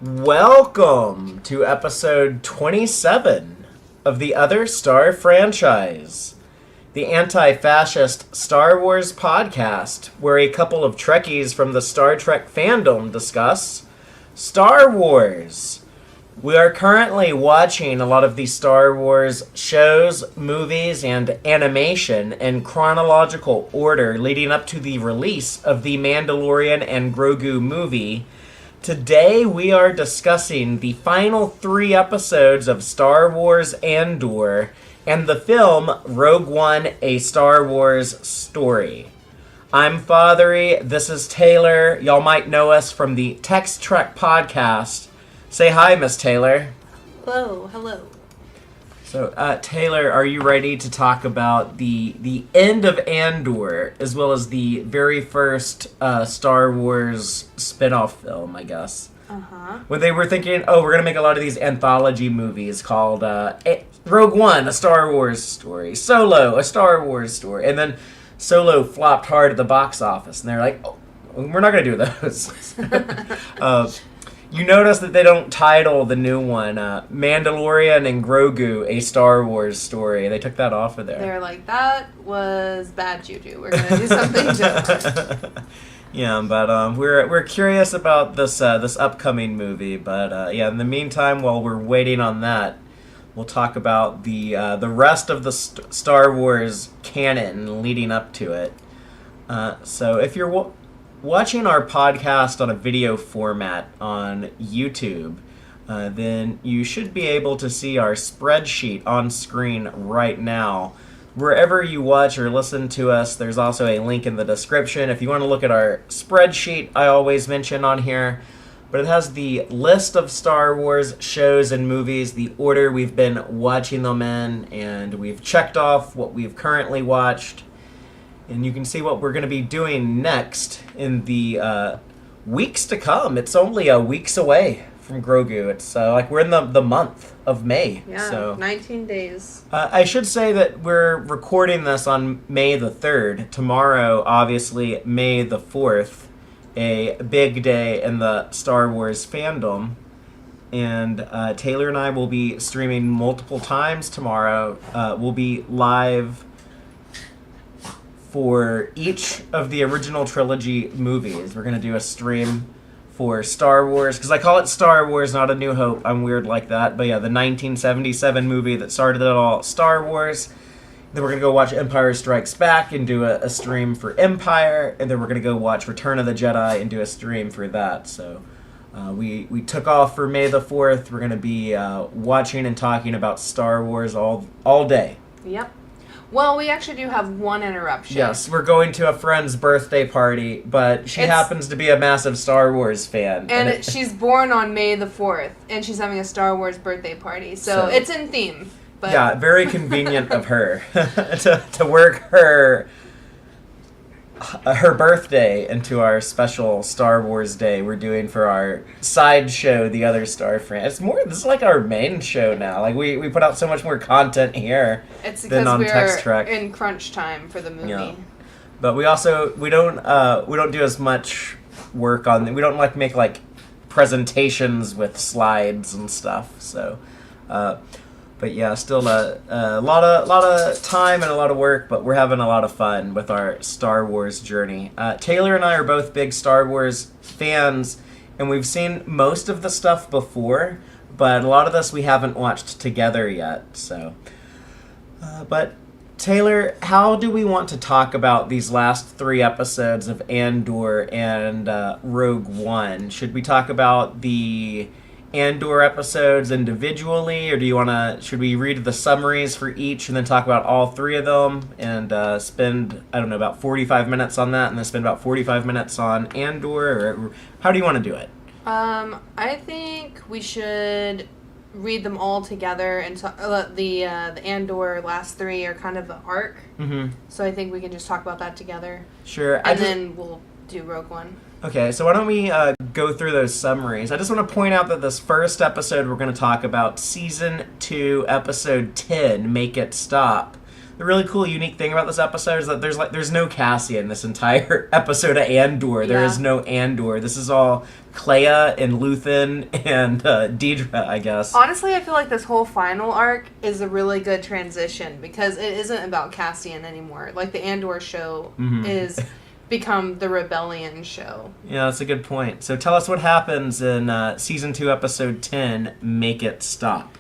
Welcome to episode 27 of the Other Star franchise, the anti-fascist Star Wars podcast, where a couple of Trekkies from the Star Trek fandom discuss Star Wars. We are currently watching a lot of the Star Wars shows, movies, and animation in chronological order leading up to the release of the Mandalorian and Grogu movie. Today we are discussing the final 3 episodes of Star Wars ANDOR and the film Rogue One: A Star Wars Story. I'm Fatheree, this is Taylor. Y'all might know us from the TEX-TREK podcast. Say hi, Miss Taylor. Hello. So, Taylor, are you ready to talk about the end of Andor, as well as the very first Star Wars spin-off film, I guess? Uh-huh. When they were thinking, we're going to make a lot of these anthology movies called Rogue One, a Star Wars story, Solo, a Star Wars story, and then Solo flopped hard at the box office, and they're like, we're not going to do those. You notice that they don't title the new one Mandalorian and Grogu: A Star Wars Story. They took that off of there. They're like, that was bad juju. We're going to do something different. Yeah, but we're curious about this upcoming movie. But in the meantime, while we're waiting on that, we'll talk about the rest of the Star Wars canon leading up to it. So if you're watching our podcast on a video format on YouTube, then you should be able to see our spreadsheet on screen right now. Wherever you watch or listen to us, there's also a link in the description. If you want to look at our spreadsheet, I always mention on here, but it has the list of Star Wars shows and movies, the order we've been watching them in, and we've checked off what we've currently watched. And you can see what we're going to be doing next in the weeks to come. It's only weeks away from Grogu. It's we're in the month of May. Yeah, so 19 days. I should say that we're recording this on May the 3rd. Tomorrow, obviously, May the 4th, a big day in the Star Wars fandom. And Taylor and I will be streaming multiple times tomorrow. We'll be live for each of the original trilogy movies. We're going to do a stream for Star Wars, because I call it Star Wars, not A New Hope. I'm weird like that. But yeah, the 1977 movie that started it all, Star Wars. Then we're going to go watch Empire Strikes Back and do a stream for Empire. And then we're going to go watch Return of the Jedi and do a stream for that. So we took off for May the 4th. We're going to be watching and talking about Star Wars all day. Yep. Well, we actually do have one interruption. Yes, we're going to a friend's birthday party, but she happens to be a massive Star Wars fan. And she's born on May the 4th, and she's having a Star Wars birthday party, so it's in theme. But yeah, very convenient of her to work her birthday into our special Star Wars day we're doing for our side show, The Other Star franchise. This is like our main show now. Like we put out so much more content here than on TEX-TREK. We're in crunch time for the movie. Yeah. But we don't do as much work on. We don't make presentations with slides and stuff. So. But yeah, still a lot of time and a lot of work, but we're having a lot of fun with our Star Wars journey. Taylor and I are both big Star Wars fans, and we've seen most of the stuff before, but a lot of this we haven't watched together yet. So, but Taylor, how do we want to talk about these last 3 episodes of Andor and Rogue One? Should we talk about the Andor episodes individually, or should we read the summaries for each and then talk about all 3 of them and spend, about 45 minutes on that and then spend about 45 minutes on Andor, or how do you want to do it? I think we should read them all together, and the Andor last 3 are kind of the arc. Mm-hmm. So I think we can just talk about that together. Sure. Then we'll do Rogue One. Okay, so why don't we go through those summaries. I just want to point out that this first episode we're going to talk about, Season 2, Episode 10, Make It Stop. the really cool, unique thing about this episode is that there's no Cassie in this entire episode of Andor. There is no Andor. This is all Clea and Luthen and Deidre, I guess. Honestly, I feel like this whole final arc is a really good transition because it isn't about Cassian anymore. Like the Andor show is become the Rebellion show. Yeah, that's a good point. So tell us what happens in Season 2, Episode 10, Make It Stop.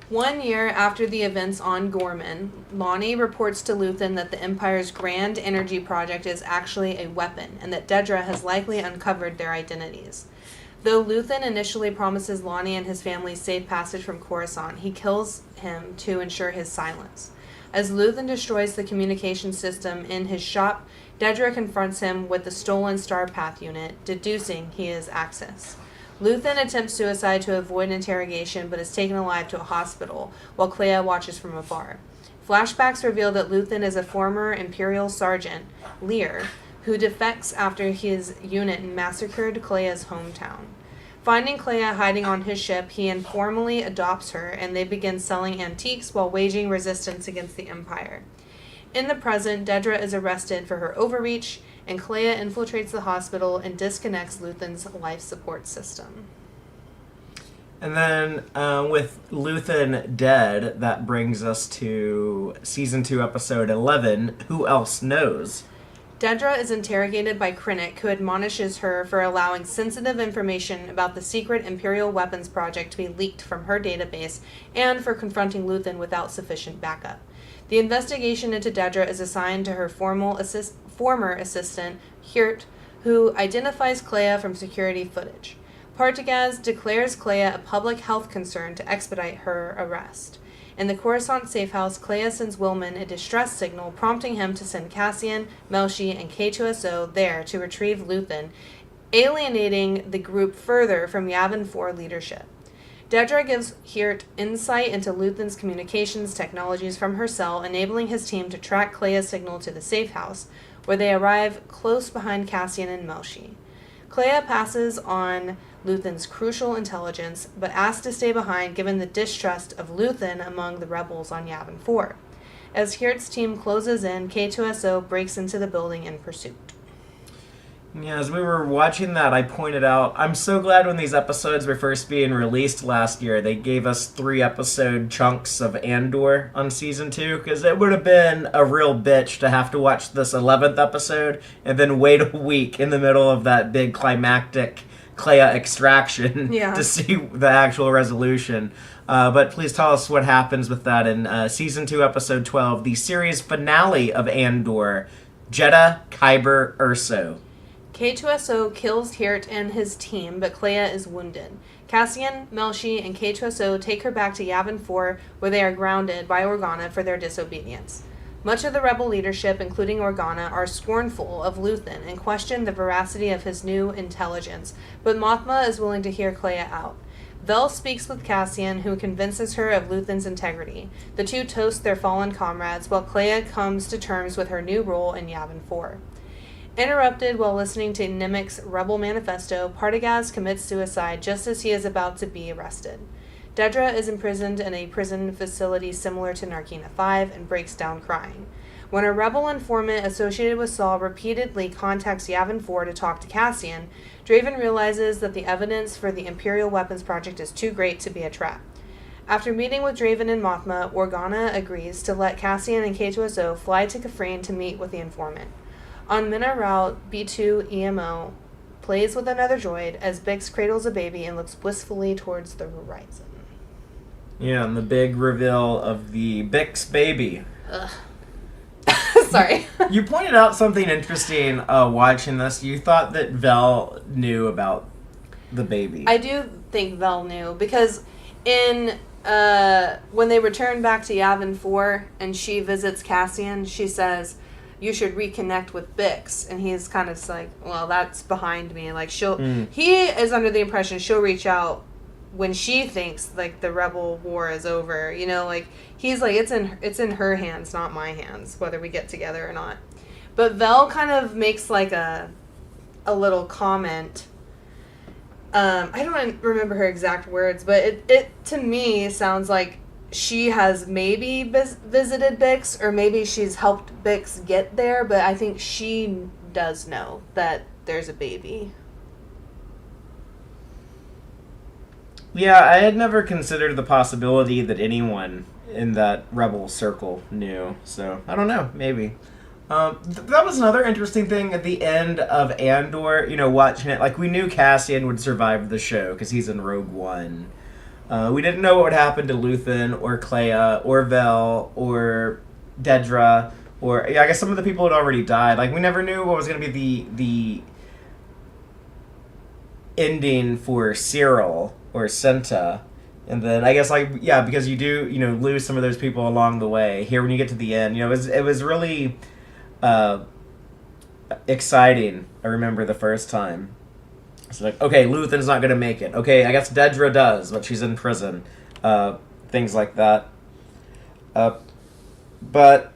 1 year after the events on Gorman, Lonnie reports to Luthen that the Empire's grand energy project is actually a weapon, and that Dedra has likely uncovered their identities. Though Luthen initially promises Lonnie and his family safe passage from Coruscant, he kills him to ensure his silence. As Luthen destroys the communication system in his shop, Dedra confronts him with the stolen Starpath unit, deducing he is Axis. Luthen attempts suicide to avoid interrogation, but is taken alive to a hospital, while Clea watches from afar. Flashbacks reveal that Luthen is a former Imperial Sergeant, Lear, who defects after his unit massacred Clea's hometown. Finding Clea hiding on his ship, he informally adopts her, and they begin selling antiques while waging resistance against the Empire. In the present, Dedra is arrested for her overreach, and Clea infiltrates the hospital and disconnects Luthen's life support system. And then with Luthen dead, that brings us to Season 2, Episode 11, Who Else Knows? Dedra is interrogated by Krennic, who admonishes her for allowing sensitive information about the secret Imperial weapons project to be leaked from her database and for confronting Luthen without sufficient backup. The investigation into Dedra is assigned to her former assistant, Hirt, who identifies Clea from security footage. Partagaz declares Clea a public health concern to expedite her arrest. In the Coruscant safehouse, Clea sends Wilman a distress signal, prompting him to send Cassian, Melshi, and K2SO there to retrieve Luthen, alienating the group further from Yavin 4 leadership. Dedra gives Hirt insight into Luthen's communications technologies from her cell, enabling his team to track Clea's signal to the safehouse, where they arrive close behind Cassian and Melshi. Clea passes on Luthen's crucial intelligence, but asks to stay behind given the distrust of Luthen among the rebels on Yavin 4. As Hirt's team closes in, K2SO breaks into the building in pursuit. Yeah, as we were watching that, I pointed out, I'm so glad when these episodes were first being released last year, they gave us 3-episode chunks of Andor on Season 2, because it would have been a real bitch to have to watch this 11th episode and then wait a week in the middle of that big climactic Clea extraction to see the actual resolution. But please tell us what happens with that in Season 2, Episode 12, the series finale of Andor, Jedha Kyber Urso. K2SO kills Hirt and his team, but Clea is wounded. Cassian, Melshi, and K2SO take her back to Yavin 4, where they are grounded by Organa for their disobedience. Much of the rebel leadership, including Organa, are scornful of Luthen and question the veracity of his new intelligence, but Mothma is willing to hear Clea out. Vel speaks with Cassian, who convinces her of Luthen's integrity. The two toast their fallen comrades, while Clea comes to terms with her new role in Yavin 4. Interrupted while listening to Nemik's rebel manifesto, Partagaz commits suicide just as he is about to be arrested. Dedra is imprisoned in a prison facility similar to Narkina 5 and breaks down crying. When a rebel informant associated with Saul repeatedly contacts Yavin 4 to talk to Cassian, Draven realizes that the evidence for the Imperial Weapons Project is too great to be a trap. After meeting with Draven and Mothma, Organa agrees to let Cassian and K2SO fly to Kafrene to meet with the informant. On Minna Route, B2 EMO plays with another droid as Bix cradles a baby and looks wistfully towards the horizon. Yeah, and the big reveal of the Bix baby. Ugh. Sorry. You pointed out something interesting watching this. You thought that Vel knew about the baby. I do think Vel knew, because in when they return back to Yavin 4 and she visits Cassian, she says, "You should reconnect with Bix," and he's kind of like, "Well, that's behind me." Like he is under the impression she'll reach out when she thinks like the rebel war is over. You know, like he's like, it's in her hands, not my hands, whether we get together or not. But Vel kind of makes like a little comment. I don't remember her exact words, but it to me sounds like she has maybe visited Bix, or maybe she's helped Bix get there, but I think she does know that there's a baby. Yeah, I had never considered the possibility that anyone in that rebel circle knew. So, I don't know. Maybe. That was another interesting thing at the end of Andor, watching it. Like, we knew Cassian would survive the show because he's in Rogue One. We didn't know what would happen to Luthen or Clea or Vel or Dedra or... Yeah, I guess some of the people had already died. Like, we never knew what was going to be the ending for Cyril or Senta. And then I guess because you do lose some of those people along the way. Here when you get to the end, it was really exciting. I remember the first time. It's like, okay, Luthen's not gonna make it. Okay, I guess Dedra does, but she's in prison. Things like that. But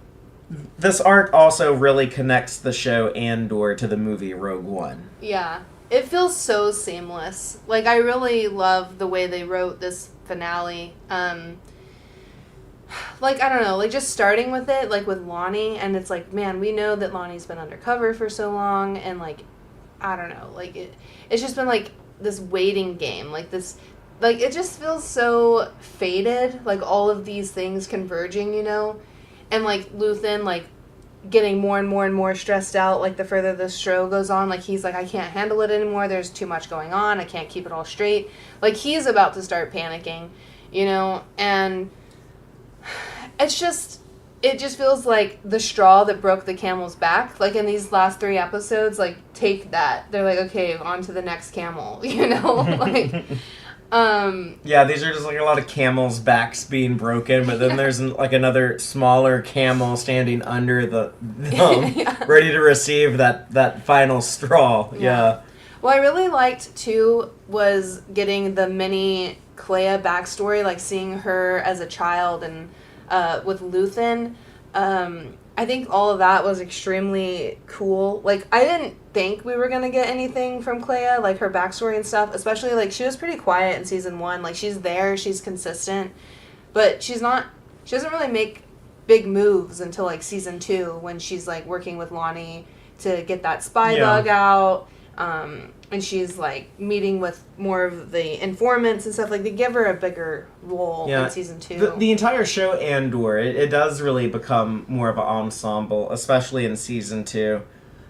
this arc also really connects the show Andor to the movie Rogue One. Yeah. It feels so seamless. Like, I really love the way they wrote this finale. Like, I don't know, like, just starting with it, like, with Lonnie, and it's like, man, we know that Lonnie's been undercover for so long, and, like, I don't know, like, it's just been, like, this waiting game, like, this, like, it just feels so fated, like, all of these things converging, and, like, Luthen, like, getting more and more and more stressed out, like, the further the show goes on, like, he's like, I can't handle it anymore, there's too much going on, I can't keep it all straight, like, he's about to start panicking, and it just feels like the straw that broke the camel's back, like, in these last 3 episodes, like, take that, they're like, okay, on to the next camel, like, yeah, these are just like a lot of camels' backs being broken, but then there's like another smaller camel standing under them, yeah. ready to receive that final straw. Yeah. What I really liked too was getting the mini Clea backstory, like seeing her as a child and with Luthen. I think all of that was extremely cool. Like, I didn't think we were going to get anything from Clea, like her backstory and stuff, especially, like, she was pretty quiet in season 1. Like, she's there, she's consistent, but she doesn't really make big moves until, like, season 2, when she's, like, working with Lonnie to get that spy bug out, and she's, like, meeting with more of the informants and stuff. Like, they give her a bigger role in season 2. The entire show Andor, it does really become more of an ensemble, especially in season 2.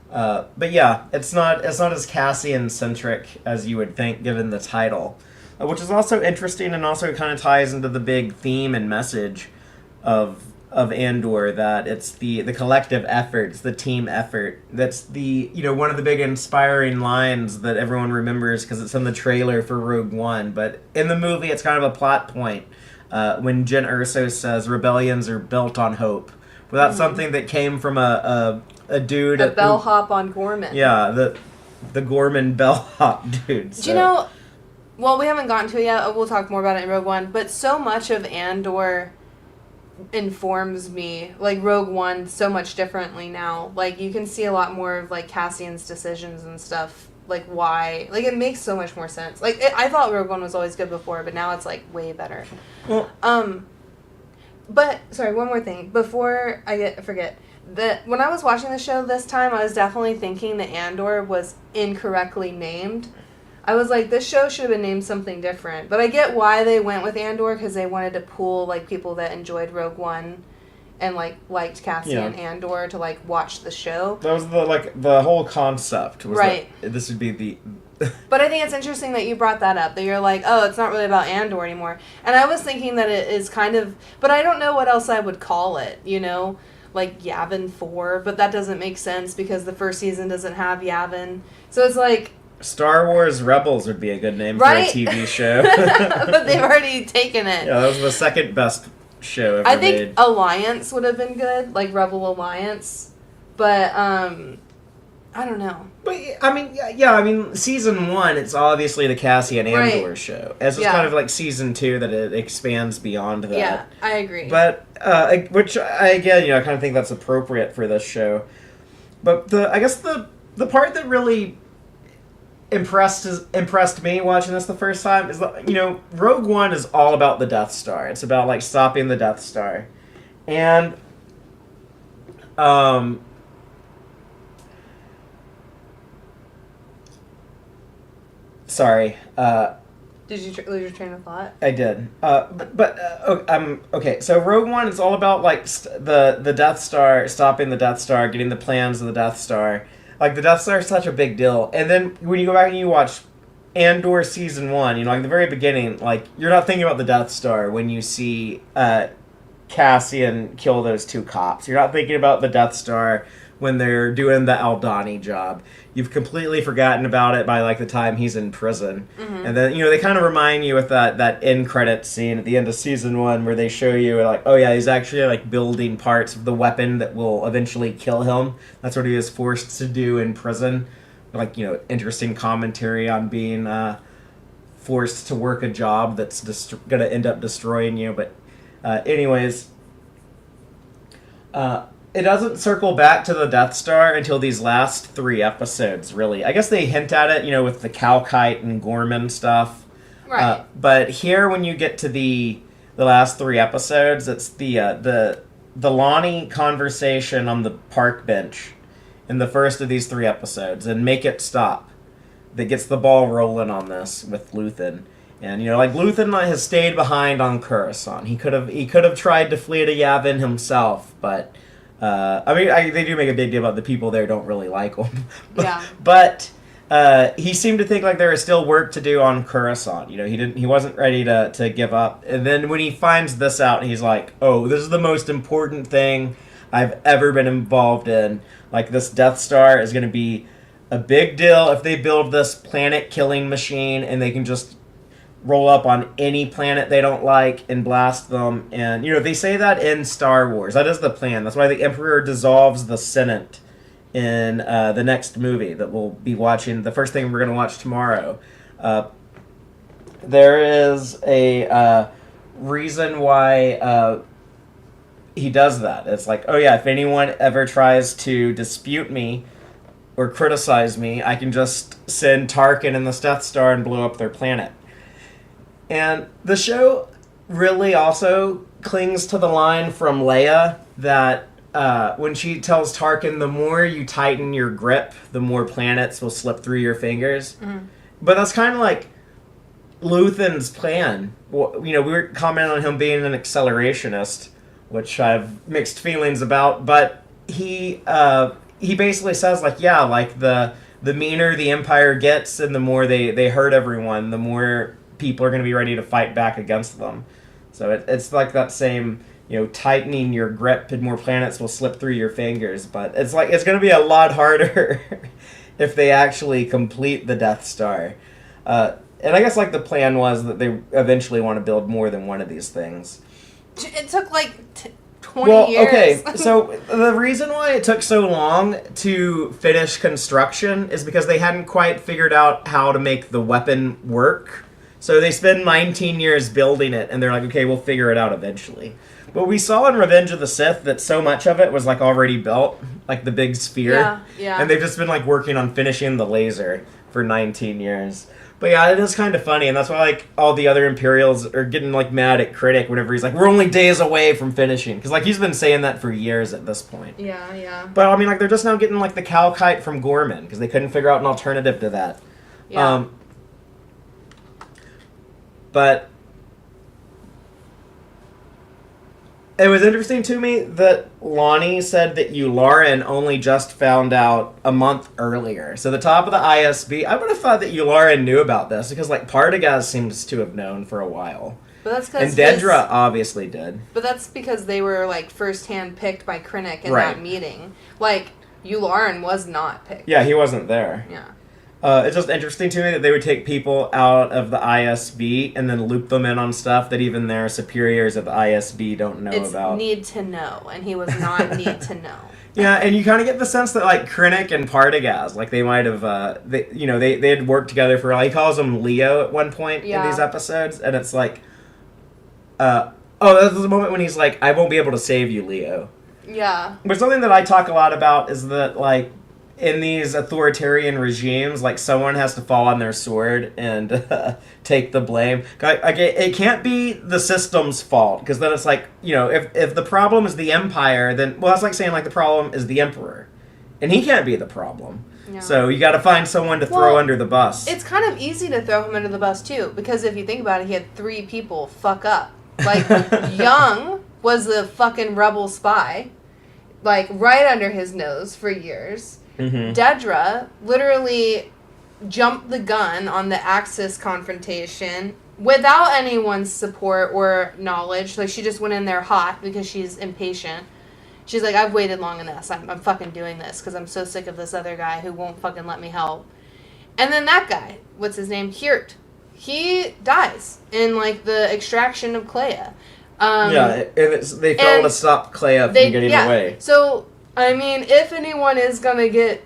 But yeah, it's not as Cassian-centric as you would think, given the title. Which is also interesting and also kind of ties into the big theme and message of Andor, that it's the collective effort, it's the team effort. That's the one of the big inspiring lines that everyone remembers because it's in the trailer for Rogue One. But in the movie, it's kind of a plot point when Jyn Erso says rebellions are built on hope. But that's something that came from a dude, a bellhop on Gorman. Yeah, the Gorman bellhop dude. So. Do you know? Well, we haven't gotten to it yet. We'll talk more about it in Rogue One. But so much of Andor informs me, like, Rogue One so much differently now. Like, you can see a lot more of, like, Cassian's decisions and stuff, like, why, like, it makes so much more sense. Like, I thought Rogue One was always good before, but now it's, like, way better. Well, but sorry, one more thing before I forget. That when I was watching the show this time, I was definitely thinking that Andor was incorrectly named. I was like, this show should have been named something different. But I get why they went with Andor, because they wanted to pool, like, people that enjoyed Rogue One and, like, liked Cassian Andor to, like, watch the show. That was the whole concept. Was right. That this would be the... But I think it's interesting that you brought that up, that you're like, oh, it's not really about Andor anymore. And I was thinking that it is kind of... But I don't know what else I would call it, like Yavin 4, but that doesn't make sense because the first season doesn't have Yavin. So it's like... Star Wars Rebels would be a good name for a TV show. But they've already taken it. Yeah, that was the second best show ever made. I think Alliance would have been good, like Rebel Alliance. But, I don't know. But, I mean, season 1, it's obviously the Cassian Andor show. It's just kind of like season 2 that it expands beyond that. Yeah, I agree. But, which, I kind of think that's appropriate for this show. But I guess the part that really impressed me watching this the first time is that, Rogue One is all about the Death Star. It's about like stopping the Death Star, and sorry. Did you lose your train of thought? I did. Okay. So Rogue One is all about like the Death Star, stopping the Death Star, getting the plans of the Death Star. Like the Death Star is such a big deal. And then when you go back and you watch Andor season 1, like the very beginning, like you're not thinking about the Death Star when you see Cassian kill those 2 cops. You're not thinking about the Death Star when they're doing the Aldani job. You've completely forgotten about it by like the time he's in prison. Mm-hmm. And then they kind of remind you with that end credit scene at the end of season 1 where they show you like, oh yeah, he's actually like building parts of the weapon that will eventually kill him. That's what he is forced to do in prison. Like interesting commentary on being forced to work a job that's going to end up destroying you. But anyways. It doesn't circle back to the Death Star until these last 3 episodes, really. I guess they hint at it, with the Calkite and Gorman stuff. Right. But here, when you get to the last 3 episodes, it's the Lonnie conversation on the park bench in the first of these 3 episodes, and Make It Stop, that gets the ball rolling on this with Luthen. And Luthen has stayed behind on Coruscant. He could have tried to flee to Yavin himself, but. They do make a big deal about the people there don't really like him. Yeah. But he seemed to think like there was still work to do on Coruscant. He wasn't ready to give up. And then when he finds this out, he's like, oh, this is the most important thing I've ever been involved in. Like, this Death Star is going to be a big deal if they build this planet-killing machine and they can just roll up on any planet they don't like and blast them. And they say that in Star Wars. That is the plan. That's why the Emperor dissolves the Senate in the next movie that we'll be watching. The first thing we're going to watch tomorrow. There is a reason why he does that. It's like, oh yeah, if anyone ever tries to dispute me or criticize me, I can just send Tarkin and the Death Star and blow up their planet. And the show really also clings to the line from Leia that when she tells Tarkin, the more you tighten your grip, the more planets will slip through your fingers. Mm-hmm. But that's kind of like Luthen's plan. We were commenting on him being an accelerationist, which I have mixed feelings about, but he basically says, like, yeah, like the meaner the Empire gets and the more they hurt everyone, the more people are going to be ready to fight back against them. So it's like that same, tightening your grip and more planets will slip through your fingers. But it's like it's going to be a lot harder if they actually complete the Death Star. And I guess like the plan was that they eventually want to build more than one of these things. It took like 20 years. Okay, so the reason why it took so long to finish construction is because they hadn't quite figured out how to make the weapon work. So they spend 19 years building it, and they're like, okay, we'll figure it out eventually. But we saw in Revenge of the Sith that so much of it was like already built, like the big sphere. Yeah. And they've just been like working on finishing the laser for 19 years. But yeah, it is kind of funny, and that's why like all the other Imperials are getting like mad at Critic whenever he's like, we're only days away from finishing. Because like he's been saying that for years at this point. Yeah. But I mean, like they're just now getting like the Calkite from Gorman because they couldn't figure out an alternative to that. Yeah. But it was interesting to me that Lonnie said that Yularen only just found out a month earlier. So the top of the ISB, I would have thought that Yularen knew about this because like Partagaz seems to have known for a while. But that's because and Dedra obviously did. But that's because they were like first-hand picked by Krennic in that meeting. Like Yularen was not picked. Yeah, he wasn't there. Yeah. It's just interesting to me that they would take people out of the ISB and then loop them in on stuff that even their superiors at the ISB don't know about. It's need to know, and he was not need to know. Yeah, and you kind of get the sense that like Krennic and Partagaz, like they might have, they had worked together for. He calls him Leo at one point in these episodes, and it's like, that's the moment when he's like, "I won't be able to save you, Leo." Yeah. But something that I talk a lot about is that like in these authoritarian regimes, like, someone has to fall on their sword and take the blame. Like, it can't be the system's fault, because then it's like, if the problem is the empire, then, well, that's like saying, like, the problem is the emperor. And he can't be the problem. Yeah. So you got to find someone to throw under the bus. It's kind of easy to throw him under the bus, too, because if you think about it, he had 3 people fuck up. Like, Young was the fucking rebel spy, like, right under his nose for years. Mm-hmm. Dedra literally jumped the gun on the Axis confrontation without anyone's support or knowledge. Like, she just went in there hot because she's impatient. She's like, I've waited long enough. I'm fucking doing this because I'm so sick of this other guy who won't fucking let me help. And then that guy, what's his name? Hirt. He dies in, like, the extraction of Clea. They failed to stop Clea from getting away. So, I mean, if anyone is going to get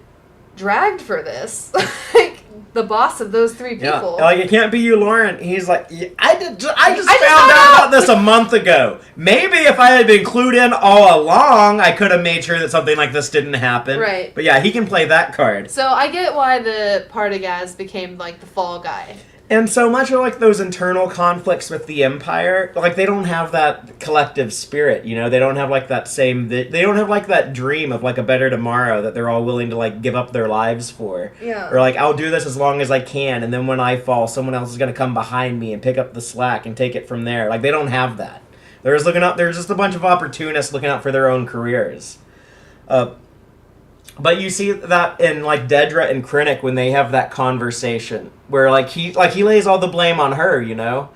dragged for this, like, the boss of those 3 people. Yeah. Like, it can't be you, Lauren. He's like, I just found out about this a month ago. Maybe if I had been clued in all along, I could have made sure that something like this didn't happen. Right. But yeah, he can play that card. So I get why the Partagaz became, like, the fall guy. And so much of, like, those internal conflicts with the Empire, like, they don't have that collective spirit, They don't have, like, that same... They don't have, like, that dream of, like, a better tomorrow that they're all willing to, like, give up their lives for. Yeah. Or, like, I'll do this as long as I can, and then when I fall, someone else is going to come behind me and pick up the slack and take it from there. Like, they don't have that. They're just a bunch of opportunists looking out for their own careers. But you see that in, like, Dedra and Krennic when they have that conversation where, like, he lays all the blame on her,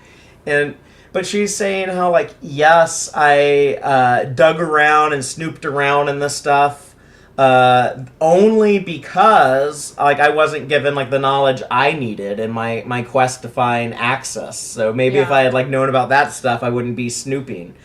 but she's saying how, like, yes, I dug around and snooped around in this stuff only because, like, I wasn't given, like, the knowledge I needed in my quest to find access. So maybe if I had, like, known about that stuff, I wouldn't be snooping.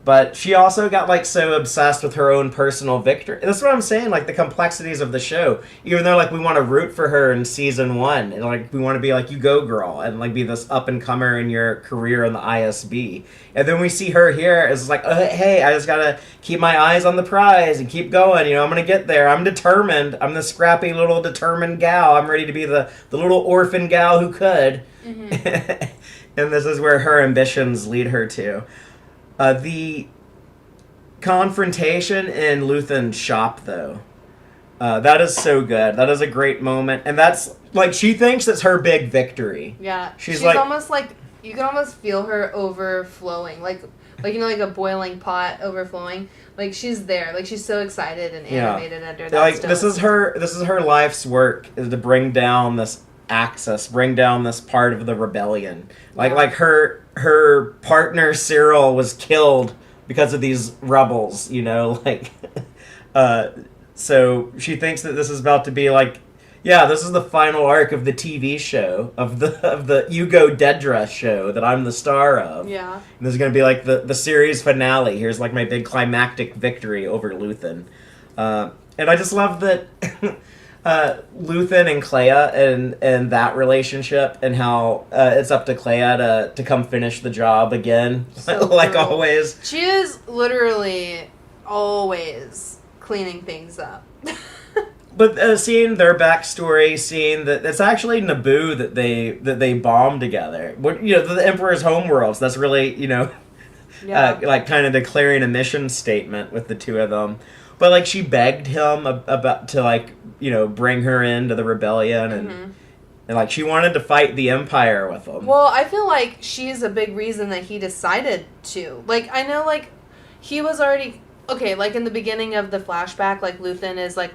But she also got, like, so obsessed with her own personal victory. That's what I'm saying, like, the complexities of the show. Even though, like, we want to root for her in season 1. And, like, we want to be like, you go, girl. And, like, be this up-and-comer in your career in the ISB. And then we see her here as, like, hey, I just got to keep my eyes on the prize and keep going. I'm going to get there. I'm determined. I'm the scrappy little determined gal. I'm ready to be the little orphan gal who could. Mm-hmm. And this is where her ambitions lead her to. The confrontation in Luthen's shop, though, that is so good. That is a great moment. And that's, like, she thinks it's her big victory. Yeah. She's like, almost like, you can almost feel her overflowing. Like, like a boiling pot overflowing. Like, she's there. Like, she's so excited and animated under that. Like, this is her life's work, is to bring down this Axis, bring down this part of the rebellion. Like her partner Cyril was killed because of these rebels, so she thinks that this is about to be like, this is the final arc of the TV show, of the Hugo Dedra show that I'm the star of. Yeah. And this is going to be like the series finale. Here's like my big climactic victory over Luthen. And I just love that Luthen and Clea and that relationship, and how it's up to Clea to come finish the job again, so like cool. Always. She is literally always cleaning things up. But seeing their backstory, seeing that it's actually Naboo that they bombed together. The Emperor's homeworlds. That's really like kind of declaring a mission statement with the two of them. But like she begged him about to like bring her into the rebellion, and like she wanted to fight the Empire with him. Well, I feel like she's a big reason that he decided to. Like I know like he was already okay. Like in the beginning of the flashback, like Luthen is like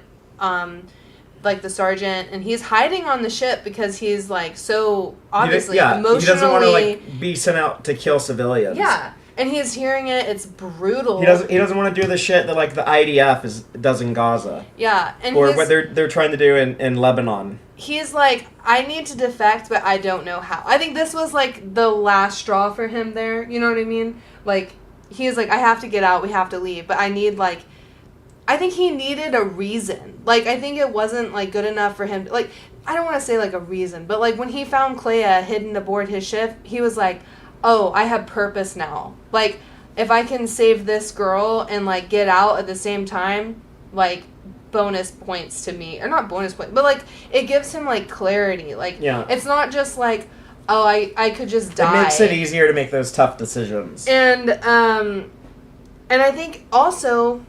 the sergeant, and he's hiding on the ship because he's like so obviously emotionally. He doesn't want to like be sent out to kill civilians. Yeah. And he's hearing it. It's brutal. He doesn't want to do the shit that like the IDF does in Gaza. Yeah, and or what they're trying to do in Lebanon. He's like, I need to defect, but I don't know how. I think this was like the last straw for him there. You know what I mean? Like he's like, I have to get out. We have to leave. But I need like, I think he needed a reason. Like I think it wasn't like good enough for him. Like I don't want to say like a reason, but like when he found Clea hidden aboard his ship, he was like, oh, I have purpose now. Like, if I can save this girl and, like, get out at the same time, like, bonus points to me, or not bonus points, but like it gives him like clarity. Like it's not just like, oh, I could just die. It makes it easier to make those tough decisions. And I think also,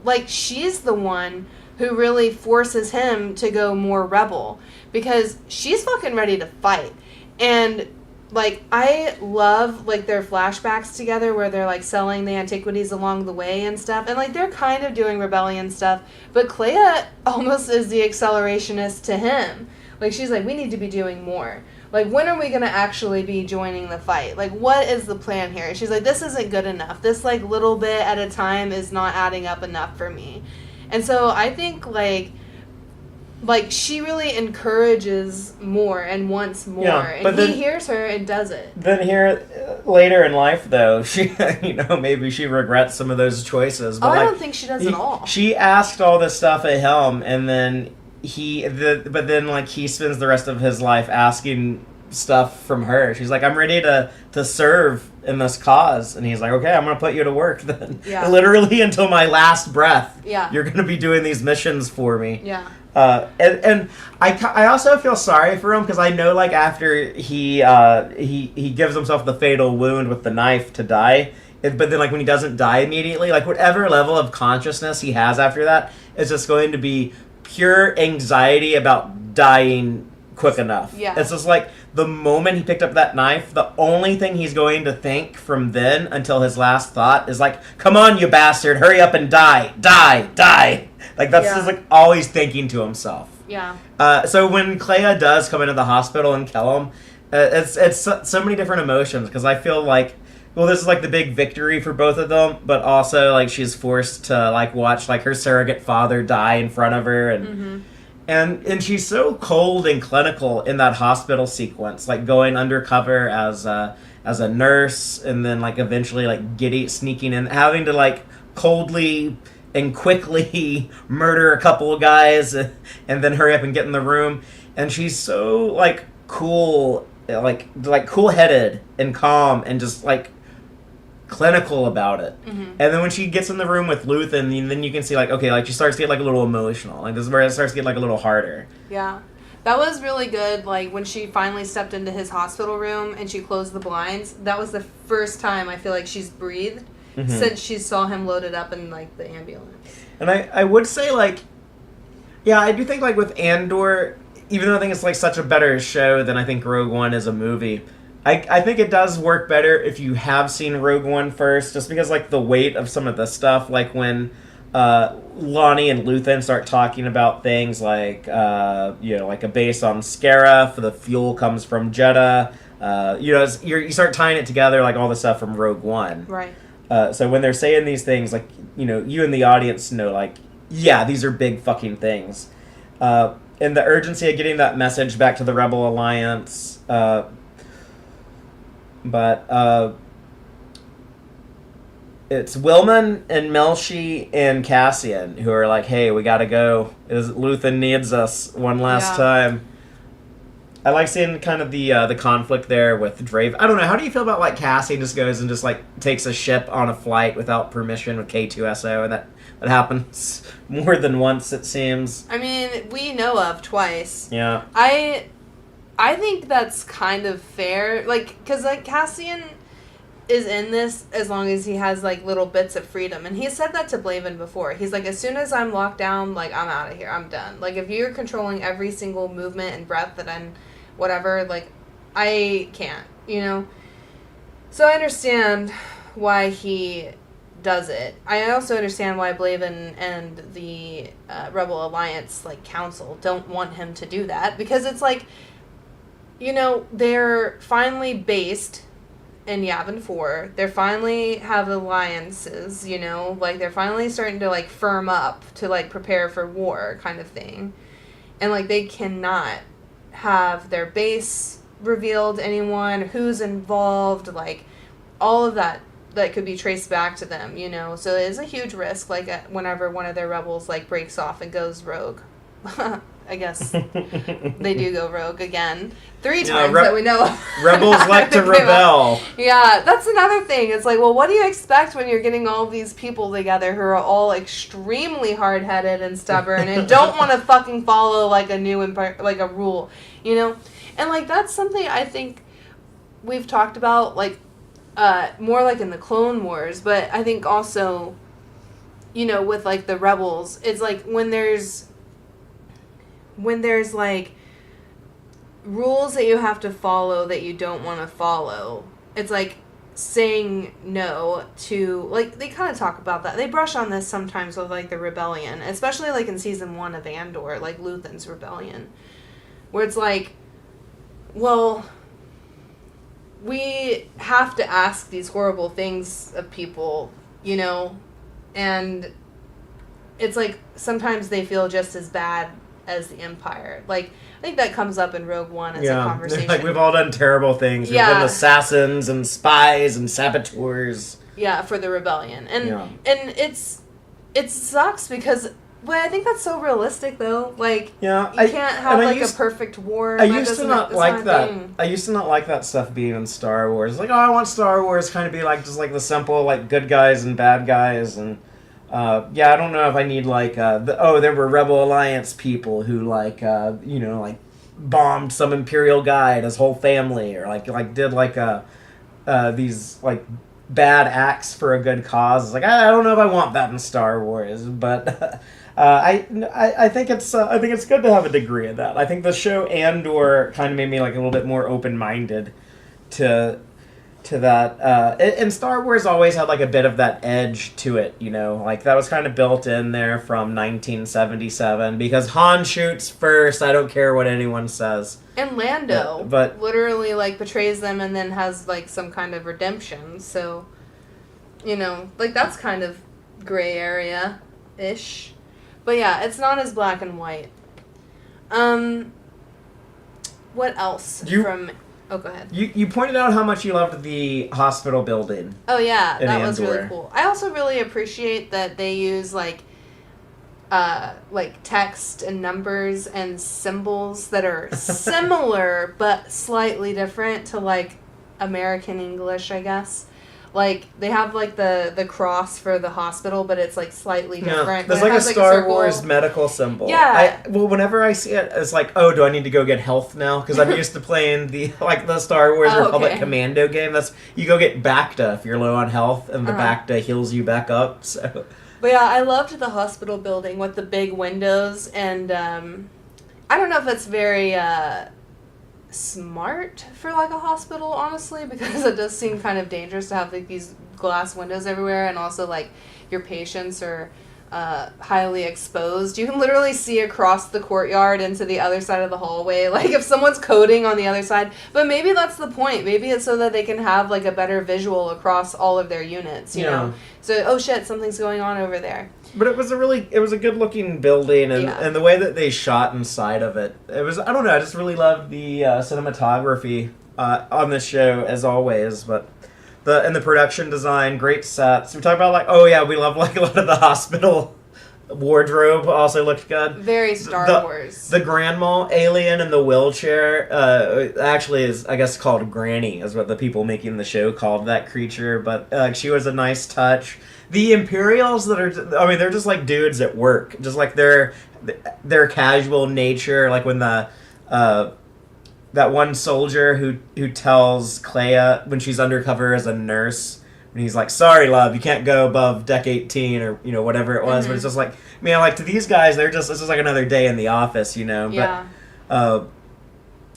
like, she's the one who really forces him to go more rebel, because she's fucking ready to fight. And like, I love, like, their flashbacks together where they're, like, selling the antiquities along the way and stuff. And, like, they're kind of doing rebellion stuff. But Clea almost is the accelerationist to him. Like, she's like, we need to be doing more. Like, when are we going to actually be joining the fight? Like, what is the plan here? She's like, this isn't good enough. This, like, little bit at a time is not adding up enough for me. And so I think, like she really encourages more and wants more, and he hears her and does it. Then here, later in life, though, she, maybe she regrets some of those choices. But I don't think she does at all. She asked all this stuff of him, and then he spends the rest of his life asking stuff from her. She's like, I'm ready to serve in this cause, and he's like, okay, I'm gonna put you to work then. Yeah. Literally until my last breath. Yeah. You're gonna be doing these missions for me. Yeah. And I also feel sorry for him, because I know, like, after he gives himself the fatal wound with the knife to die, but then, like, when he doesn't die immediately, like, whatever level of consciousness he has after that is just going to be pure anxiety about dying quick enough. Yeah. It's just like, the moment he picked up that knife, the only thing he's going to think from then until his last thought is like, come on, you bastard, hurry up and die. Like, that's just, like, all he's thinking to himself. Yeah. So when Clea does come into the hospital and kill him, it's so many different emotions, because I feel like, well, this is, like, the big victory for both of them, but also, like, she's forced to, like, watch, like, her surrogate father die in front of her, and mm-hmm. and she's so cold and clinical in that hospital sequence, like, going undercover as a nurse, and then, like, eventually, like, sneaking in, having to, like, coldly and quickly murder a couple of guys, and then hurry up and get in the room. And she's so, like, cool, like cool-headed and calm and just, like, clinical about it. Mm-hmm. And then when she gets in the room with Luthen, then you can see, like, okay, like, she starts to get, like, a little emotional. Like, this is where it starts to get, like, a little harder. Yeah. That was really good, like, when she finally stepped into his hospital room and she closed the blinds. That was the first time I feel like she's breathed since she saw him loaded up in, like, the ambulance. And I would say, like, yeah, I do think, like, with Andor, even though I think it's, like, such a better show than I think Rogue One is a movie, I think it does work better if you have seen Rogue One first, just because, like, the weight of some of the stuff, like when Lonnie and Luthen start talking about things like, like a base on Scarif, the fuel comes from Jeddah, you start tying it together, like, all the stuff from Rogue One. Right. So when they're saying these things, like, you and the audience know, like, yeah, these are big fucking things. And the urgency of getting that message back to the Rebel Alliance, but it's Wilman and Melshi and Cassian who are like, hey, we gotta go. Luthen needs us one last time. I like seeing kind of the conflict there with Drave. I don't know, how do you feel about, like, Cassian just goes and just, like, takes a ship on a flight without permission with K2SO, and that happens more than once, it seems. I mean, we know of twice. Yeah. I think that's kind of fair, like, because, like, Cassian is in this as long as he has, like, little bits of freedom, and he said that to Blaven before. He's like, as soon as I'm locked down, like, I'm out of here, I'm done. Like, if you're controlling every single movement and breath that I'm, whatever, like, I can't, So I understand why he does it. I also understand why Blaven and the Rebel Alliance, like, council don't want him to do that, because it's like, they're finally based in Yavin 4. They finally have alliances, like, they're finally starting to, like, firm up to, like, prepare for war kind of thing. And, like, they cannot have their base revealed to anyone, who's involved, like, all of that could be traced back to them, So it is a huge risk, like, whenever one of their rebels, like, breaks off and goes rogue. I guess they do go rogue again. 3 Yeah, times that we know of. Rebels like to rebel. Yeah, that's another thing. It's like, well, what do you expect when you're getting all these people together who are all extremely hard-headed and stubborn and don't want to fucking follow like a new like a rule, you know? And like that's something I think we've talked about like more like in the Clone Wars, but I think also, you know, with like the Rebels, it's like when there's like rules that you have to follow that you don't want to follow, it's like saying no to, like, they kind of talk about that. They brush on this sometimes with like the rebellion, especially like in season 1 of Andor, like Luthen's rebellion, where it's like, well, we have to ask these horrible things of people, you know, and it's like sometimes they feel just as bad as the Empire. Like, I think that comes up in Rogue One as a conversation. Like, we've all done terrible things. We've been assassins and spies and saboteurs. Yeah, for the rebellion. And it sucks because, well, I think that's so realistic, though. Like, you can't have, like, a perfect war. I used to not like that. I used to not like that stuff being in Star Wars. Like, oh, I want Star Wars kind of be, like, just, like, the simple, like, good guys and bad guys. And, I don't know if I need, like, there were Rebel Alliance people who, like, like, bombed some Imperial guy and his whole family. Or, like did, like, these, like, bad acts for a good cause. It's like, I don't know if I want that in Star Wars. But... I think it's good to have a degree of that. I think the show Andor kind of made me like a little bit more open-minded to that. And Star Wars always had like a bit of that edge to it, you know, like that was kind of built in there from 1977 because Han shoots first. I don't care what anyone says. And Lando, but literally like betrays them and then has like some kind of redemption. So, you know, like that's kind of gray area-ish. But yeah, it's not as black and white. What else from... Oh, go ahead. You pointed out how much you loved the hospital building. Oh, yeah. That was really cool. I also really appreciate that they use, like text and numbers and symbols that are similar but slightly different to, like, American English, I guess. Like, they have, like, the cross for the hospital, but it's, like, slightly different. There's, like, a Star Wars medical symbol. Yeah. Whenever I see it, it's like, oh, do I need to go get health now? Because I'm used to playing the Star Wars Republic Commando game. You go get Bacta if you're low on health, and the Bacta heals you back up, so... But, yeah, I loved the hospital building with the big windows, and, I don't know if it's very, smart for like a hospital, honestly, because it does seem kind of dangerous to have like these glass windows everywhere, and also like your patients are highly exposed. You can literally see across the courtyard into the other side of the hallway, like if someone's coding on the other side. But maybe that's the point. Maybe it's so that they can have like a better visual across all of their units, you know? So, oh shit, something's going on over there. But it was a good looking building, and the way that they shot inside of it, I don't know, I just really loved the cinematography on this show as always, but the production design, great sets. We talk about like, oh yeah, we love like a lot of the hospital wardrobe also looked good. Very Star Wars. The grandma alien in the wheelchair actually is, I guess, called Granny, is what the people making the show called that creature, but she was a nice touch. The Imperials they're just like dudes at work, just like their casual nature, like when that one soldier who tells Clea when she's undercover as a nurse, and he's like, sorry love, you can't go above deck 18 or you know whatever it was, but it's just like, man, like to these guys it's just like another day in the office, you know. But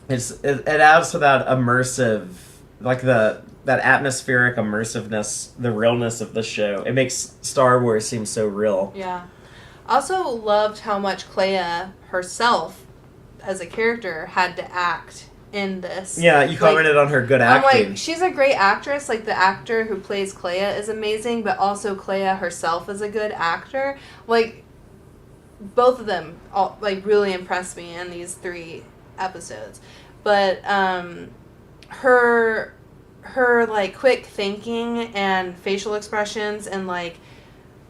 it adds to that immersive, like that atmospheric immersiveness, the realness of the show. It makes Star Wars seem so real. Yeah. I also loved how much Clea herself, as a character, had to act in this. Yeah, you commented on her good acting. I'm like, she's a great actress. Like, the actor who plays Clea is amazing, but also Clea herself is a good actor. Like, both of them, really impressed me in these 3 episodes. But, her like quick thinking and facial expressions and like,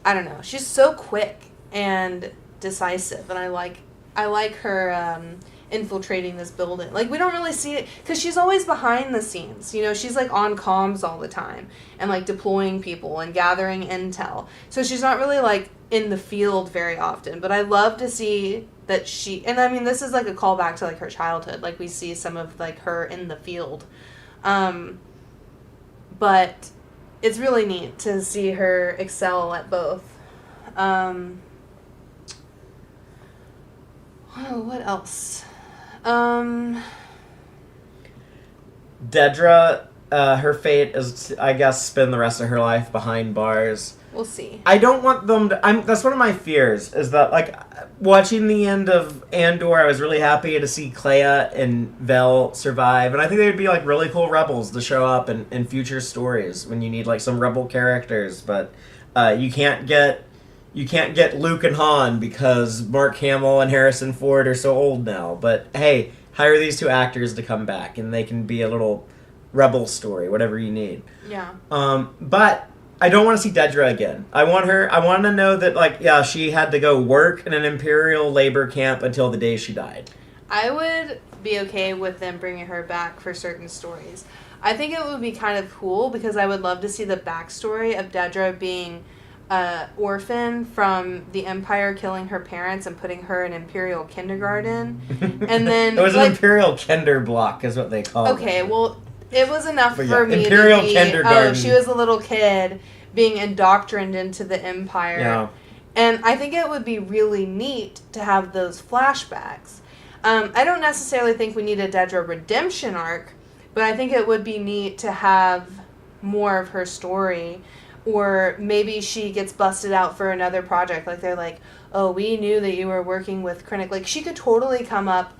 I don't know, she's so quick and decisive, and I like I like her infiltrating this building. Like, we don't really see it because she's always behind the scenes. You know, she's like on comms all the time and like deploying people and gathering intel. So she's not really like in the field very often. But I love to see that she, and I mean, this is like a callback to like her childhood. Like, we see some of like her in the field. But it's really neat to see her excel at both. Oh, what else? Dedra, her fate is, I guess, spend the rest of her life behind bars. We'll see. I don't want them to... that's one of my fears, is that, like, watching the end of Andor, I was really happy to see Clea and Vel survive, and I think they would be, like, really cool rebels to show up in future stories when you need, like, some rebel characters, but you can't get Luke and Han because Mark Hamill and Harrison Ford are so old now, but hey, hire these two actors to come back, and they can be a little rebel story, whatever you need. Yeah. But I don't want to see Dedra again. I want to know that, like, yeah, she had to go work in an Imperial labor camp until the day she died. I would be okay with them bringing her back for certain stories. I think it would be kind of cool because I would love to see the backstory of Dedra being an orphan from the Empire killing her parents and putting her in Imperial kindergarten. And then it was an Imperial Kinderblock is what they called it. Okay, well, it was enough But for yeah, me Imperial to be, kindergarten. oh, she was a little kid being indoctrined into the Empire. Yeah. And I think it would be really neat to have those flashbacks. I don't necessarily think we need a Dedra redemption arc, but I think it would be neat to have more of her story. Or maybe she gets busted out for another project. Like, they're like, oh, we knew that you were working with Krennic. Like, she could totally come up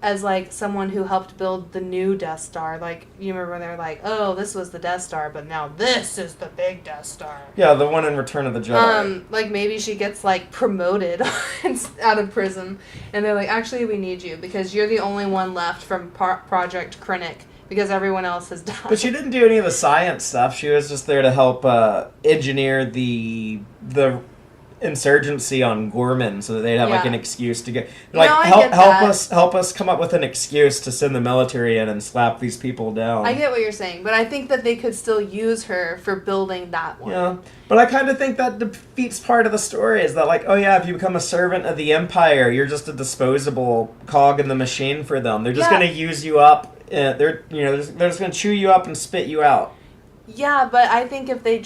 as, like, someone who helped build the new Death Star. Like, you remember when they're like, oh, this was the Death Star, but now this is the big Death Star. Yeah, the one in Return of the Jedi. Like, maybe she gets, like, promoted out of prison. And they're like, actually, we need you because you're the only one left from Project Krennic. Because everyone else has died. But she didn't do any of the science stuff. She was just there to help engineer the insurgency on Gorman, so that they'd have like an excuse to get like help us come up with an excuse to send the military in and slap these people down. I get what you're saying, but I think that they could still use her for building that one. Yeah, but I kind of think that defeats part of the story. Is that like, oh yeah, if you become a servant of the Empire, you're just a disposable cog in the machine for them. They're just going to use you up. They're just going to chew you up and spit you out. Yeah, but I think if they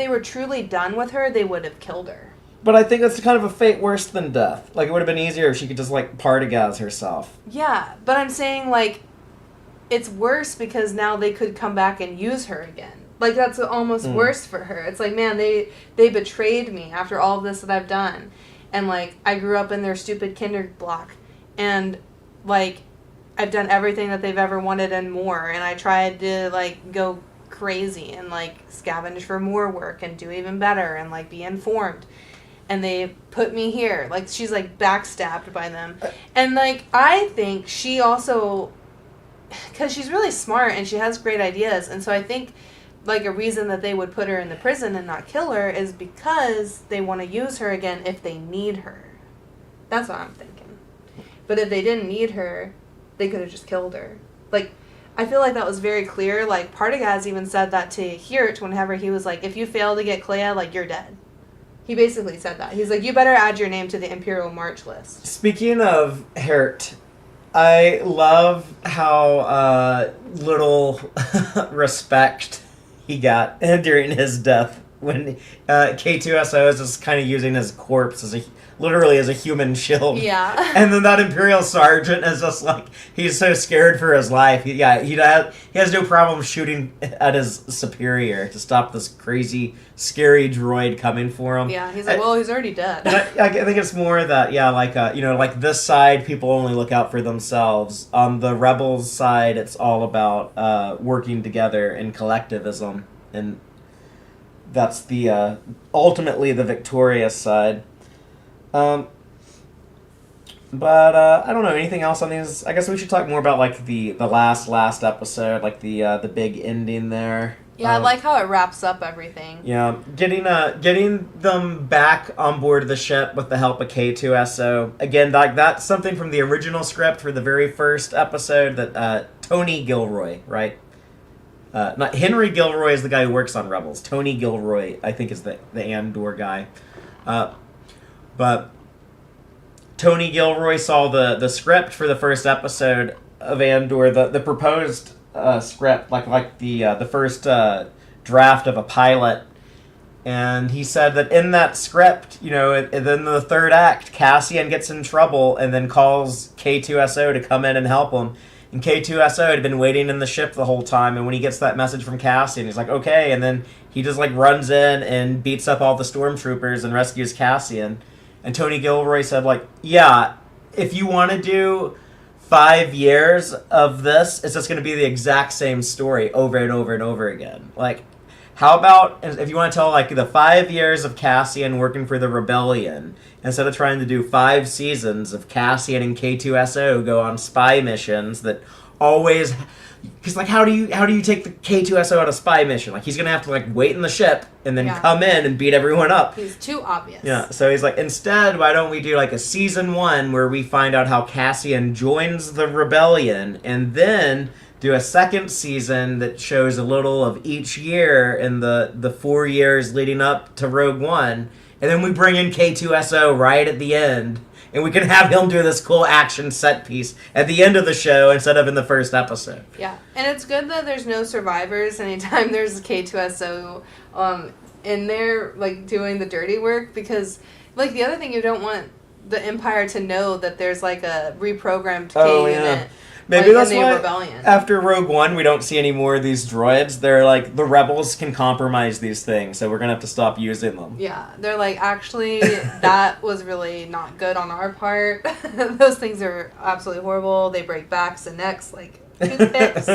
were truly done with her, they would have killed her. But I think that's kind of a fate worse than death. Like, it would have been easier if she could just, like, partigaz herself. Yeah, but I'm saying, like, it's worse because now they could come back and use her again. Like, that's almost worse for her. It's like, man, they betrayed me after all of this that I've done. And, like, I grew up in their stupid Kinderblock. And, like, I've done everything that they've ever wanted and more. And I tried to, like, go crazy and, like, scavenge for more work and do even better and, like, be informed. And they put me here. Like, she's, like, backstabbed by them. And, like, I think she also... Because she's really smart and she has great ideas. And so I think, like, a reason that they would put her in the prison and not kill her is because they want to use her again if they need her. That's what I'm thinking. But if they didn't need her... they could have just killed her. Like, I feel like that was very clear. Like, Partagas even said that to Hirt whenever he was like, if you fail to get Clea, like, you're dead. He basically said that. He's like, you better add your name to the Imperial March list. Speaking of Hirt, I love how little respect he got during his death when K2SO is just kind of using his corpse as literally as a human shield. Yeah. And then that Imperial Sergeant is just like, he's so scared for his life. He has no problem shooting at his superior to stop this crazy, scary droid coming for him. Yeah, he's like, well, he's already dead. I think it's more that, like this side, people only look out for themselves. On the Rebels side, it's all about working together in collectivism. And that's the ultimately the victorious side. But I don't know, anything else on these? I guess we should talk more about like the last episode, like the big ending there. Yeah, I like how it wraps up everything. Yeah, getting them back on board the ship with the help of K2SO. Again, like that's something from the original script for the very first episode that Tony Gilroy, right? Not Henry Gilroy is the guy who works on Rebels. Tony Gilroy, I think, is the Andor guy. But Tony Gilroy saw the script for the first episode of Andor, the proposed script, like the first draft of a pilot, and he said that in that script, you know, and then the third act, Cassian gets in trouble and then calls K2SO to come in and help him. And K2SO had been waiting in the ship the whole time, and when he gets that message from Cassian, he's like, okay, and then he just like runs in and beats up all the stormtroopers and rescues Cassian. And Tony Gilroy said, like, yeah, if you want to do 5 years of this, it's just going to be the exact same story over and over and over again. Like, how about if you want to tell like the 5 years of Cassian working for the rebellion, instead of trying to do 5 seasons of Cassian and K2SO go on spy missions that always, because like how do you take the K2SO on a spy mission? Like he's gonna have to like wait in the ship and then come in and beat everyone up. He's too obvious. Yeah, so he's like, instead, why don't we do like a season 1 where we find out how Cassian joins the rebellion, and then do a second season that shows a little of each year in the 4 years leading up to Rogue One, and then we bring in K2SO right at the end, and we can have him do this cool action set piece at the end of the show instead of in the first episode. Yeah, and it's good that there's no survivors anytime there's K2SO in there, like, doing the dirty work, because, like, the other thing, you don't want the Empire to know that there's, like, a reprogrammed K unit. Maybe like, that's why rebellion. After Rogue One, we don't see any more of these droids. They're like, the rebels can compromise these things, so we're going to have to stop using them. Yeah, they're like, actually, that was really not good on our part. Those things are absolutely horrible. They break backs and necks like toothpicks.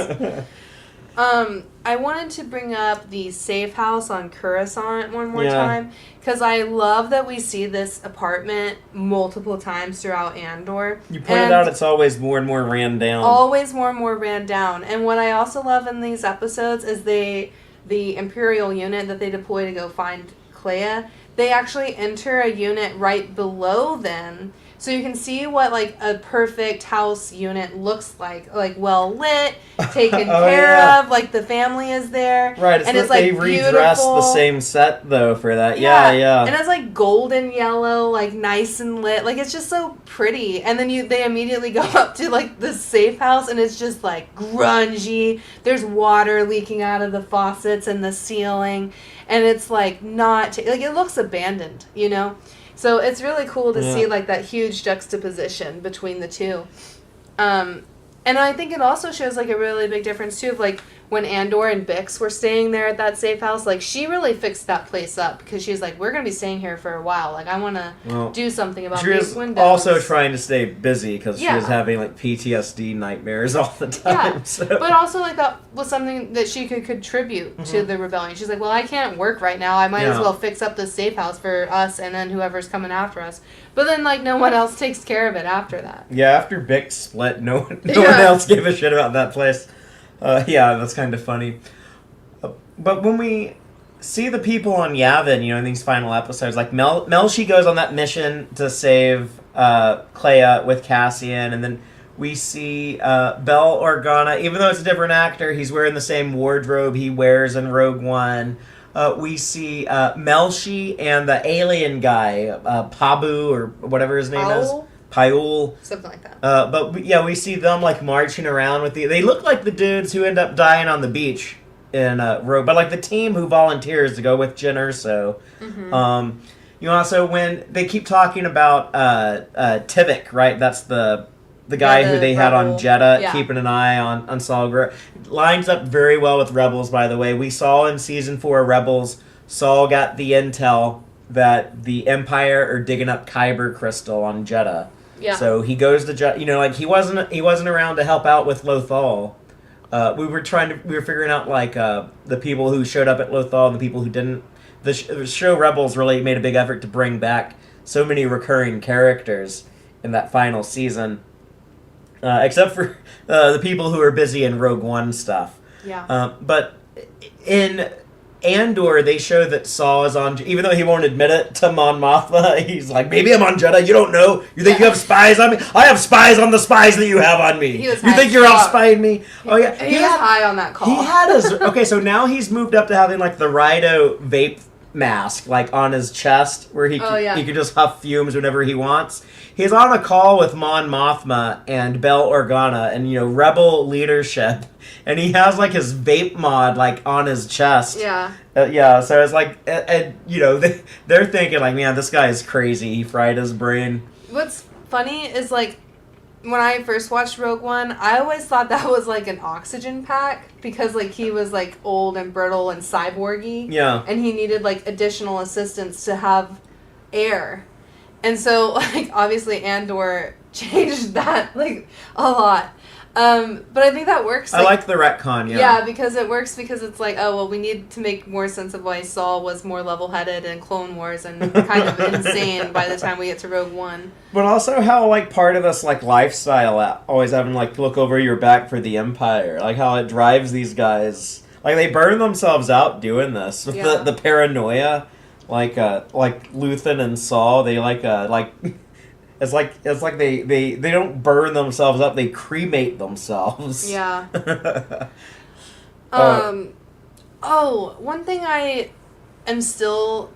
I wanted to bring up the safe house on Coruscant one more time, because I love that we see this apartment multiple times throughout Andor. You pointed out it's always more and more ran down. Always more and more ran down. And what I also love in these episodes is the Imperial unit that they deploy to go find Clea, they actually enter a unit right below them. So you can see what, like, a perfect house unit looks like well lit, taken care of, like, the family is there. Right, it's and like they redressed the same set, though, for that. Yeah. And it's, like, golden yellow, like, nice and lit. Like, it's just so pretty. And then they immediately go up to, like, the safe house, and it's just, like, grungy. There's water leaking out of the faucets and the ceiling. And it's, like, like, it looks abandoned, you know? So it's really cool to see, like, that huge juxtaposition between the two. And I think it also shows, like, a really big difference, too, of, like, when Andor and Bix were staying there at that safe house, like, she really fixed that place up, because she was like, we're going to be staying here for a while. Like, I want to do something about these windows. Also trying to stay busy, because she was having, like, PTSD nightmares all the time. Yeah, so. But also, like, that was something that she could contribute to the rebellion. She's like, well, I can't work right now. I might as well fix up this safe house for us and then whoever's coming after us. But then, like, no one else takes care of it after that. Yeah, after Bix split, no one else gave a shit about that place. That's kind of funny. But when we see the people on Yavin, you know, in these final episodes, like Melshi goes on that mission to save Clea with Cassian, and then we see Bell Organa, even though it's a different actor, he's wearing the same wardrobe he wears in Rogue One. We see Melshi and the alien guy, Pabu, or whatever his name is. Pyul. Something like that. But we see them like marching around with they look like the dudes who end up dying on the beach in Rogue, but like the team who volunteers to go with Jyn Erso. Mm-hmm. You know, also when they keep talking about Tivik, right? That's the guy who they had on Jeddah, keeping an eye on Saul Guerrero. Lines up very well with Rebels, by the way. We saw in season 4 Rebels, Saul got the intel that the Empire are digging up Kyber crystal on Jeddah. Yeah. So he goes to Jeddah. You know, like he wasn't around to help out with Lothal. We were figuring out like the people who showed up at Lothal and the people who didn't. The show Rebels really made a big effort to bring back so many recurring characters in that final season, except for the people who are busy in Rogue One stuff. Yeah. But in Andor, they show that Saw is on, even though he won't admit it to Mon Mothma, he's like, maybe I'm on Jedha, you don't know? You think you have spies on me? I have spies on the spies that you have on me. You think you're out spying me? Oh, yeah. He was high on that call. He had his, okay, so now he's moved up to having, like, the Rhino vape mask, like, on his chest, where he could just huff fumes whenever he wants. He's on a call with Mon Mothma and Bel Organa and, rebel leadership. And he has, like, his vape mod, like, on his chest. Yeah. So it's like, they're thinking, like, man, this guy is crazy. He fried his brain. What's funny is, like, when I first watched Rogue One, I always thought that was, like, an oxygen pack. Because, like, he was, like, old and brittle and cyborgy. Yeah. And he needed, like, additional assistance to have air. And so, like, obviously Andor changed that, like, a lot. But I think that works. I like the retcon, yeah. Yeah, because it works because it's like, oh, well, we need to make more sense of why Saul was more level-headed in Clone Wars and kind of insane by the time we get to Rogue One. But also how, like, part of this, like, lifestyle, always having, like, look over your back for the Empire. Like, how it drives these guys. Like, they burn themselves out doing this. With the paranoia. Like Luthen and Saul, they it's like they don't burn themselves up, they cremate themselves. Yeah. One thing I am still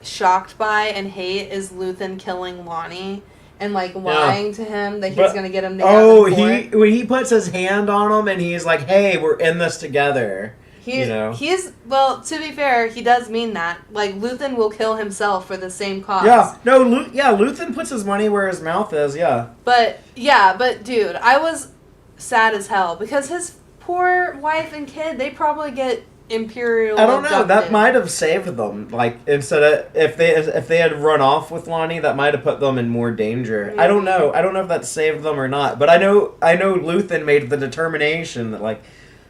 shocked by and hate is Luthen killing Lonnie and, like, lying to him that he's gonna get him to when he puts his hand on him and he's like, hey, we're in this together. He's well, to be fair, he does mean that. Like, Luthen will kill himself for the same cause. Luthen puts his money where his mouth is, yeah. But dude, I was sad as hell because his poor wife and kid, they probably get Imperial I don't know, abducted. that might have saved them. Like, instead of, if they had run off with Lonnie, that might have put them in more danger. Maybe. I don't know if that saved them or not. But I know Luthen made the determination that, like,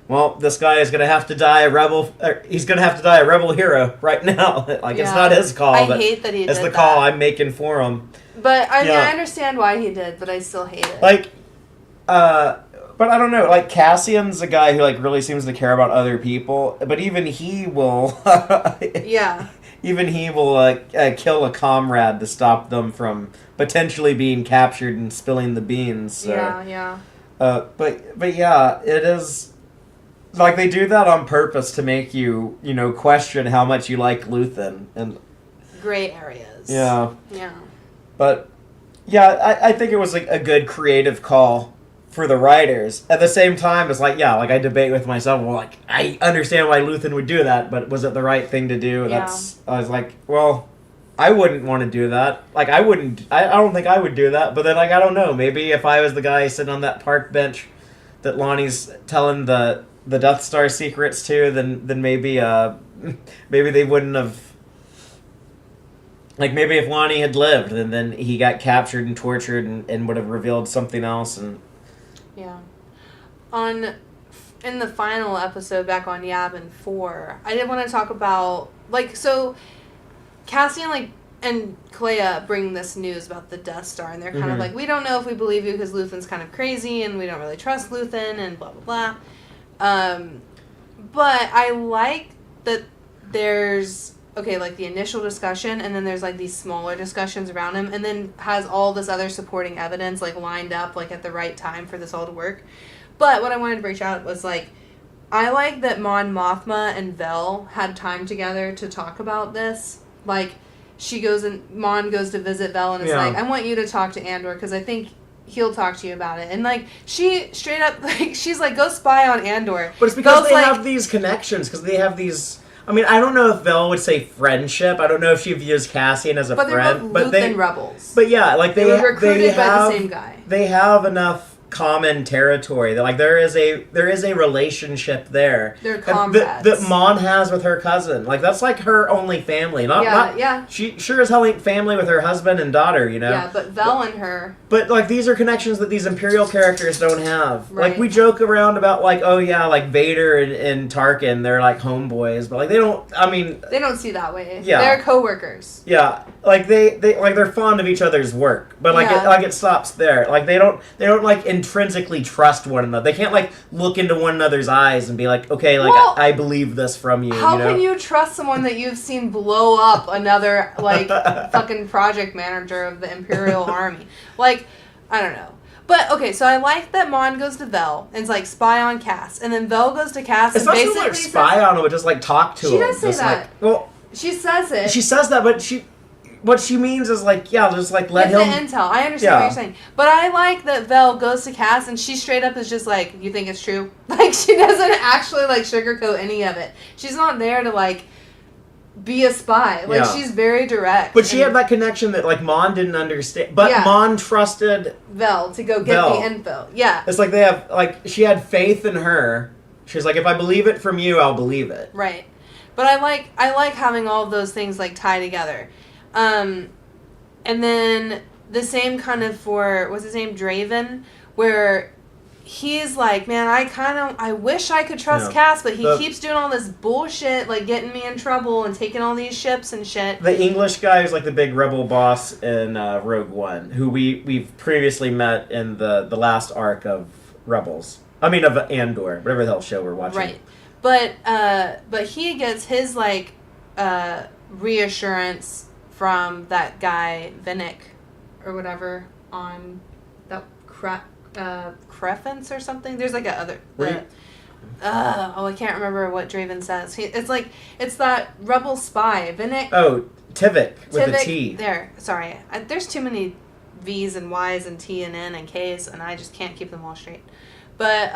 well, this guy is going to have to die a rebel. He's going to have to die a rebel hero right now. Like, it's not his call. I hate that he did that. It's the call I'm making for him. But, I mean, I understand why he did, but I still hate it. Like, but I don't know. Like, Cassian's a guy who, like, really seems to care about other people. But even he will... Even he will kill a comrade to stop them from potentially being captured and spilling the beans. So. Yeah. But yeah, it is... Like, they do that on purpose to make you, question how much you like Luthen. And gray areas. Yeah. Yeah. But, yeah, I think it was a good creative call for the writers. At the same time, it's like, I debate with myself, well, like, I understand why Luthen would do that, but was it the right thing to do? Yeah. I was like, well, I wouldn't want to do that. Like, I don't think I would do that, but then, like, I don't know. Maybe if I was the guy sitting on that park bench that Lonnie's telling the Death Star secrets to, then maybe they wouldn't have. Like, maybe if Lonnie had lived, then he got captured and tortured and would have revealed something else. And yeah, in the final episode back on Yavin 4, I did want to talk about, like, so Cassian and Clea bring this news about the Death Star, and they're kind of like, we don't know if we believe you because Luthen's kind of crazy and we don't really trust Luthen and blah blah blah. But I like that there's, like, the initial discussion, and then there's, like, these smaller discussions around him, and then has all this other supporting evidence, like, lined up, like, at the right time for this all to work. But what I wanted to bring out was, like, I like that Mon Mothma and Vel had time together to talk about this. Like, Mon goes to visit Vel, and is like, I want you to talk to Andor, because I think he'll talk to you about it. And, like, she straight up, like, she's like, go spy on Andor. But it's because they have these connections, because they have these... I mean, I don't know if Vel would say friendship. I don't know if she views Cassian as a friend. But they're both Luthen rebels. But yeah, like, they were recruited by the same guy. They have enough common territory. Like, there is a relationship there. They're comrades. That Mon has with her cousin. Like, that's like her only family. She sure as hell ain't family with her husband and daughter, Yeah, but Vel and her. But, like, these are connections that these Imperial characters don't have. Right. Like, we joke around about, like, oh yeah, like Vader and Tarkin, they're like homeboys, but, like, they don't see that way. Yeah. They're coworkers. Yeah. Like, they're fond of each other's work. But, like, it stops there. Like, they don't like intrinsically trust one another. They can't like look into one another's eyes and be like, okay, like Well, I believe this from you. How can you trust someone that you've seen blow up another like fucking project manager of the Imperial Army? Like, I don't know. But okay, so I like that Mon goes to Vel and is like spy on Cass, and then Vel goes to Cass It's and not so basically much spy on him, but just like talk to him. She does say just, that. Like, well, she says it. she says that, but what she means is like, yeah, just like let Get him. the intel. I understand what you're saying, but I like that Vel goes to Cass and she straight up is just like, "You think it's true?" Like she doesn't actually like sugarcoat any of it. She's not there to like be a spy. Like she's very direct. But she had that connection that like Mon didn't understand. But Mon trusted Vel to go get the info. Yeah. It's like they have like she had faith in her. She's like, if I believe it from you, I'll believe it. Right. But I like having all of those things like tie together. And then the same kind of for what's his name, Draven, where he's like, man, I wish I could trust Cass, but he keeps doing all this bullshit, like getting me in trouble and taking all these ships and shit. The English guy who's like the big rebel boss in Rogue One, who we've previously met in the last arc of Rebels. I mean, of Andor, whatever the hell show we're watching. Right. But he gets his like reassurance from that guy Vinnick or whatever on that Crefence or something. There's like a other. I can't remember what Draven says. It's that rebel spy Vinnick. Oh, Tivik with a T. There, sorry. There's too many V's and Y's and T and N and K's, and I just can't keep them all straight. But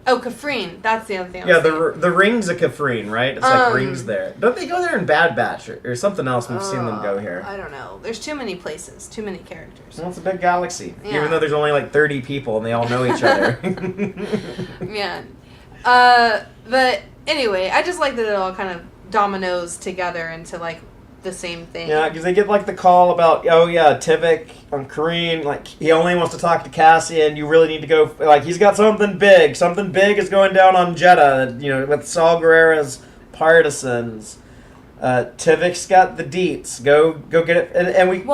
Kafrene. That's the other thing. Yeah, the ring's a Kafrene, right? It's like rings there. Don't they go there in Bad Batch or something else? We've seen them go here. I don't know. There's too many places, too many characters. Well, it's a big galaxy. Yeah. Even though there's only like 30 people and they all know each other. Yeah. But anyway, I just like that it all kind of dominoes together into like the same thing. Yeah, because they get like the call about, oh yeah, Tivik on Kareen, like he only wants to talk to Cassian. You really need to go, like he's got something big. Something big is going down on Jeddah, with Saul Guerrera's partisans. Tivik's got the deets. Go get it. And we...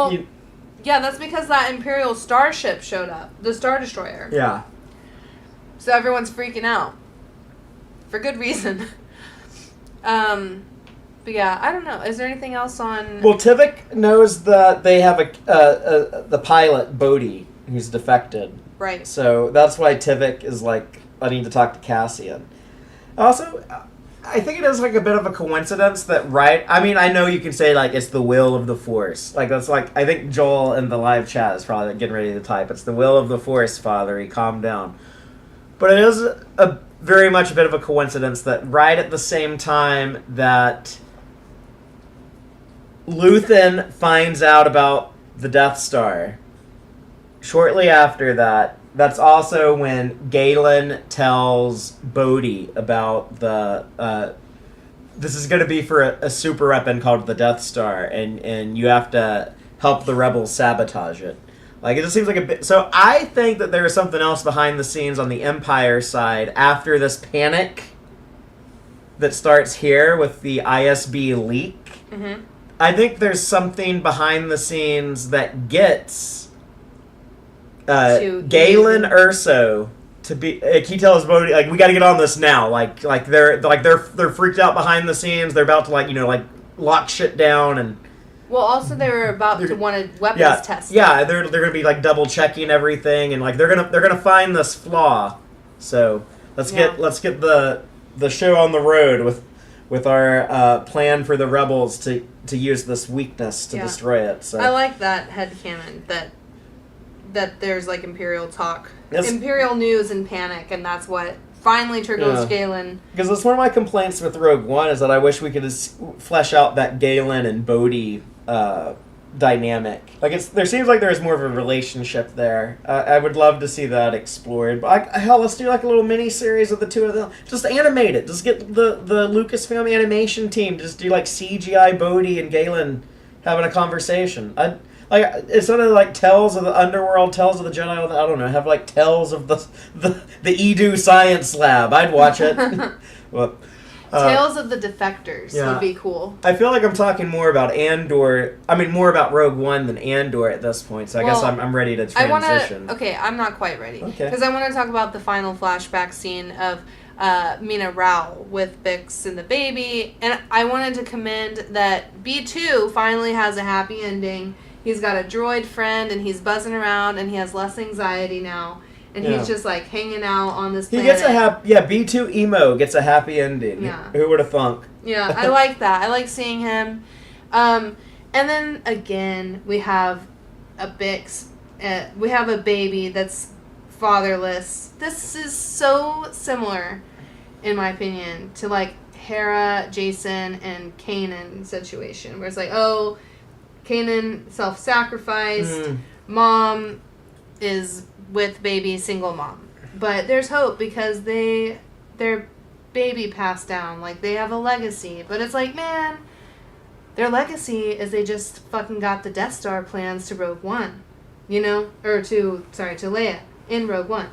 yeah, that's because that Imperial starship showed up. The Star Destroyer. Yeah. So everyone's freaking out. For good reason. But yeah, I don't know. Is there anything else on... Well, Tivik knows that they have the pilot, Bodhi, who's defected. Right. So that's why Tivik is like, I need to talk to Cassian. Also, I think it is like a bit of a coincidence that I mean, I know you can say like it's the will of the Force. Like that's like, I think Joel in the live chat is probably getting ready to type. It's the will of the Force, Fatheree. Calm down. But it is very much a bit of a coincidence that right at the same time that Luthen finds out about the Death Star, shortly after that, that's also when Galen tells Bodhi about this is going to be for a super weapon called the Death Star, and you have to help the rebels sabotage it. Like, it just seems like a bit... So I think that there is something else behind the scenes on the Empire side after this panic that starts here with the ISB leak. Mm-hmm. I think there's something behind the scenes that gets Galen Erso to be. He tells Bodhi, like, we got to get on this now. Like they're freaked out behind the scenes. They're about to lock shit down and. Well, also they were about to want to weapons test. Yeah, they're gonna be like double checking everything and like they're gonna find this flaw. So let's get the show on the road with our plan for the rebels to use this weakness to destroy it. So I like that headcanon that there's like Imperial talk, Imperial news and panic, and that's what finally triggers Galen. Because that's one of my complaints with Rogue One is that I wish we could flesh out that Galen and Bodhi dynamic. Like there seems like there's more of a relationship there. I would love to see that explored. But hell, let's do like a little mini series of the two of them. Just animate it. Just get the Lucasfilm animation team. Just do like CGI Bodhi and Galen having a conversation. Instead of like Tales of the Underworld, Tales of the Jedi, I don't know. Have like Tales of the Edu Science Lab. I'd watch it. Well, Tales of the Defectors yeah. would be cool. I feel like I'm talking more about Andor. I mean, more about Rogue One than Andor at this point. So I guess I'm ready to transition. Okay, I'm not quite ready. Okay. Because I want to talk about the final flashback scene of Mina Rao with Bix and the baby. And I wanted to commend that B2 finally has a happy ending. He's got a droid friend, and he's buzzing around, and he has less anxiety now. And he's just, like, hanging out on this planet. He gets B2 Emo gets a happy ending. Yeah. Who would have thunk? Yeah, I like that. I like seeing him. And then, again, we have a Bix. We have a baby that's fatherless. This is so similar, in my opinion, to, like, Hera, Jason, and Kanan situation. Where it's like, oh, Kanan self-sacrificed. Mom is with baby, single mom. But there's hope because their baby passed down. Like, they have a legacy. But it's like, man, their legacy is they just fucking got the Death Star plans to Rogue One. You know? Or to Leia in Rogue One.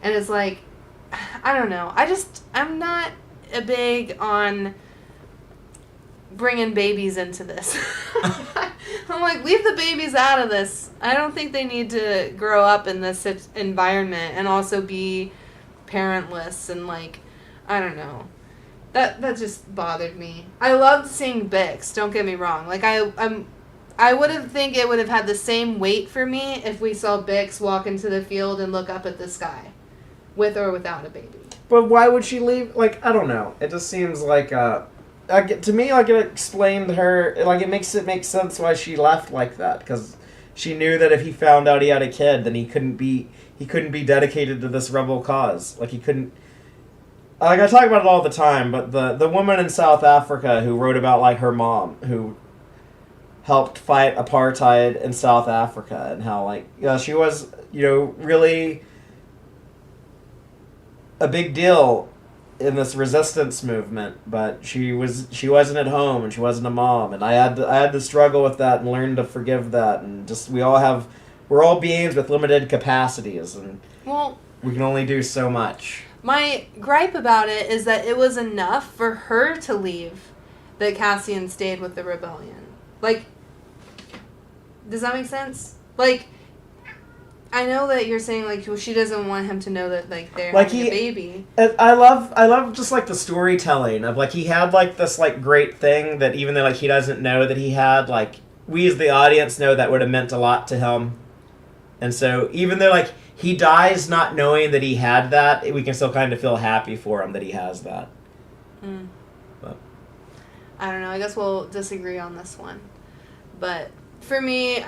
And it's like, I don't know. I'm not a big on bringing babies into this. I'm like, leave the babies out of this. I don't think they need to grow up in this environment and also be parentless and, like, I don't know. That just bothered me. I loved seeing Bix, don't get me wrong. Like, I would have think it would have had the same weight for me if we saw Bix walk into the field and look up at the sky, with or without a baby. But why would she leave? Like, I don't know. It just seems like to me, like, it explained her, like, it makes sense why she left like that, because she knew that if he found out he had a kid, then he couldn't be dedicated to this rebel cause. Like, he couldn't, like, I talk about it all the time, but the woman in South Africa who wrote about, like, her mom, who helped fight apartheid in South Africa, and how, like, she was, really a big deal in this resistance movement, but she wasn't at home, and she wasn't a mom, and I had to struggle with that and learn to forgive that, and just we're all beings with limited capacities, and we can only do so much. My gripe about it is that it was enough for her to leave that Cassian stayed with the rebellion. Like, does that make sense? Like, I know that you're saying, like, well, she doesn't want him to know that, like, they're having a baby. I love just, like, the storytelling of, like, he had, like, this, like, great thing that even though, like, he doesn't know that he had, like, we as the audience know that would have meant a lot to him. And so even though, like, he dies not knowing that he had that, we can still kind of feel happy for him that he has that. But I don't know. I guess we'll disagree on this one. But for me,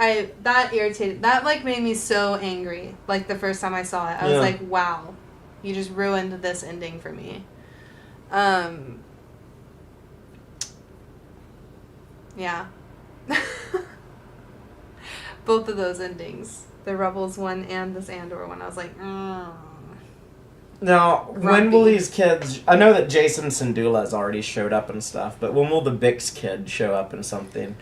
that irritated. That, like, made me so angry. Like, the first time I saw it, I was like, "Wow, you just ruined this ending for me." Yeah. Both of those endings, the Rebels one and this Andor one, I was like, Now, grumpy. when will these kids? I know that Jason Syndulla has already showed up and stuff, but when will the Bix kid show up in something?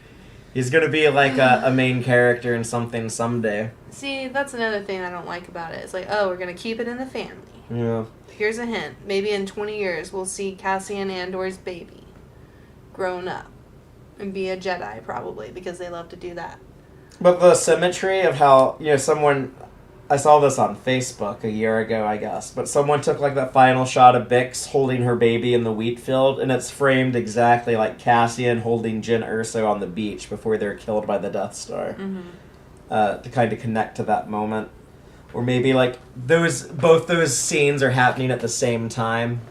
He's going to be, like, a main character in something someday. See, that's another thing I don't like about it. It's like, oh, we're going to keep it in the family. Yeah. Here's a hint. Maybe in 20 years, we'll see Cassian Andor's baby grown up and be a Jedi, probably, because they love to do that. But the symmetry of how, I saw this on Facebook a year ago, I guess, but someone took, like, that final shot of Bix holding her baby in the wheat field, and it's framed exactly like Cassian holding Jyn Erso on the beach before they're killed by the Death Star. To kind of connect to that moment. Or maybe, like, both those scenes are happening at the same time.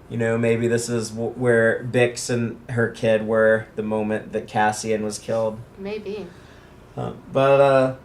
Maybe this is where Bix and her kid were the moment that Cassian was killed. Maybe. But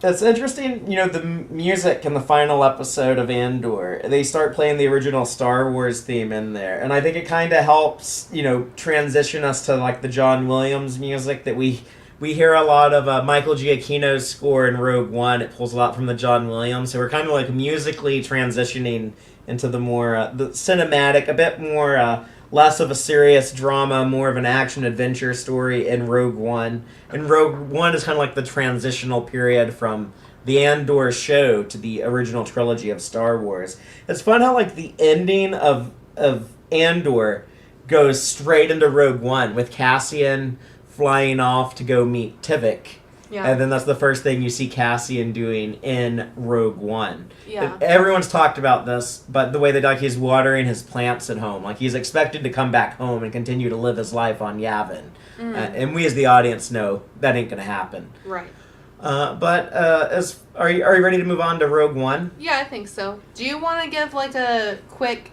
it's interesting, the music in the final episode of Andor. They start playing the original Star Wars theme in there. And I think it kind of helps, transition us to, like, the John Williams music that we hear a lot of Michael Giacchino's score in Rogue One. It pulls a lot from the John Williams. So we're kind of, like, musically transitioning into the more, the cinematic, a bit more, less of a serious drama, more of an action-adventure story in Rogue One. And Rogue One is kind of like the transitional period from the Andor show to the original trilogy of Star Wars. It's fun how, like, the ending of Andor goes straight into Rogue One with Cassian flying off to go meet Tivik. Yeah. And then that's the first thing you see Cassian doing in Rogue One. Yeah. Everyone's talked about this, but the way they like he's watering his plants at home. Like he's expected to come back home and continue to live his life on Yavin. And we as the audience know that ain't going to happen. Right. Are you ready to move on to Rogue One? Yeah, I think so. Do you want to give like a quick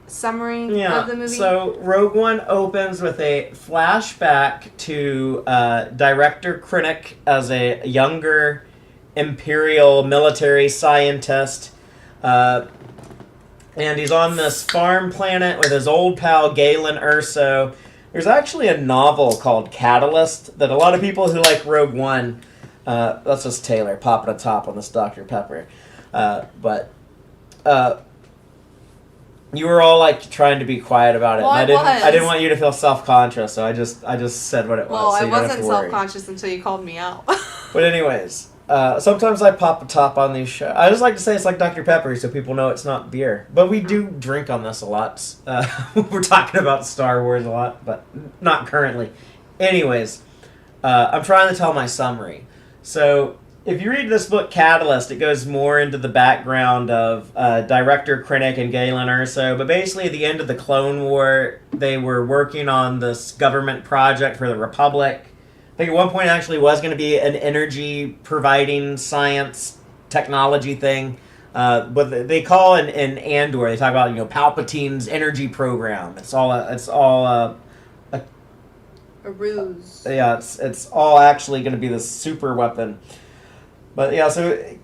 summary of the movie? So Rogue One opens with a flashback to Director Krennic as a younger Imperial military scientist. And he's on this farm planet with his old pal Galen Erso. There's actually a novel called Catalyst that a lot of people who like Rogue One, that's just Taylor popping a top on this Dr. Pepper. You were all like trying to be quiet about it. Well, and I didn't want you to feel self-conscious, so I just said what it was. Well, so I you don't have wasn't to worry. self-conscious until you called me out. But anyways, sometimes I pop a top on these shows. I just like to say it's like Dr. Pepper, so people know it's not beer. But we do drink on this a lot. We're talking about Star Wars a lot, but not currently. Anyways, I'm trying to tell my summary. So if you read this book, Catalyst, it goes more into the background of Director Krennic and Galen Erso. But basically, at the end of the Clone War, they were working on this government project for the Republic. I think at one point it actually was going to be an energy-providing science technology thing. But they call in Andor, they talk about Palpatine's energy program. It's all a ruse. Yeah, it's all actually going to be this super weapon. But yeah, so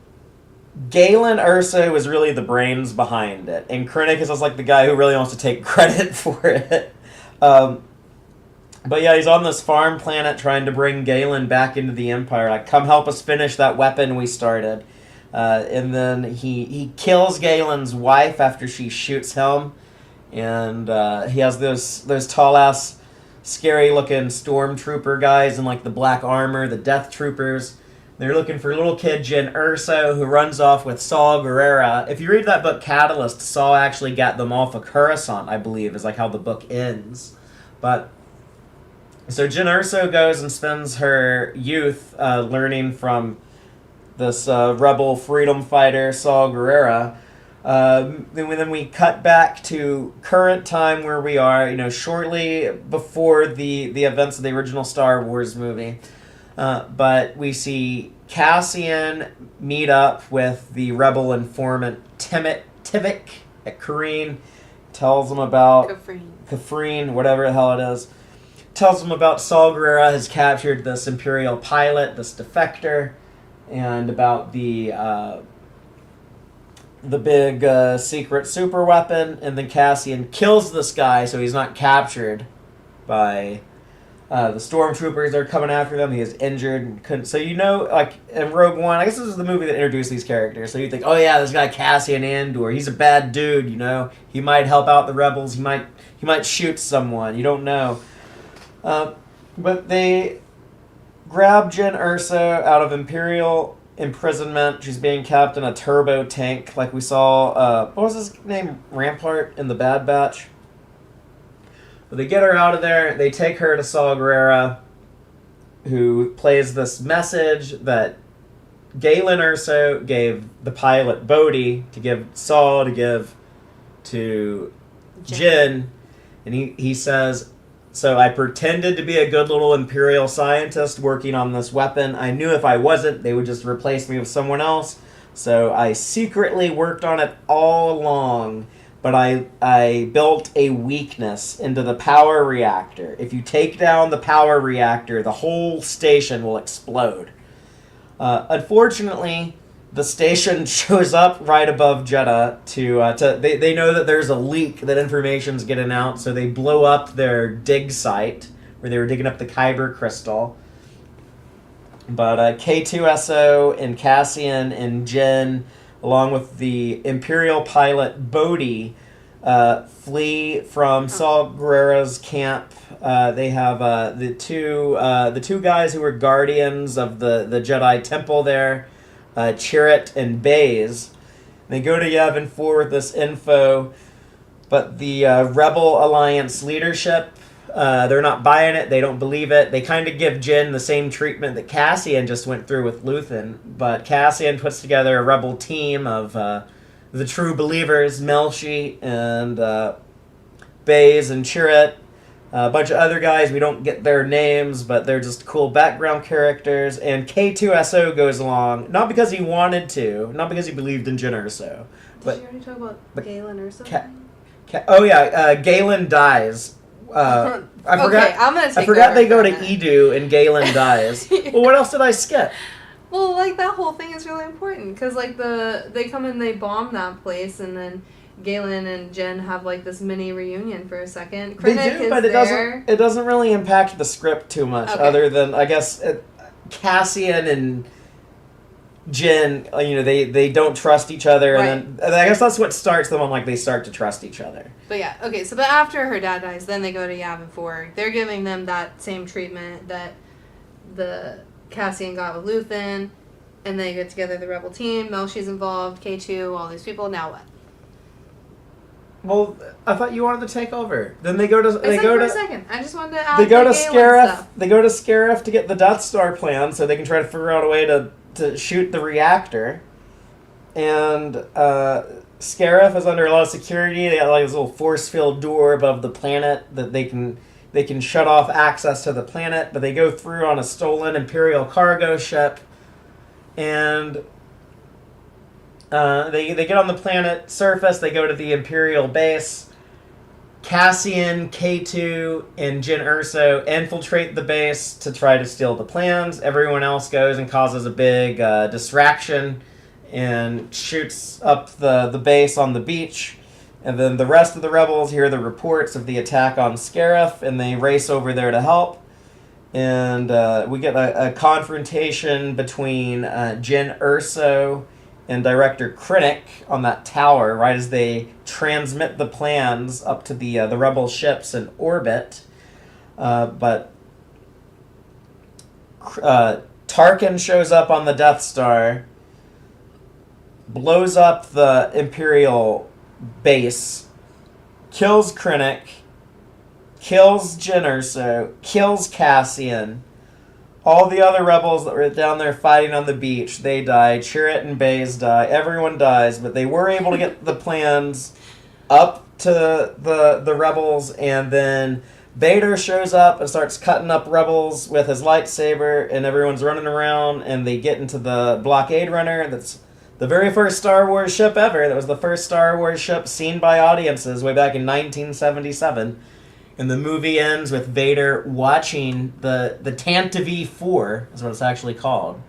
Galen Erso is really the brains behind it, and Krennic is just like the guy who really wants to take credit for it. But yeah, he's on this farm planet trying to bring Galen back into the Empire. Like, come help us finish that weapon we started. And then he kills Galen's wife after she shoots him, and he has those tall ass, scary looking stormtrooper guys in like the black armor, the Death Troopers. They're looking for little kid Jyn Erso, who runs off with Saw Gerrera. If you read that book, Catalyst, Saw actually got them off of Coruscant, I believe, is like how the book ends. But so Jyn Erso goes and spends her youth learning from this rebel freedom fighter, Saw Gerrera. Then we cut back to current time where we are, shortly before the events of the original Star Wars movie. But we see Cassian meet up with the rebel informant Tivik at Kareen. Tells him about Kafrene, whatever the hell it is. Tells him about Saw Gerrera has captured this Imperial pilot, this defector, and about the big secret super weapon. And then Cassian kills this guy, so he's not captured by the stormtroopers. They're coming after them. He is injured and couldn't. So like in Rogue One, I guess this is the movie that introduced these characters. So you think, oh yeah, this guy Cassian Andor, he's a bad dude. He might help out the rebels. He might shoot someone. You don't know. But they grab Jyn Erso out of Imperial imprisonment. She's being kept in a turbo tank, like we saw. What was his name? Rampart in the Bad Batch. But they get her out of there. They take her to Saw Gerrera, who plays this message that Galen Erso gave the pilot Bodhi to give Saw to give to Jyn. And he says, so I pretended to be a good little Imperial scientist working on this weapon. I knew if I wasn't, they would just replace me with someone else. So I secretly worked on it all along. But I built a weakness into the power reactor. If you take down the power reactor, the whole station will explode. Unfortunately, the station shows up right above Jeddah they know that there's a leak, that information's getting out, so they blow up their dig site where they were digging up the Kyber crystal. But K2SO and Cassian and Jyn, along with the Imperial pilot Bodhi, flee from Saw Gerrera's camp. They have the two guys who were guardians of the Jedi Temple there, Chirrut and Baze. They go to Yavin 4 with this info. But the Rebel Alliance leadership, they're not buying it. They don't believe it. They kind of give Jyn the same treatment that Cassian just went through with Luthen. But Cassian puts together a rebel team of the true believers, Melshi and Baze and Chirrut. A bunch of other guys, we don't get their names, but they're just cool background characters. And K2SO goes along, not because he wanted to, not because he believed in Jyn Erso. Did you already talk about Galen or something? Galen dies. I forgot. Okay, I'm gonna take I forgot over they go for to a minute. Edu and Galen dies. Well, what else did I skip? Well, like, that whole thing is really important, because, like, they come and they bomb that place, and then Galen and Jen have, like, this mini reunion for a second. They Krennic do, is but there. it doesn't really impact the script too much, Okay. other than, I guess, Cassian and Jyn, they don't trust each other, Right. and then I guess that's what starts them on, like, they start to trust each other. But yeah, okay, so but after her dad dies, then they go to Yavin 4. They're giving them that same treatment that the Cassian got with Luthen, and they get together the rebel team. Melshi's involved, K2, all these people. Now what? Well, I thought you wanted to take over. Then they go to I said for a second. I just wanted to add they go to Galen Scarif. stuff. They go to Scarif to get the Death Star plan, so they can try to figure out a way to shoot the reactor. And Scarif is under a lot of security. They got like this little force field door above the planet that they can shut off access to the planet. But they go through on a stolen Imperial cargo ship, and they get on the planet surface. They go to the Imperial base. Cassian, K2, and Jyn Erso infiltrate the base to try to steal the plans. Everyone else goes and causes a big distraction and shoots up the base on the beach. And then the rest of the rebels hear the reports of the attack on Scarif, and they race over there to help. And we get a confrontation between Jyn Erso and Director Krennic on that tower right as they transmit the plans up to the rebel ships in orbit. But Tarkin shows up on the Death Star, blows up the Imperial base, kills Krennic, kills Jyn Erso, kills Cassian. All the other rebels that were down there fighting on the beach, they die. Chirrut and Baze die. Everyone dies, but they were able to get the plans up to the rebels, and then Vader shows up and starts cutting up rebels with his lightsaber, and everyone's running around, and they get into the blockade runner. That's the very first Star Wars ship ever. That was the first Star Wars ship seen by audiences way back in 1977. And the movie ends with Vader watching the Tantive 4, is what it's actually called,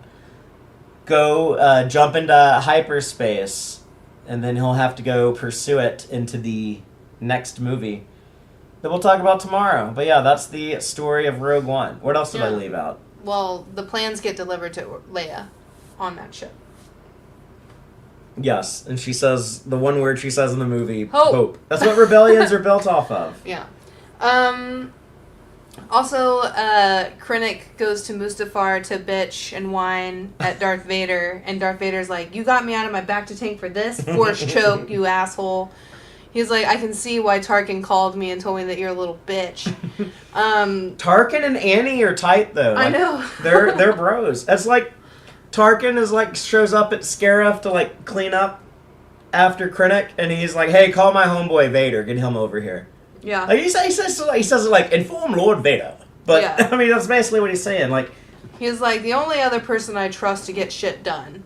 go jump into hyperspace, and then he'll have to go pursue it into the next movie that we'll talk about tomorrow. But yeah, that's the story of Rogue One. What else did I leave out? Well, the plans get delivered to Leia on that ship. Yes, and she says the one word she says in the movie, Hope. That's what rebellions are built off of. Yeah. Also, Krennic goes to Mustafar to bitch and whine at Darth Vader, and Darth Vader's like, "You got me out of my back to tank for this? Force choke, you asshole." He's like, "I can see why Tarkin called me and told me that you're a little bitch." Tarkin and Annie are tight, though. I know. they're bros. It's like Tarkin is like shows up at Scarif to like clean up after Krennic, and he's like, "Hey, call my homeboy Vader. Get him over here." Yeah. Like, he says it like, inform Lord Vader. But, Yeah. I mean, that's basically what he's saying. Like, He's like, the only other person I trust to get shit done.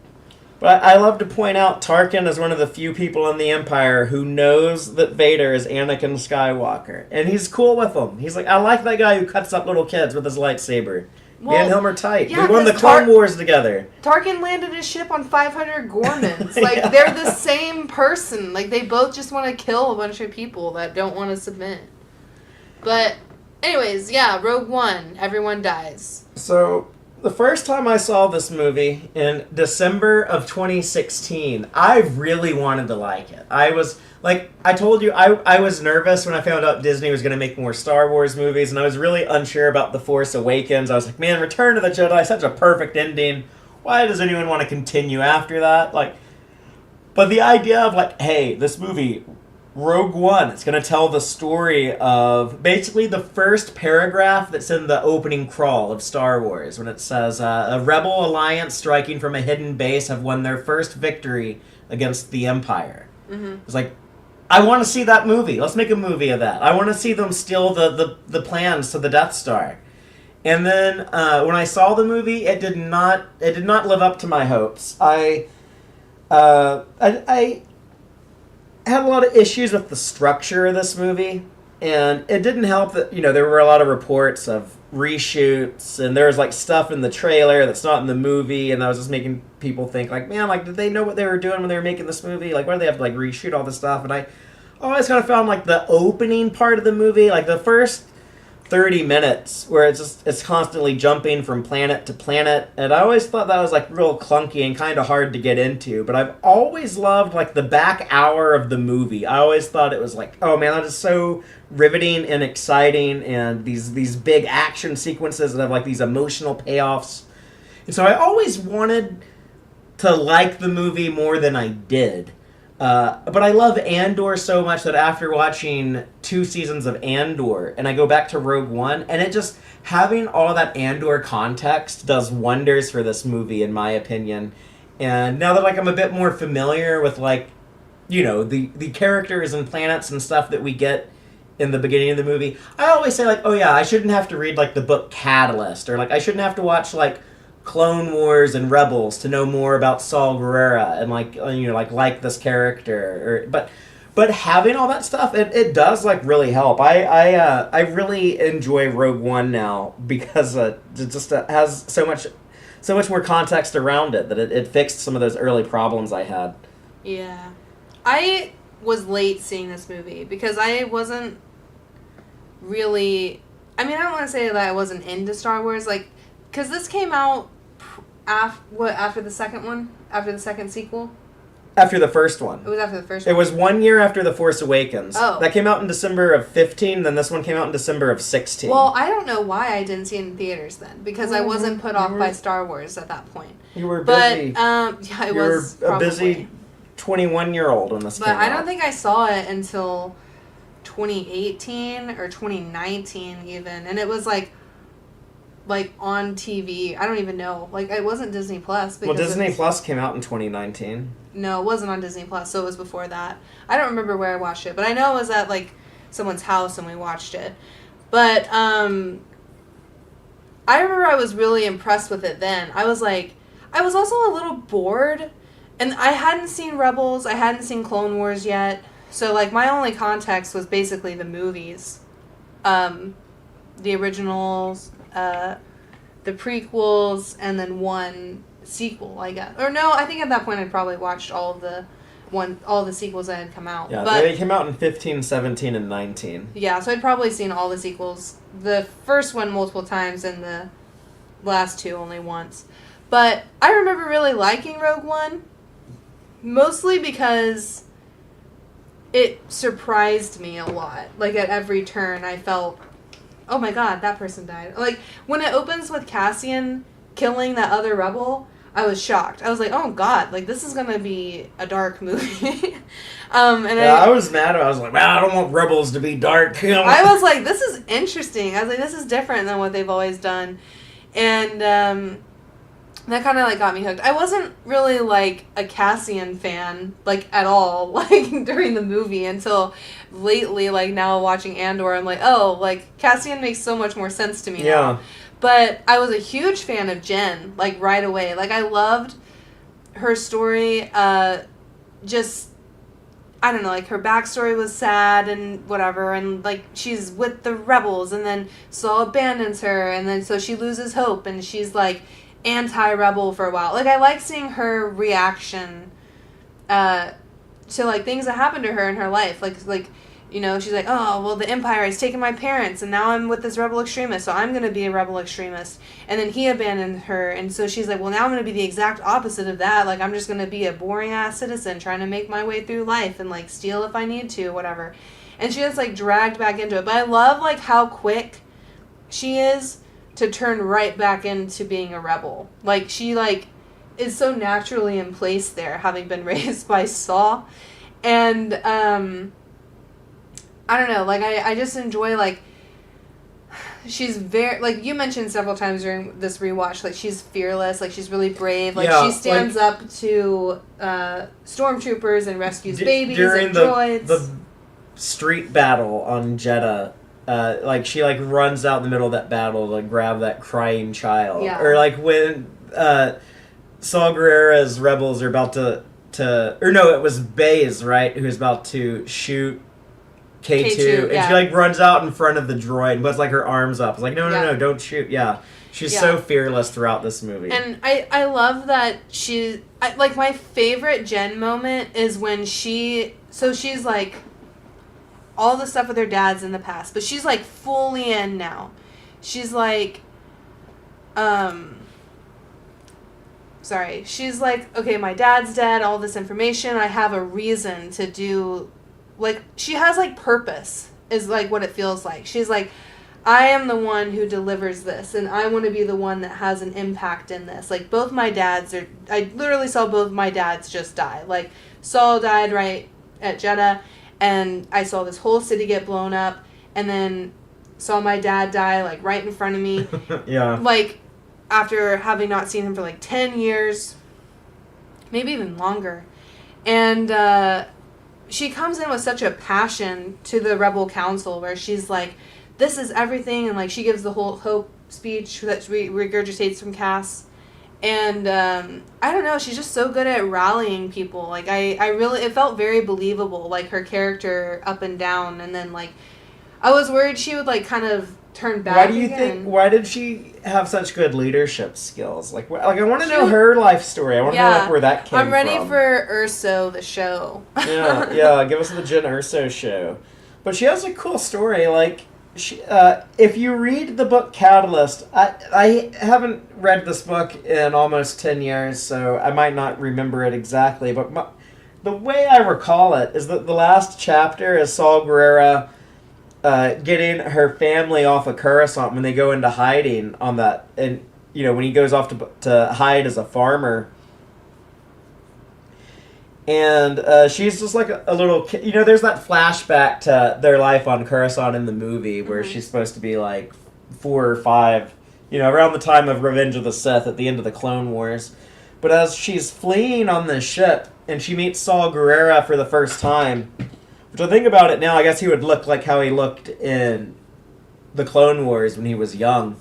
but I love to point out Tarkin is one of the few people in the Empire who knows that Vader is Anakin Skywalker. And he's cool with him. He's like, I like that guy who cuts up little kids with his lightsaber. Me and him are tight. yeah, we won the 'cause Clone Wars together. Tarkin landed his ship on 500 Gormans. Like, they're the same person. Like, they both just want to kill a bunch of people that don't want to submit. But, anyways, yeah, Rogue One. Everyone dies. So, the first time I saw this movie in December of 2016, I really wanted to like it. I was, like, I told you, I was nervous when I found out Disney was going to make more Star Wars movies, and I was really unsure about The Force Awakens. I was like, man, Return of the Jedi, such a perfect ending. Why does anyone want to continue after that? Like, but the idea of, like, hey, this movie Rogue One. It's going to tell the story of basically the first paragraph that's in the opening crawl of Star Wars when it says a rebel alliance striking from a hidden base have won their first victory against the Empire. Mm-hmm. It's like, I want to see that movie. Let's make a movie of that. I want to see them steal the plans to the Death Star. And then when I saw the movie, it did not live up to my hopes. I had a lot of issues with the structure of this movie, and it didn't help that there were a lot of reports of reshoots, and there was like stuff in the trailer that's not in the movie, and that was just making people think like, man, like did they know what they were doing when they were making this movie? Like, why do they have to like reshoot all this stuff? And I always kind of found like the opening part of the movie, like the first 30 minutes where it's constantly jumping from planet to planet, and I always thought that was like real clunky and kind of hard to get into, but I've always loved like the back hour of the movie. I always thought it was like, oh man, that is so riveting and exciting, and these big action sequences that have like these emotional payoffs, and so I always wanted to like the movie more than I did. But I love Andor so much that after watching 2 seasons of Andor, and I go back to Rogue One, and it just, having all that Andor context does wonders for this movie, in my opinion. And now that like I'm a bit more familiar with like, the characters and planets and stuff that we get in the beginning of the movie, I always say like, oh yeah, I shouldn't have to read like the book Catalyst, or like I shouldn't have to watch like Clone Wars and Rebels to know more about Saul Guerrera and like this character, but having all that stuff, it does like really help. I really enjoy Rogue One now because it just has so much more context around it that it fixed some of those early problems I had. Yeah, I was late seeing this movie because I wasn't really. I mean, I don't want to say that I wasn't into Star Wars, like, because this came out. After the second one? After the second sequel? After the first one. It was after the first one? It was 1 year after The Force Awakens. Oh. That came out in December of 15, then this one came out in December of 16. Well, I don't know why I didn't see it in theaters then, because I wasn't put off by Star Wars at that point. You were busy. But, yeah, it was You were a probably. busy 21-year-old when this came out. But I don't think I saw it until 2018 or 2019 even, and it was like on TV. I don't even know. Like, it wasn't Disney Plus. Well, Disney Plus came out in 2019. No, it wasn't on Disney Plus, so it was before that. I don't remember where I watched it, but I know it was at, like, someone's house and we watched it. But, I remember I was really impressed with it then. I was also a little bored, and I hadn't seen Rebels, I hadn't seen Clone Wars yet, so, like, my only context was basically the movies. The originals, the prequels, and then one sequel, I guess. Or no, I think at that point I'd probably watched all the sequels that had come out. Yeah, but they came out in 15, 17, and 19. Yeah, so I'd probably seen all the sequels. The first one multiple times and the last 2 only once. But I remember really liking Rogue One, mostly because it surprised me a lot. Like, at every turn I felt, oh my god, that person died. Like, when it opens with Cassian killing that other rebel, I was shocked. I was like, oh god, like, this is gonna be a dark movie. I was mad. I was like, man, I don't want Rebels to be dark. I was like, this is interesting. I was like, this is different than what they've always done. And, that kind of, like, got me hooked. I wasn't really, like, a Cassian fan, like, at all, like, during the movie until lately, like, now watching Andor, I'm like, oh, like, Cassian makes so much more sense to me now. But I was a huge fan of Jen, like, right away. Like, I loved her story, just, I don't know, like, her backstory was sad and whatever, and, like, she's with the rebels, and then Saul abandons her, and then so she loses hope, and she's, like, anti-rebel for a while. Like, I like seeing her reaction to, like, things that happened to her in her life. Like, you know, she's like, oh, well, the Empire has taken my parents, and now I'm with this rebel extremist, so I'm going to be a rebel extremist. And then he abandoned her, and so she's like, well, now I'm going to be the exact opposite of that. Like, I'm just going to be a boring-ass citizen trying to make my way through life and, like, steal if I need to, whatever. And she gets, like, dragged back into it. But I love, like, how quick she is to turn right back into being a rebel. Like, she, like, is so naturally in place there, having been raised by Saul. And, I don't know, like, I just enjoy, like, she's very, like, you mentioned several times during this rewatch, like, she's fearless, like, she's really brave, like, she stands up to stormtroopers and rescues babies and droids. The street battle on Jeddah, like, she, like, runs out in the middle of that battle to grab that crying child. Yeah. Or, like, when Saw Gerrera's rebels are about to or no, it was Baze, right, who's about to shoot K2, and she, like, runs out in front of the droid and puts, like, her arms up. It's like, no, don't shoot. Yeah. She's so fearless throughout this movie. And I love that like, my favorite Jen moment is when she's, like, all the stuff with her dad's in the past, but she's, like, fully in now. She's, like, she's like, okay, my dad's dead, all this information, I have a reason to do, like, she has, like, purpose, is, like, what it feels like. She's like, I am the one who delivers this, and I want to be the one that has an impact in this. Like, both my dads I literally saw both my dads just die. Like, Saul died right at Jeddah, and I saw this whole city get blown up, and then saw my dad die, like, right in front of me. Yeah. Like, after having not seen him for, like, 10 years, maybe even longer. And she comes in with such a passion to the Rebel Council, where she's like, this is everything, and, like, she gives the whole hope speech that regurgitates from Cass. And I don't know, she's just so good at rallying people. Like, I really, it felt very believable, like, her character up and down. And then, like, I was worried she would, like, kind of turn back. Why did she have such good leadership skills? Like I want to know her life story. I want to know, like, where that came from. I'm ready for Urso, the show. yeah, give us the Jen Urso show. But she has a cool story. Like, she, if you read the book Catalyst, I haven't read this book in almost 10 years, so I might not remember it exactly. But the way I recall it is that the last chapter is Saw Gerrera getting her family off of Coruscant when they go into hiding on that, and, you know, when he goes off to hide as a farmer, and she's just like a little kid. You know, there's that flashback to their life on Coruscant in the movie where she's supposed to be like 4 or 5, you know, around the time of Revenge of the Sith at the end of the Clone Wars. But as she's fleeing on this ship and she meets Saw Gerrera for the first time, which I think about it now, I guess he would look like how he looked in the Clone Wars when he was young.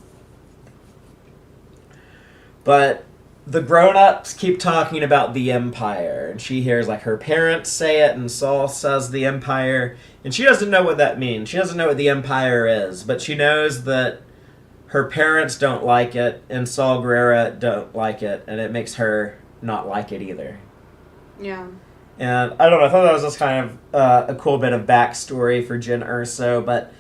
But the grown-ups keep talking about the Empire, and she hears, like, her parents say it, and Saul says the Empire, and she doesn't know what that means. She doesn't know what the Empire is, but she knows that her parents don't like it, and Saw Gerrera don't like it, and it makes her not like it either. Yeah. And I don't know, I thought that was just kind of a cool bit of backstory for Jen Urso, but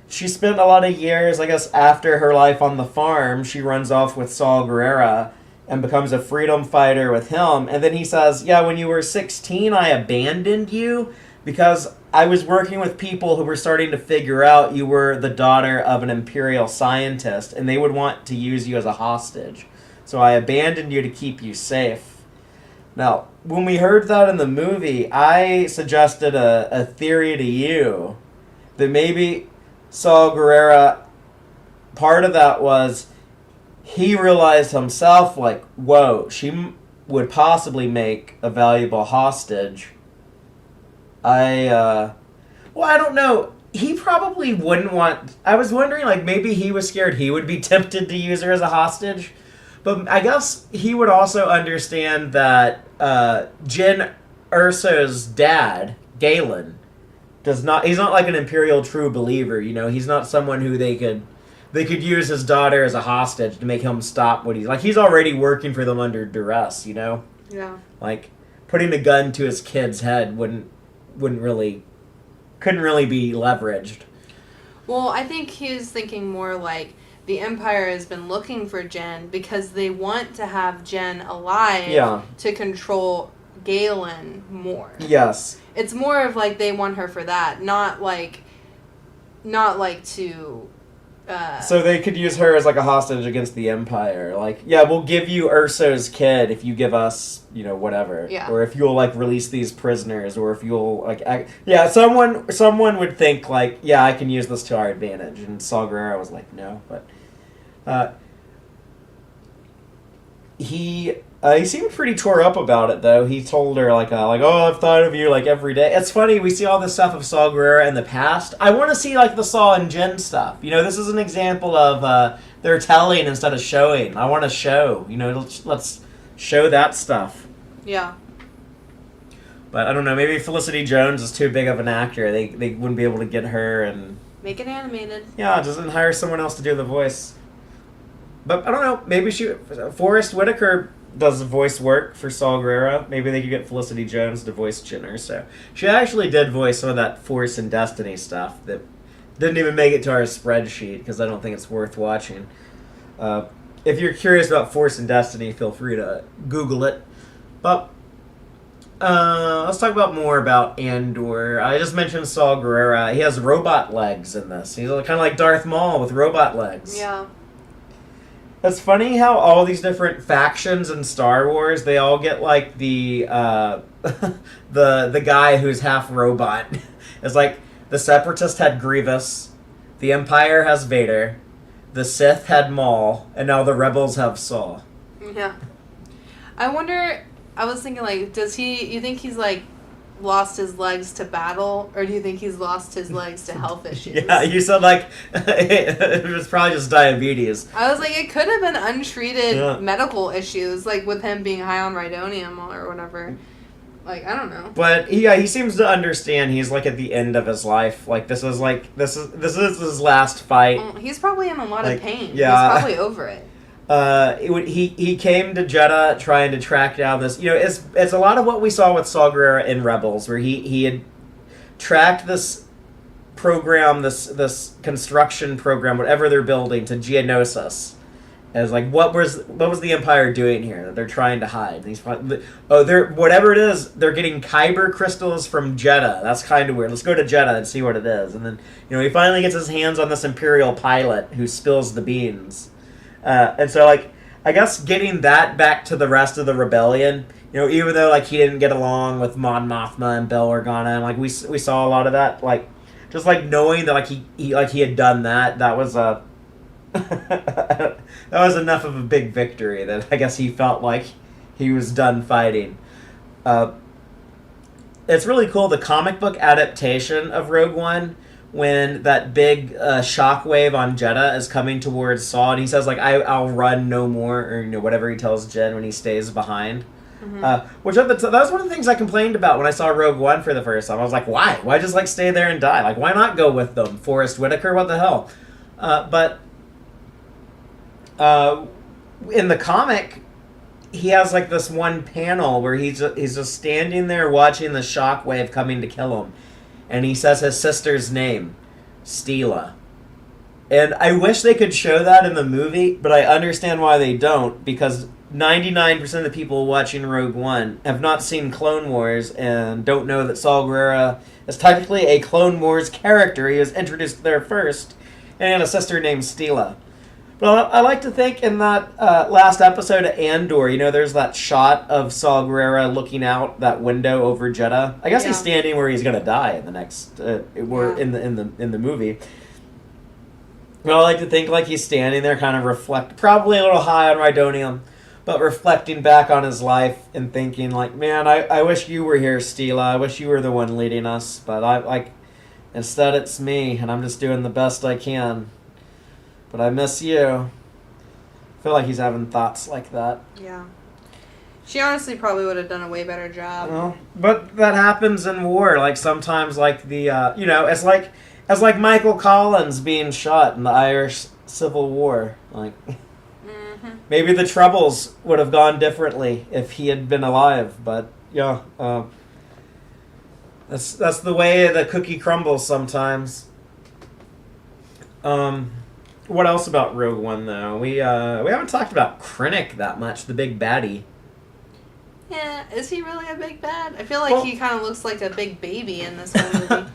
she spent a lot of years, I guess, after her life on the farm, she runs off with Saw Gerrera and becomes a freedom fighter with him. And then he says, yeah, when you were 16, I abandoned you because I was working with people who were starting to figure out you were the daughter of an Imperial scientist, and they would want to use you as a hostage. So I abandoned you to keep you safe. Now, when we heard that in the movie, I suggested a theory to you that maybe Saw Gerrera, part of that was he realized himself, like, whoa, she would possibly make a valuable hostage. I don't know. He probably wouldn't want... I was wondering, like, maybe he was scared he would be tempted to use her as a hostage. But I guess he would also understand that Jen Urso's dad, Galen, he's not like an Imperial true believer, you know? He's not someone who they could use his daughter as a hostage to make him stop what he's already working for them under duress, you know? Yeah. Like, putting a gun to his kid's head couldn't really be leveraged. Well, I think he's thinking more like the Empire has been looking for Jen because they want to have Jen alive to control Galen more. Yes. It's more of like they want her for that, not like to So they could use her as like a hostage against the Empire. Like, yeah, we'll give you Urso's kid if you give us, whatever. Yeah. Or if you'll like release these prisoners, or if you'll like, yeah. Someone would think like, yeah, I can use this to our advantage. And Saw Gerrera was like, no, but he seemed pretty tore up about it though. He told her oh, I've thought of you like every day. It's funny, we see all this stuff of Saw Gerrera in the past. I want to see like the Saw and Jen stuff. This is an example of they're telling instead of showing. I want to show. Let's show that stuff. Yeah. But I don't know. Maybe Felicity Jones is too big of an actor. They wouldn't be able to get her and make it animated. Yeah, just hire someone else to do the voice. But I don't know. Maybe Forrest Whitaker does the voice work for Saw Gerrera. Maybe they could get Felicity Jones to voice Jyn Erso. She actually did voice some of that Force and Destiny stuff that didn't even make it to our spreadsheet because I don't think it's worth watching. If you're curious about Force and Destiny, feel free to Google it. But let's talk about more about Andor. I just mentioned Saw Gerrera. He has robot legs in this. He's kind of like Darth Maul with robot legs. Yeah. It's funny how all these different factions in Star Wars, they all get like the the guy who's half robot. It's like the Separatist had Grievous, the Empire has Vader, the Sith had Maul, and now the Rebels have Saw. Yeah. I was thinking like, you think he's like lost his legs to battle, or do you think he's lost his legs to health issues? Yeah, you said like it was probably just diabetes. I was like, it could have been untreated medical issues, like with him being high on rhydonium or whatever. Like, I don't know. But he seems to understand he's like at the end of his life. Like this is his last fight. He's probably in a lot of pain. Yeah. He's probably over it. He came to Jeddah trying to track down this. It's a lot of what we saw with Saw Gerrera in Rebels, where he had tracked this program, this construction program, whatever they're building, to Geonosis. As like, what was the Empire doing here that they're trying to hide? Whatever it is, they're getting Kyber crystals from Jeddah. That's kind of weird. Let's go to Jeddah and see what it is. And then he finally gets his hands on this Imperial pilot who spills the beans. And so, like, I guess getting that back to the rest of the rebellion, even though, like, he didn't get along with Mon Mothma and Bail Organa, and, like, we saw a lot of that, like, just, like, knowing that, like, he had done that was a... that was enough of a big victory that I guess he felt like he was done fighting. It's really cool, the comic book adaptation of Rogue One, when that big shockwave on Jeddah is coming towards Saw, and he says, like, I'll run no more, or whatever he tells Jen when he stays behind. Mm-hmm. That was one of the things I complained about when I saw Rogue One for the first time. I was like, why? Why just, like, stay there and die? Like, why not go with them? Forrest Whitaker? What the hell? But in the comic, he has, like, this one panel where he's just standing there watching the shockwave coming to kill him. And he says his sister's name, Steela. And I wish they could show that in the movie, but I understand why they don't, because 99% of the people watching Rogue One have not seen Clone Wars and don't know that Saw Gerrera is technically a Clone Wars character. He was introduced there first, and he had a sister named Steela. But I like to think in that last episode of Andor, there's that shot of Saw Gerrera looking out that window over Jeddah. I guess he's standing where he's gonna die in the next, in the movie. But I like to think like he's standing there, kind of probably a little high on rhydonium, but reflecting back on his life and thinking like, man, I wish you were here, Steela. I wish you were the one leading us, but instead it's me, and I'm just doing the best I can. But I miss you. I feel like he's having thoughts like that. Yeah. She honestly probably would have done a way better job. Well, but that happens in war. Like, sometimes, like, it's like Michael Collins being shot in the Irish Civil War. Like, maybe the Troubles would have gone differently if he had been alive. But, yeah, that's the way the cookie crumbles sometimes. What else about Rogue One, though? We haven't talked about Krennic that much, the big baddie. Yeah, is he really a big bad? I feel like he kind of looks like a big baby in this whole movie.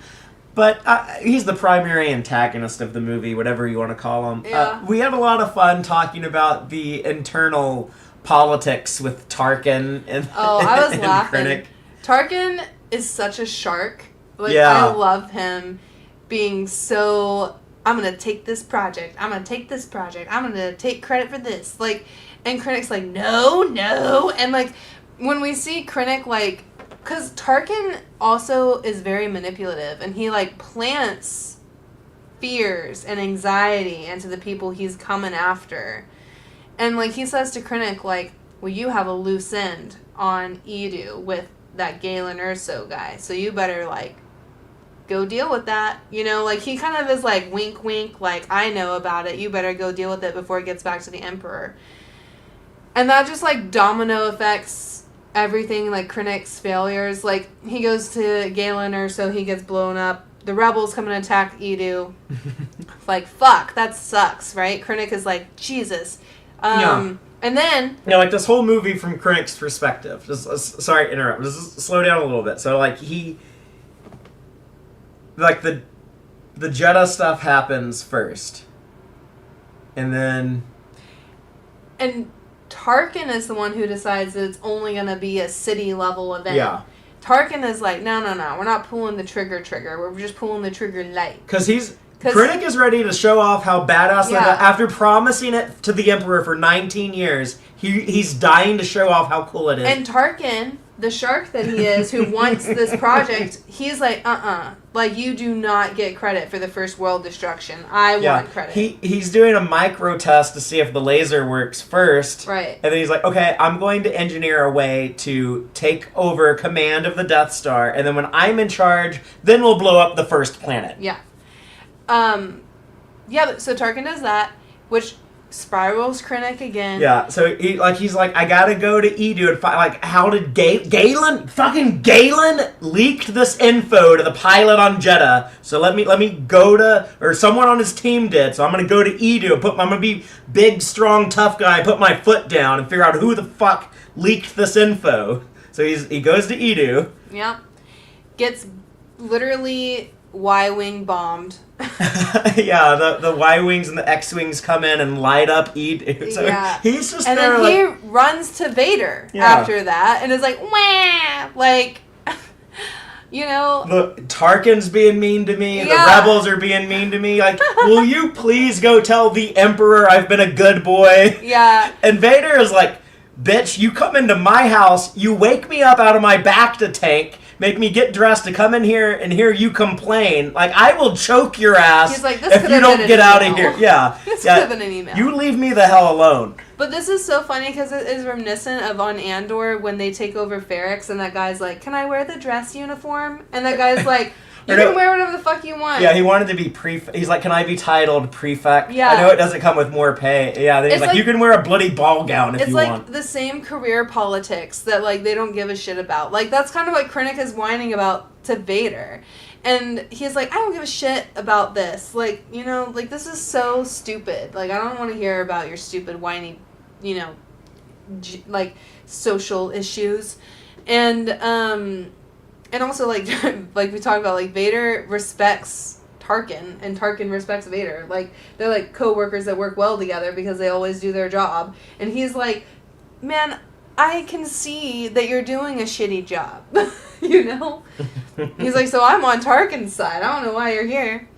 But he's the primary antagonist of the movie, whatever you want to call him. Yeah. We had a lot of fun talking about the internal politics with Tarkin and I was and laughing. Krennic. Tarkin is such a shark. Like, Yeah. I love him being so, I'm going to take this project. I'm going to take this project. I'm going to take credit for this. Like, and Krennic's like, no. And, like, when we see Krennic, like, because Tarkin also is very manipulative, and he, like, plants fears and anxiety into the people he's coming after. And, like, he says to Krennic, like, well, you have a loose end on Edu with that Galen Erso guy, so you better, like, go deal with that. You know, like, he kind of is like, wink, wink, like, I know about it. You better go deal with it before it gets back to the Emperor. And that just, like, domino affects everything, like, Krennic's failures. Like, he goes to Galen Erso, he gets blown up. The rebels come and attack Edu. Like, fuck, that sucks, right? Krennic is like, Jesus. Yeah. And then... like, this whole movie from Krennic's perspective. Sorry to interrupt. Just slow down a little bit. So, like, like, the Jeddah stuff happens first. And then... And Tarkin is the one who decides that it's only going to be a city-level event. Yeah. Tarkin is like, no, we're not pulling the trigger. We're just pulling the trigger light. Because Krennic is ready to show off how badass. Yeah. After promising it to the Emperor for 19 years, he's dying to show off how cool it is. And Tarkin, the shark that he is, who wants this project, he's like, like, you do not get credit for the first world destruction. I want credit. He's doing a micro test to see if the laser works first. Right. And then he's like, okay, I'm going to engineer a way to take over command of the Death Star, and then when I'm in charge, then we'll blow up the first planet. Yeah. So Tarkin does that, which spirals Krennic again. Yeah, so he's like, I gotta go to Edu and find, like, how did Galen leaked this info to the pilot on Jeddah, so let me go to, or someone on his team did, so I'm gonna go to Edu, I'm gonna be big, strong, tough guy, put my foot down, and figure out who the fuck leaked this info. So he goes to Edu. Yeah. Gets literally Y-wing bombed. Yeah, the Y-wings and the X-wings come in and light up Edu. So he's just and there, then he runs to Vader after that and is like, wah! Like, you know. The Tarkin's being mean to me, the rebels are being mean to me. Like, will you please go tell the Emperor I've been a good boy? Yeah. And Vader is like, bitch, you come into my house, you wake me up out of my Bacta tank, make me get dressed to come in here and hear you complain. Like, I will choke your ass. He's like, this if you don't get out of here. Yeah. This could have been an email. You leave me the hell alone. But this is so funny because it is reminiscent of on Andor when they take over Ferrix and that guy's like, can I wear the dress uniform? And that guy's like, you can wear whatever the fuck you want. Yeah, he wanted to be prefect. He's like, can I be titled prefect? Yeah. I know it doesn't come with more pay. Yeah, then he's like, you can wear a bloody ball gown if you want. It's like the same career politics that, like, they don't give a shit about. Like, that's kind of what Krennic is whining about to Vader. And he's like, I don't give a shit about this. Like, you know, like, this is so stupid. Like, I don't want to hear about your stupid, whiny, you know, like, social issues. And also, like, like we talked about, like, Vader respects Tarkin, and Tarkin respects Vader. Like, they're, like, co-workers that work well together because they always do their job. And he's like, man, I can see that you're doing a shitty job. You know? He's like, so I'm on Tarkin's side. I don't know why you're here.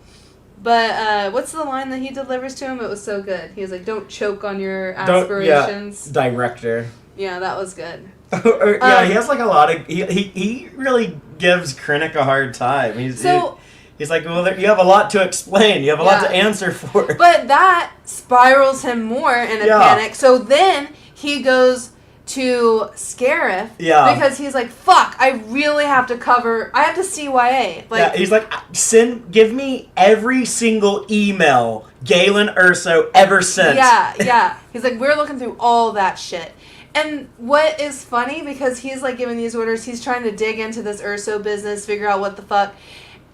But what's the line that he delivers to him? It was so good. He was like, don't choke on your aspirations. Director. Yeah, that was good. He has like a lot of... He really gives Krennic a hard time. He's like, well, you have a lot to explain. You have a lot to answer for. But that spirals him more in a panic. So then he goes to Scarif because he's like, fuck, I really have to I have to CYA. Like, he's like, give me every single email Galen Erso ever sent. Yeah. He's like, we're looking through all that shit. And what is funny, because he's, like, giving these orders, he's trying to dig into this Urso business, figure out what the fuck.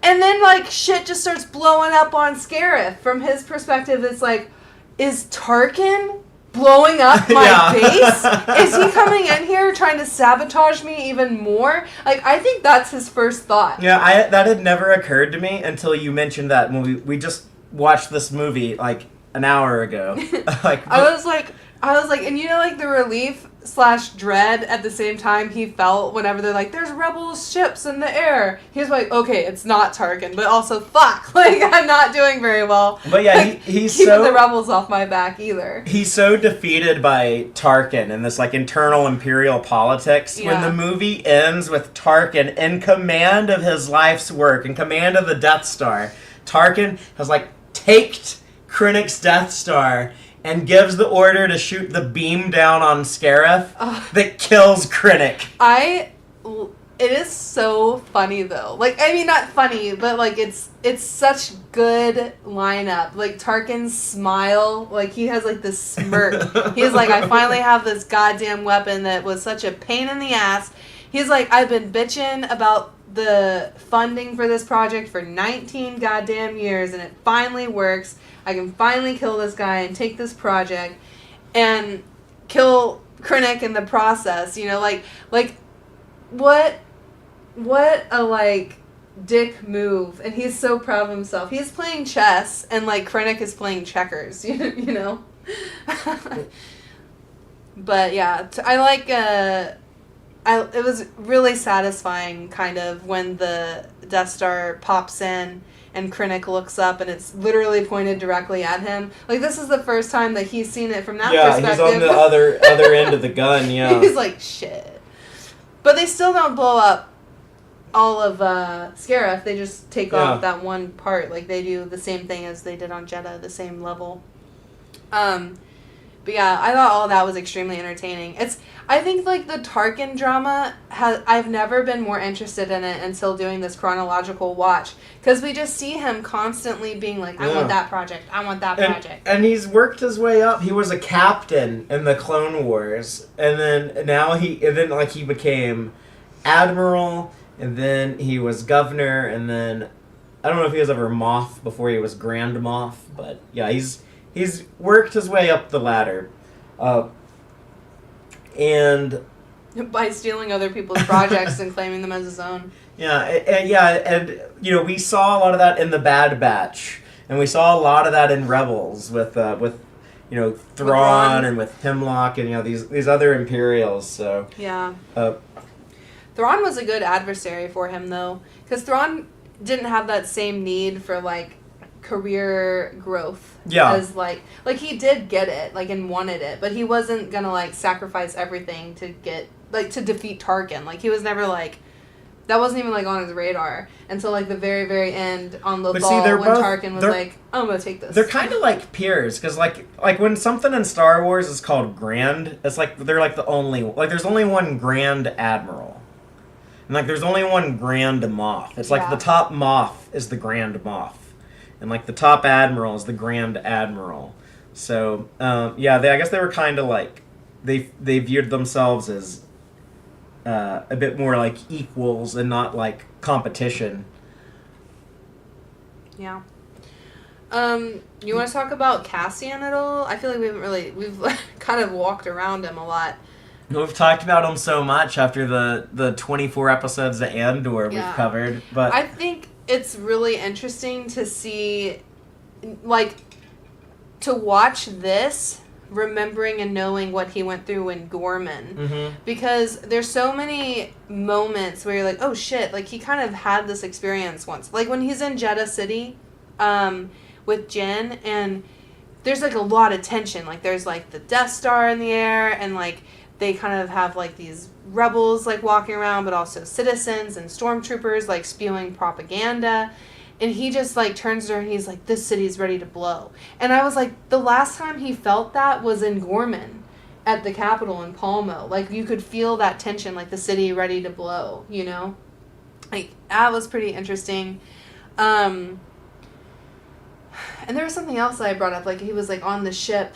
And then, like, shit just starts blowing up on Scarif. From his perspective, it's like, is Tarkin blowing up my Yeah. base? Is he coming in here trying to sabotage me even more? Like, I think that's his first thought. Yeah, that had never occurred to me until you mentioned that when we just watched this movie like an hour ago. Like I was like, and you know, like the relief / dread at the same time he felt whenever they're like, there's rebel ships in the air. He was like, okay, it's not Tarkin, but also fuck, like I'm not doing very well. But yeah, like, he's keeping so the rebels off my back either. He's so defeated by Tarkin and this like internal imperial politics. Yeah. When the movie ends with Tarkin in command of his life's work, in command of the Death Star, Tarkin has like taked Krennic's Death Star and gives the order to shoot the beam down on Scarif that kills Krennic. It is so funny though. Like, I mean, not funny, but like it's such good lineup. Like Tarkin's smile, like he has like this smirk. He's like, I finally have this goddamn weapon that was such a pain in the ass. He's like, I've been bitching about the funding for this project for 19 goddamn years and it finally works. I can finally kill this guy and take this project and kill Krennic in the process. You know, like what a like dick move. And he's so proud of himself. He's playing chess and like Krennic is playing checkers. You know. But yeah, I like. It was really satisfying, kind of, when the Death Star pops in and Krennic looks up and it's literally pointed directly at him. Like, this is the first time that he's seen it from that perspective. Yeah, he's on the other end of the gun, yeah. He's like, shit. But they still don't blow up all of Scarif. They just take off that one part. Like, they do the same thing as they did on Jeddah, the same level. But yeah, I thought all that was extremely entertaining. I think, like, the Tarkin drama, I've never been more interested in it until doing this chronological watch. Because we just see him constantly being like, I want that project, I want that project. And he's worked his way up. He was a captain in the Clone Wars. And then now he became admiral. And then he was governor. And then, I don't know if he was ever Moff before he was Grand Moff. But yeah, he's worked his way up the ladder. And by stealing other people's projects and claiming them as his own. Yeah, and you know, we saw a lot of that in the Bad Batch, and we saw a lot of that in Rebels with you know, Thrawn and with Hemlock and, you know, these other Imperials. So yeah, Thrawn was a good adversary for him though, because Thrawn didn't have that same need for like career growth. Yeah. As like he did get it, like, and wanted it, but he wasn't gonna like sacrifice everything to get like to defeat Tarkin. Like, he was never like, that wasn't even like on his radar until like the very, very end on the ball when Tarkin was like, I'm gonna take this. They're kind of like peers, because like when something in Star Wars is called Grand, it's like they're like the only, like, there's only one Grand Admiral. And like there's only one Grand Moff. It's like the top Moff is the Grand Moff. And like the top admiral is the Grand Admiral. So I guess they were kind of like, they viewed themselves as a bit more like equals and not like competition. Yeah. You want to talk about Cassian at all? I feel like we've kind of walked around him a lot. We've talked about him so much after the 24 episodes of Andor we've covered, but I think it's really interesting to see, like, to watch this, remembering and knowing what he went through in Gorman. Because there's so many moments where you're like, oh shit, like, he kind of had this experience once. Like, when he's in Jeddah City with Jyn, and there's, like, a lot of tension. Like, there's, like, the Death Star in the air, and, like, they kind of have, like, these rebels, like, walking around, but also citizens and stormtroopers, like, spewing propaganda. And he just, like, turns to her and he's like, this city's ready to blow. And I was like, the last time he felt that was in Gorman at the Capitol in Palmo. Like, you could feel that tension, like, the city ready to blow, you know? Like, that was pretty interesting. And there was something else that I brought up. Like, he was, like, on the ship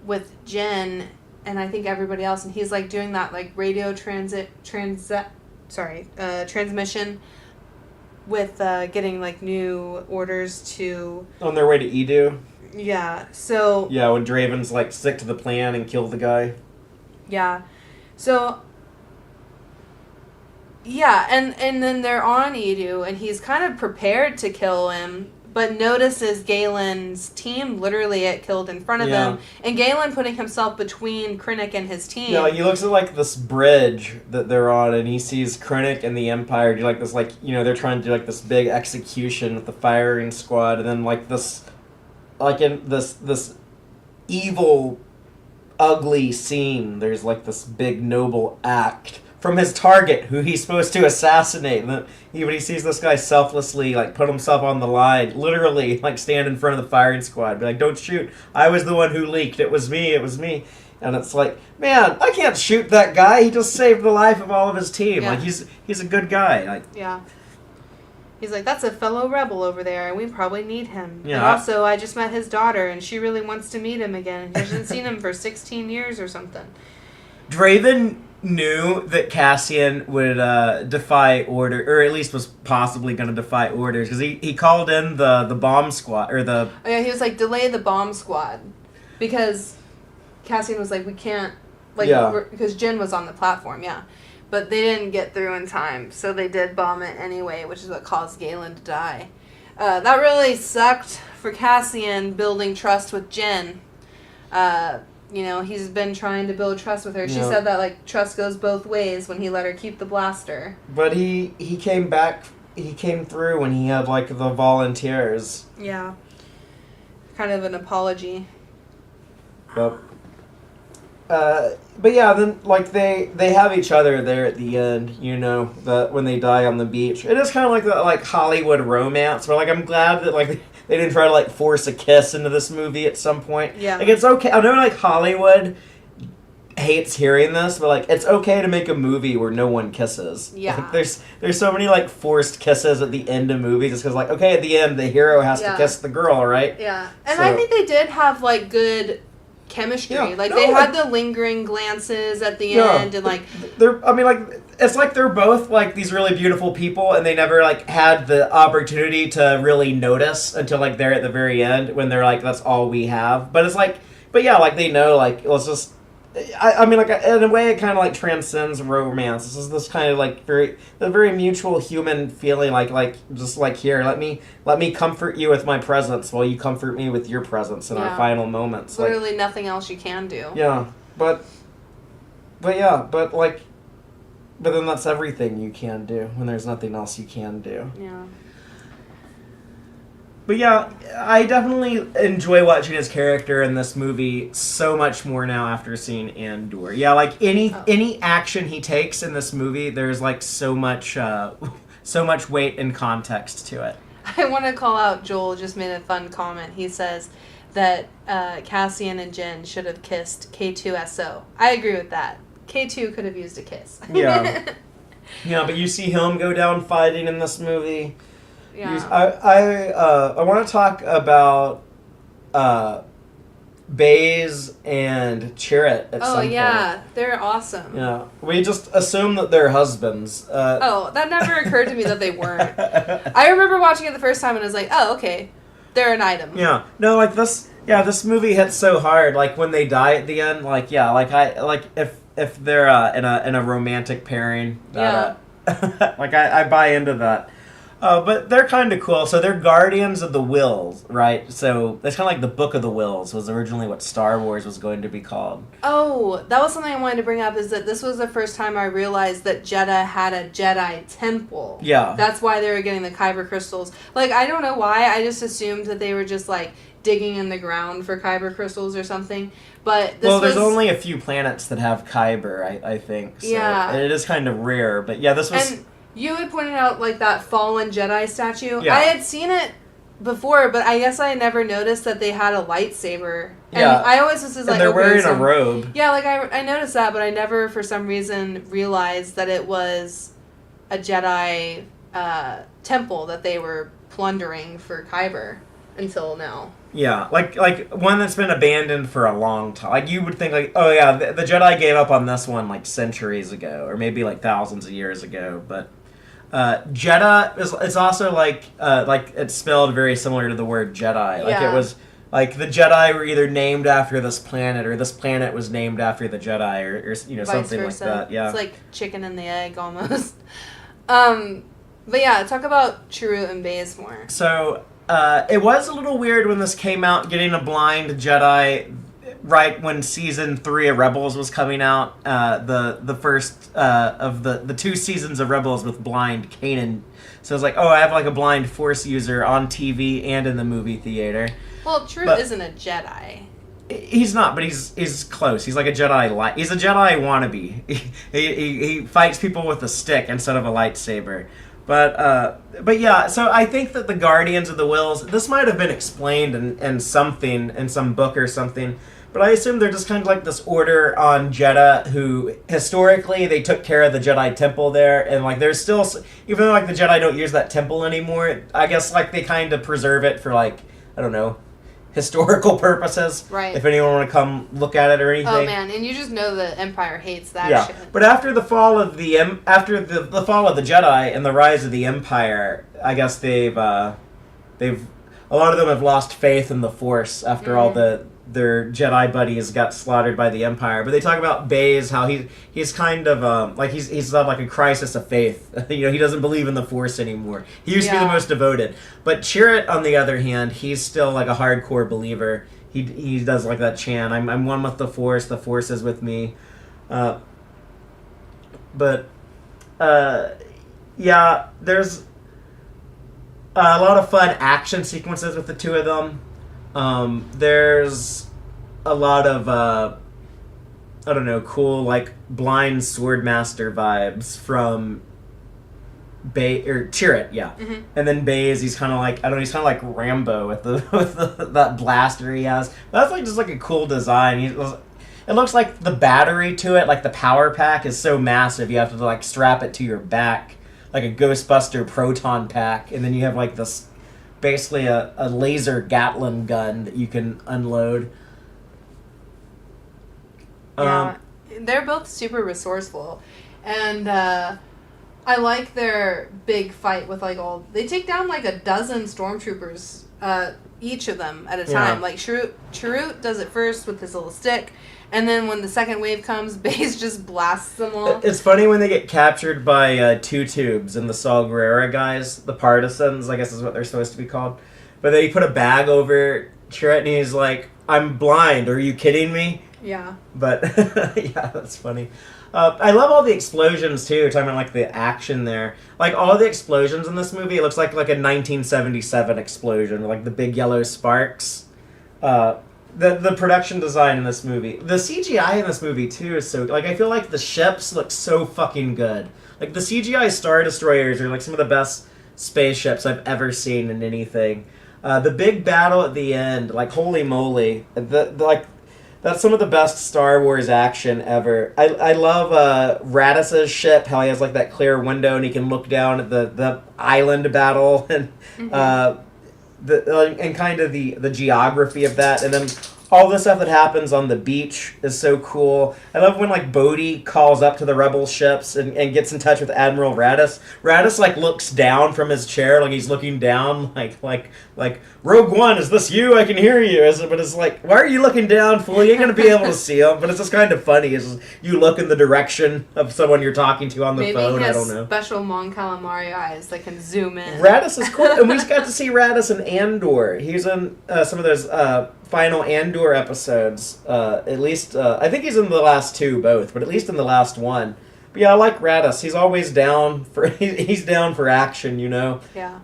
with Jyn and I think everybody else, and he's, like, doing that, like, radio transmission with getting like new orders to. On their way to Edu. Yeah. So. Yeah, when Draven's like stick to the plan and kill the guy. Yeah. So. Yeah, and then they're on Edu, and he's kind of prepared to kill him, but notices Galen's team literally get killed in front of him, and Galen putting himself between Krennic and his team. Yeah, like he looks at like this bridge that they're on, and he sees Krennic and the Empire do like this, like, you know, they're trying to do like this big execution with the firing squad, and then like this, like in this evil, ugly scene. There's like this big noble act from his target, who he's supposed to assassinate. And when he sees this guy selflessly, like, put himself on the line, literally, like, stand in front of the firing squad, be like, don't shoot. I was the one who leaked. It was me. And it's like, man, I can't shoot that guy. He just saved the life of all of his team. Yeah. Like, he's a good guy. Like, yeah. He's like, that's a fellow rebel over there, and we probably need him. Yeah. And also, I just met his daughter, and she really wants to meet him again. She hasn't seen him for 16 years or something. Draven knew that Cassian would defy order, or at least was possibly going to defy orders, because he called in the bomb squad, or the... Oh, yeah, he was like, delay the bomb squad, because Cassian was like, we can't, like, because Jyn was on the platform, yeah. But they didn't get through in time, so they did bomb it anyway, which is what caused Galen to die. That really sucked for Cassian, building trust with Jyn. You know, he's been trying to build trust with her. She said that, like, trust goes both ways when he let her keep the blaster. But he came back, he came through when he had, like, the volunteers. Yeah. Kind of an apology. But yeah, then, like, they have each other there at the end, you know, when they die on the beach. It is kind of like that, like, Hollywood romance, where, like, I'm glad that, like, they didn't try to, like, force a kiss into this movie at some point. Yeah. Like, it's okay. I know, like, Hollywood hates hearing this, but, like, it's okay to make a movie where no one kisses. Yeah. Like, there's so many, like, forced kisses at the end of movies, just because, like, okay, at the end, the hero has to kiss the girl, right? Yeah. And I think they did have, like, good chemistry. Yeah. Like, they had the lingering glances at the end, and, like... It's like they're both, like, these really beautiful people, and they never, like, had the opportunity to really notice until, like, they're at the very end, when they're like, that's all we have. But it's like, but yeah, like, they know, like, let's just... I mean, like, in a way, it kind of, like, transcends romance. This is this kind of, like, very mutual human feeling, like, just, like, here, let me comfort you with my presence while you comfort me with your presence in our final moments. Literally nothing else you can do. Yeah, but then that's everything you can do when there's nothing else you can do. Yeah. But yeah, I definitely enjoy watching his character in this movie so much more now after seeing Andor. Yeah, like any action he takes in this movie, there's like so much weight and context to it. I want to call out Joel just made a fun comment. He says that Cassian and Jyn should have kissed K2SO. I agree with that. K2 could have used a kiss. Yeah. Yeah, but you see him go down fighting in this movie. Yeah. I want to talk about Baze and Chirrut at some point. Oh, yeah. They're awesome. Yeah. We just assume that they're husbands. That never occurred to me that they weren't. I remember watching it the first time and I was like, oh, okay. They're an item. Yeah. No, like this... Yeah, this movie hits so hard. Like, when they die at the end, like, yeah, like, if they're in a romantic pairing, like, I buy into that. But they're kind of cool. So they're guardians of the Wills, right? So it's kind of like the Book of the Wills was originally what Star Wars was going to be called. Oh, that was something I wanted to bring up, is that this was the first time I realized that Jedha had a Jedi temple. Yeah. That's why they were getting the Kyber crystals. Like, I don't know why. I just assumed that they were just, like, digging in the ground for Kyber crystals or something. But this there's only a few planets that have Kyber, I think. So yeah. It is kind of rare. But yeah, this was... And you had pointed out, like, that fallen Jedi statue. Yeah. I had seen it before, but I guess I never noticed that they had a lightsaber. And yeah. I always was just like, and they're wearing a robe. Yeah, like, I noticed that, but I never, for some reason, realized that it was a Jedi temple that they were plundering for Kyber until now. Yeah, like one that's been abandoned for a long time. Like, you would think, like, oh yeah, the Jedi gave up on this one, like, centuries ago, or maybe, like, thousands of years ago, but Jedha is it's also like it's spelled very similar to the word Jedi. Like Yeah. it was like the Jedi were either named after this planet or this planet was named after the Jedi or Vice something versa. like that. Yeah. It's like chicken and the egg almost. But yeah, talk about Chirrut and Baze more. So it was a little weird when this came out, getting a blind Jedi right when season 3 of Rebels was coming out. The first of the 2 seasons of Rebels with blind Kanan. So it's like, oh, I have like a blind Force user on TV and in the movie theater. Well, Chirrut isn't a Jedi. He's not, but he's close. He's like a Jedi he's a Jedi wannabe. He fights people with a stick instead of a lightsaber. But yeah, so I think that the Guardians of the Wills, this might have been explained in some book or something, but I assume they're just kind of like this order on Jedha who historically they took care of the Jedi temple there, and like there's still, even though like the Jedi don't use that temple anymore, I guess like they kind of preserve it for like, I don't know, historical purposes. Right. If anyone want to come look at it or anything. Oh man, and you just know the Empire hates that Yeah, shit. but after the fall of the fall of the Jedi and the rise of the Empire, I guess they've a lot of them have lost faith in the Force after all their Jedi buddies got slaughtered by the Empire. But they talk about Baze, how he's kind of like he's had like a crisis of faith. He doesn't believe in the Force anymore. He used to be the most devoted. But Chirrut, on the other hand, he's still like a hardcore believer. He does like that chant, I'm one with the Force is with me. Yeah, there's a lot of fun action sequences with the two of them. There's a lot of I don't know, cool like blind swordmaster vibes from Chirrut, yeah. Mm-hmm. And then Baze, he's kind of like, I don't know, he's kind of like Rambo with that blaster he has. That's like just like a cool design. It looks like the battery to it, like the power pack, is so massive you have to like strap it to your back, like a Ghostbuster proton pack, and then you have like this, basically a laser Gatling gun that you can unload. Yeah, they're both super resourceful, and I like their big fight with like they take down like a dozen stormtroopers, each of them at a time. Yeah. Like Chirrut does it first with his little stick, and then when the second wave comes, Baze just blasts them all. It's funny when they get captured by two tubes and the Saw Gerrera guys, the partisans, I guess is what they're supposed to be called. But they put a bag over Chirrut and he's like, I'm blind, are you kidding me? Yeah. But yeah, that's funny. I love all the explosions too. Talking about like the action there, like all the explosions in this movie, it looks like a 1977 explosion, like the big yellow sparks. The production design in this movie, the CGI in this movie too is so like I feel like the ships look so fucking good. Like the CGI Star Destroyers are like some of the best spaceships I've ever seen in anything. The big battle at the end, like holy moly, like. That's some of the best Star Wars action ever. I love Radiss's ship, how he has like that clear window and he can look down at the island battle and and kind of the geography of that, and then all the stuff that happens on the beach is so cool. I love when like Bodhi calls up to the rebel ships and gets in touch with Admiral Radiss. Radiss like looks down from his chair, like he's looking down, like Rogue One, is this you? I can hear you. But it's like, why are you looking down, fool? You ain't gonna be able to see him. But it's just kind of funny. It's just, you look in the direction of someone you're talking to on the phone. I don't know. Special Mon Calamari eyes that can zoom in. Radiss is cool, and we got to see Radiss in Andor. He's in some of those final Andor episodes. At least I think he's in the last 2 both, but at least in the last one. But yeah, I like Radiss. He's always down for he's down for action, you know. Yeah.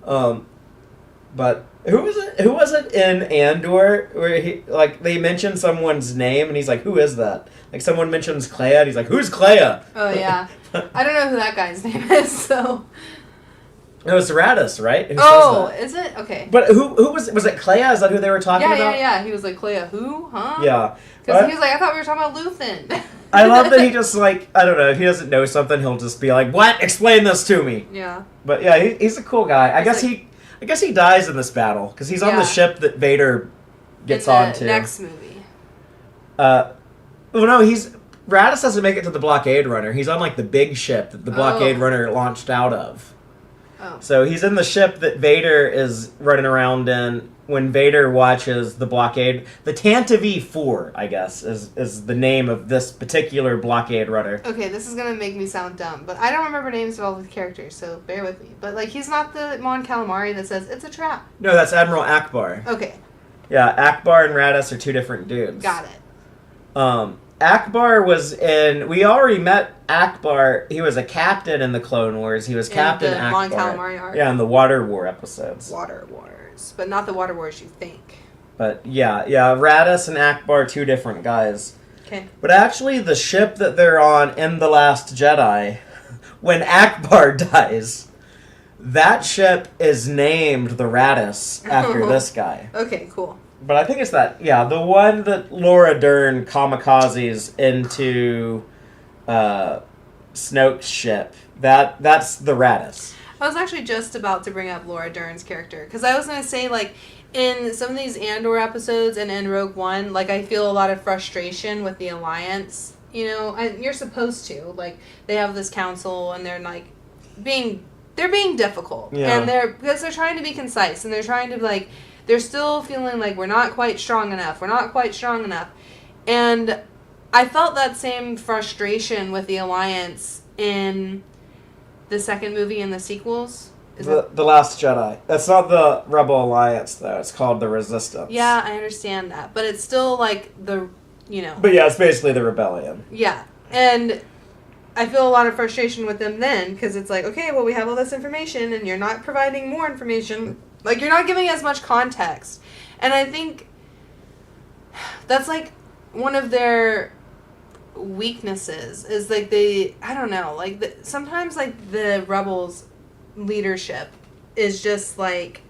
But who was it in Andor where he like they mentioned someone's name and he's like, who is that? Like someone mentions Clea and he's like, who's Clea? Oh yeah. I don't know who that guy's name is, so. It was Radiss, right? Who Oh, says that? is it? Okay. But who was it? Clea? Is that who they were talking about? Yeah. He was like, Clea, who? Huh? Yeah. Because he was like, I thought we were talking about Luthen. I love that he just like, I don't know, if he doesn't know something, he'll just be like, what? Explain this to me. Yeah. But yeah, he's a cool guy. I guess he dies in this battle because he's on the ship that Vader gets onto. Next movie. Well, no, Radis doesn't make it to the blockade runner. He's on like the big ship that the blockade runner launched out of. Oh. So he's in the ship that Vader is running around in when Vader watches the blockade. The Tantive 4, I guess, is the name of this particular blockade runner. Okay, this is gonna make me sound dumb, but I don't remember names of all the characters, so bear with me. But like, he's not the Mon Calamari that says it's a trap. No, that's Admiral Akbar. Okay, Yeah, Akbar and Radis are two different dudes. got it. Akbar was in. We already met Akbar. He was a captain in the Clone Wars. He was Captain the Akbar. Mon Calamari arc. Yeah, in the Water War episodes. Water Wars, but not the Water Wars you think. But yeah, Radis and Akbar, two different guys. Okay. But actually, the ship that they're on in The Last Jedi, when Akbar dies, that ship is named the Radis after this guy. Okay, cool. But I think it's that, the one that Laura Dern kamikazes into Snoke's ship. That's the Radis. I was actually just about to bring up Laura Dern's character, because I was going to say, like, in some of these Andor episodes and in Rogue One, like, I feel a lot of frustration with the Alliance. You know, you're supposed to. Like, they have this council, and they're, like, being difficult. Yeah. And because they're trying to be concise, and they're trying to, like, they're still feeling like we're not quite strong enough. We're not quite strong enough. And I felt that same frustration with the Alliance in the second movie and the sequels. The Last Jedi. That's not the Rebel Alliance, though. It's called the Resistance. Yeah, I understand that. But it's still like the, But yeah, it's basically the Rebellion. Yeah. And I feel a lot of frustration with them then, because it's like, okay, well, we have all this information, and you're not providing more information. Like, you're not giving as much context. And I think that's, like, one of their weaknesses is, like, I don't know, like, sometimes, like, the Rebels' leadership is just, like,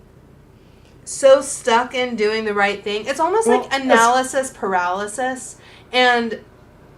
so stuck in doing the right thing. It's almost like analysis paralysis, and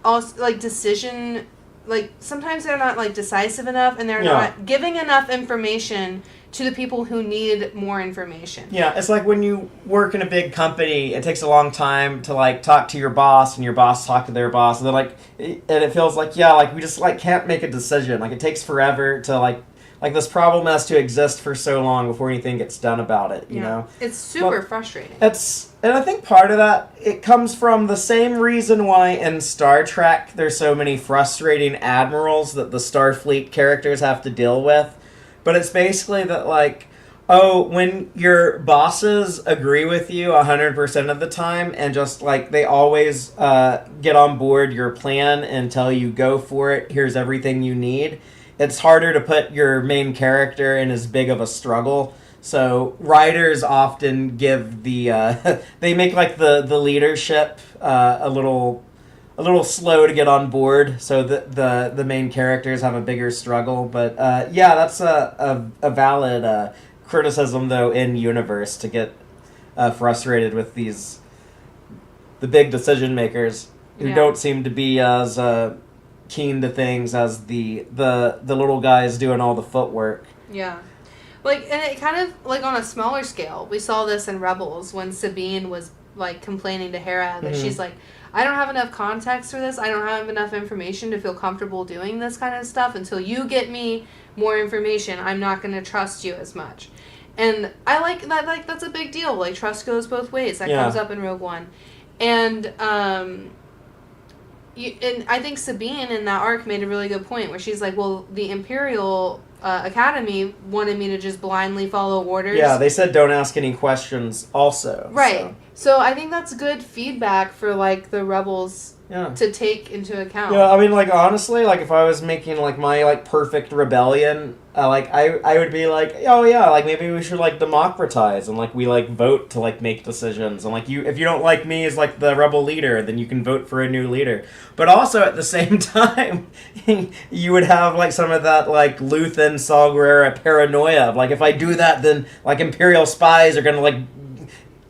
also, like, decision, like, sometimes they're not, like, decisive enough, and they're not giving enough information to the people who need more information. Yeah, it's like when you work in a big company, it takes a long time to, like, talk to your boss, and your boss talk to their boss, and they're like, and it feels like, we just, like, can't make a decision. Like, it takes forever to, like, this problem has to exist for so long before anything gets done about it, you know? It's super frustrating. And I think part of that, it comes from the same reason why in Star Trek there's so many frustrating admirals that the Starfleet characters have to deal with. But it's basically that, like, when your bosses agree with you 100% of the time and just, like, they always get on board your plan and tell you, go for it, here's everything you need, it's harder to put your main character in as big of a struggle. So writers often give the they make, like, the leadership a little slow to get on board, so the main characters have a bigger struggle. But that's a valid criticism, though, in universe, to get frustrated with the big decision makers who don't seem to be as keen to things as the little guys doing all the footwork. Yeah. Like, and it kind of, like, on a smaller scale, we saw this in Rebels when Sabine was, like, complaining to Hera that she's like, I don't have enough context for this. I don't have enough information to feel comfortable doing this kind of stuff. Until you get me more information, I'm not going to trust you as much. And I like that. Like, that's a big deal. Like, trust goes both ways. That comes up in Rogue One. And, and I think Sabine in that arc made a really good point where she's like, well, the Imperial Academy wanted me to just blindly follow orders. Yeah, they said don't ask any questions also. Right. So I think that's good feedback for, like, the Rebels to take into account. Yeah, I mean, like, honestly, like, if I was making, like, my, like, perfect rebellion, like, I would be like, oh, yeah, like, maybe we should, like, democratize, and, like, we, like, vote to, like, make decisions, and, like, if you don't like me as, like, the rebel leader, then you can vote for a new leader. But also, at the same time, you would have, like, some of that, like, Luthen, Saw Gerrera paranoia of, like, if I do that, then, like, Imperial spies are gonna,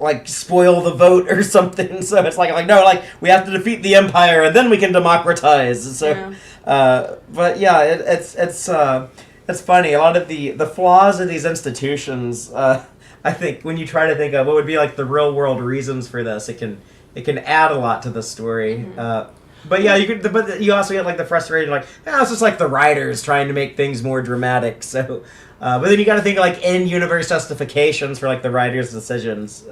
like spoil the vote or something. So it's like no, like, we have to defeat the Empire and then we can democratize. So, but yeah, it's funny. A lot of the flaws of these institutions. I think when you try to think of what would be, like, the real world reasons for this, it can add a lot to the story. But yeah, but you also get, like, the frustration, like, it's just like the writers trying to make things more dramatic. So But then you got to think like in-universe justifications for like the writer's decisions,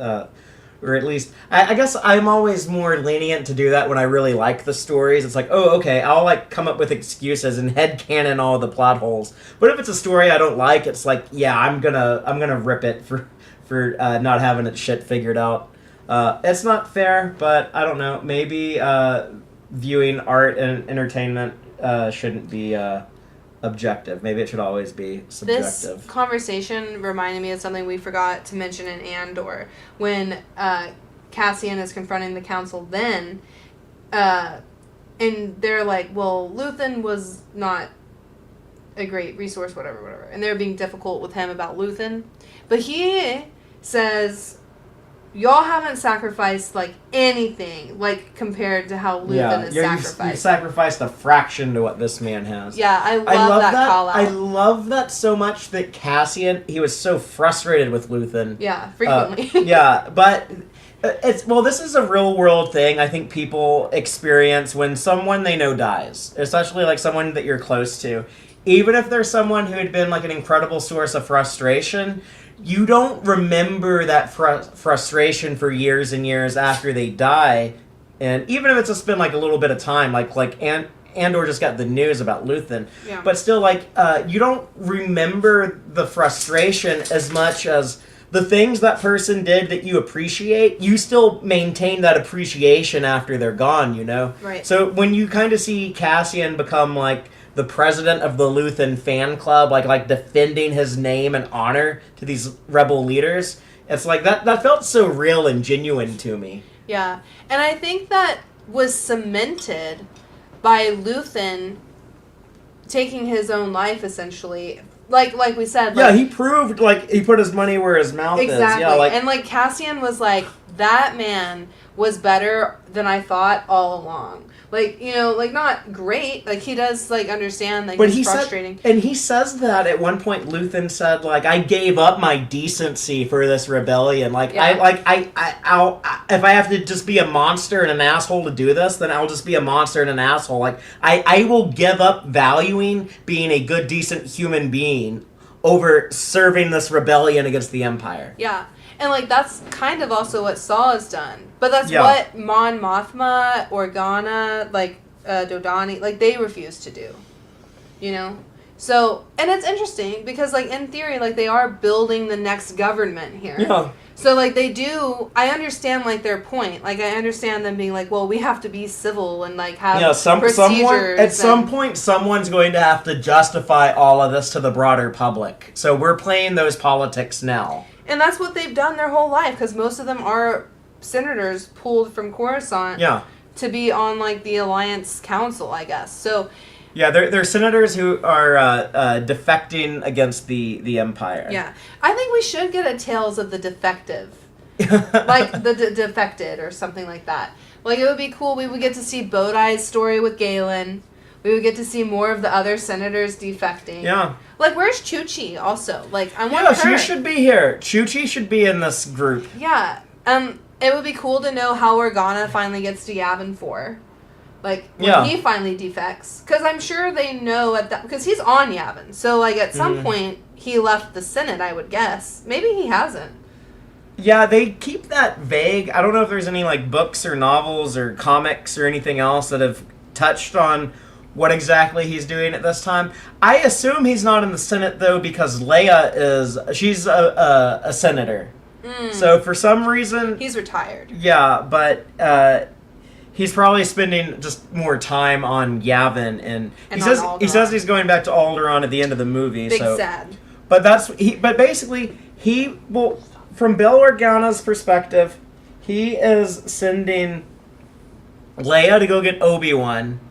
or at least I guess I'm always more lenient to do that when I really like the stories. It's like, oh, okay, I'll like come up with excuses and headcanon all the plot holes. But if it's a story I don't like, it's like, yeah, I'm gonna rip it for not having it shit figured out. It's not fair, but I don't know. Maybe viewing art and entertainment shouldn't be objective. Maybe it should always be subjective. This conversation reminded me of something we forgot to mention in Andor. When Cassian is confronting the council then, and they're like, well, Luthen was not a great resource, whatever. And they're being difficult with him about Luthen. But he says, y'all haven't sacrificed, like, anything, like, compared to how Luthen is sacrificed. You sacrificed a fraction to what this man has. Yeah, I love that call out. I love that so much that Cassian, he was so frustrated with Luthen. Yeah, frequently. Yeah, but this is a real world thing I think people experience when someone they know dies, especially, like, someone that you're close to. Even if there's someone who had been, like, an incredible source of frustration, you don't remember that frustration for years and years after they die. And even if it's just been, like, a little bit of time, like Andor just got the news about Luthen. Yeah. But still, like, you don't remember the frustration as much as the things that person did that you appreciate. You still maintain that appreciation after they're gone, you know? Right. So when you kind of see Cassian become, like, the president of the Luthen fan club, like defending his name and honor to these rebel leaders, it's like that felt so real and genuine to me. Yeah, and I think that was cemented by Luthen taking his own life, essentially. Like we said. Yeah, he proved, like, he put his money where his mouth is. Yeah, like, and, like, Cassian was like, that man was better than I thought all along. Like, you know, like, not great. Like, he does, like, understand, like, it's frustrating. And he says that at one point. Luthen said, like, I gave up my decency for this rebellion. Like, yeah. I'll if I have to just be a monster and an asshole to do this, then I'll just be a monster and an asshole. Like, I will give up valuing being a good, decent human being over serving this rebellion against the Empire. Yeah. And, like, that's kind of also what Saw has done. But that's what Mon Mothma, Organa, like, Dodani, like, they refuse to do. You know? So, and it's interesting because, like, in theory, like, they are building the next government here. Yeah. So, like, they do, I understand, like, their point. Like, I understand them being like, well, we have to be civil and, like, have procedures. At some point, someone's going to have to justify all of this to the broader public. So we're playing those politics now. And that's what they've done their whole life, because most of them are senators pulled from Coruscant to be on, like, the Alliance Council, I guess. So, yeah, they're senators who are defecting against the Empire. Yeah. I think we should get a Tales of the Defective. Like, the Defected or something like that. Like, it would be cool. We would get to see Bodai's story with Galen. We would get to see more of the other senators defecting. Yeah. Like, where's Chuchi also? Like, I want her. She should be here. Chuchi should be in this group. Yeah. It would be cool to know how Organa finally gets to Yavin 4. Like, when he finally defects. Because I'm sure they know at that... Because he's on Yavin. So, like, at some point, he left the Senate, I would guess. Maybe he hasn't. Yeah, they keep that vague. I don't know if there's any, like, books or novels or comics or anything else that have touched on what exactly he's doing at this time. I assume he's not in the Senate, though, because Leia is... She's a senator. So, for some reason... He's retired. Yeah, but... he's probably spending just more time on Yavin, and he says he's going back to Alderaan at the end of the movie. Big sad. But basically from Bail Organa's perspective, he is sending Leia to go get Obi-Wan,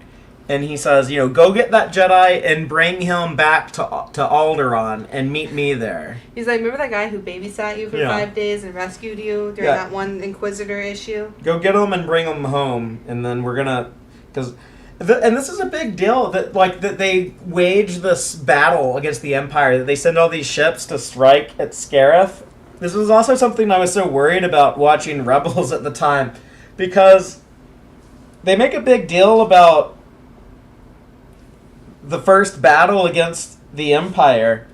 and he says, you know, go get that Jedi and bring him back to Alderaan and meet me there. He's like, remember that guy who babysat you for 5 days and rescued you during that one Inquisitor issue? Go get him and bring him home, and then we're gonna... And this is a big deal, that they wage this battle against the Empire, that they send all these ships to strike at Scarif. This was also something I was so worried about watching Rebels at the time, because they make a big deal about the first battle against the Empire,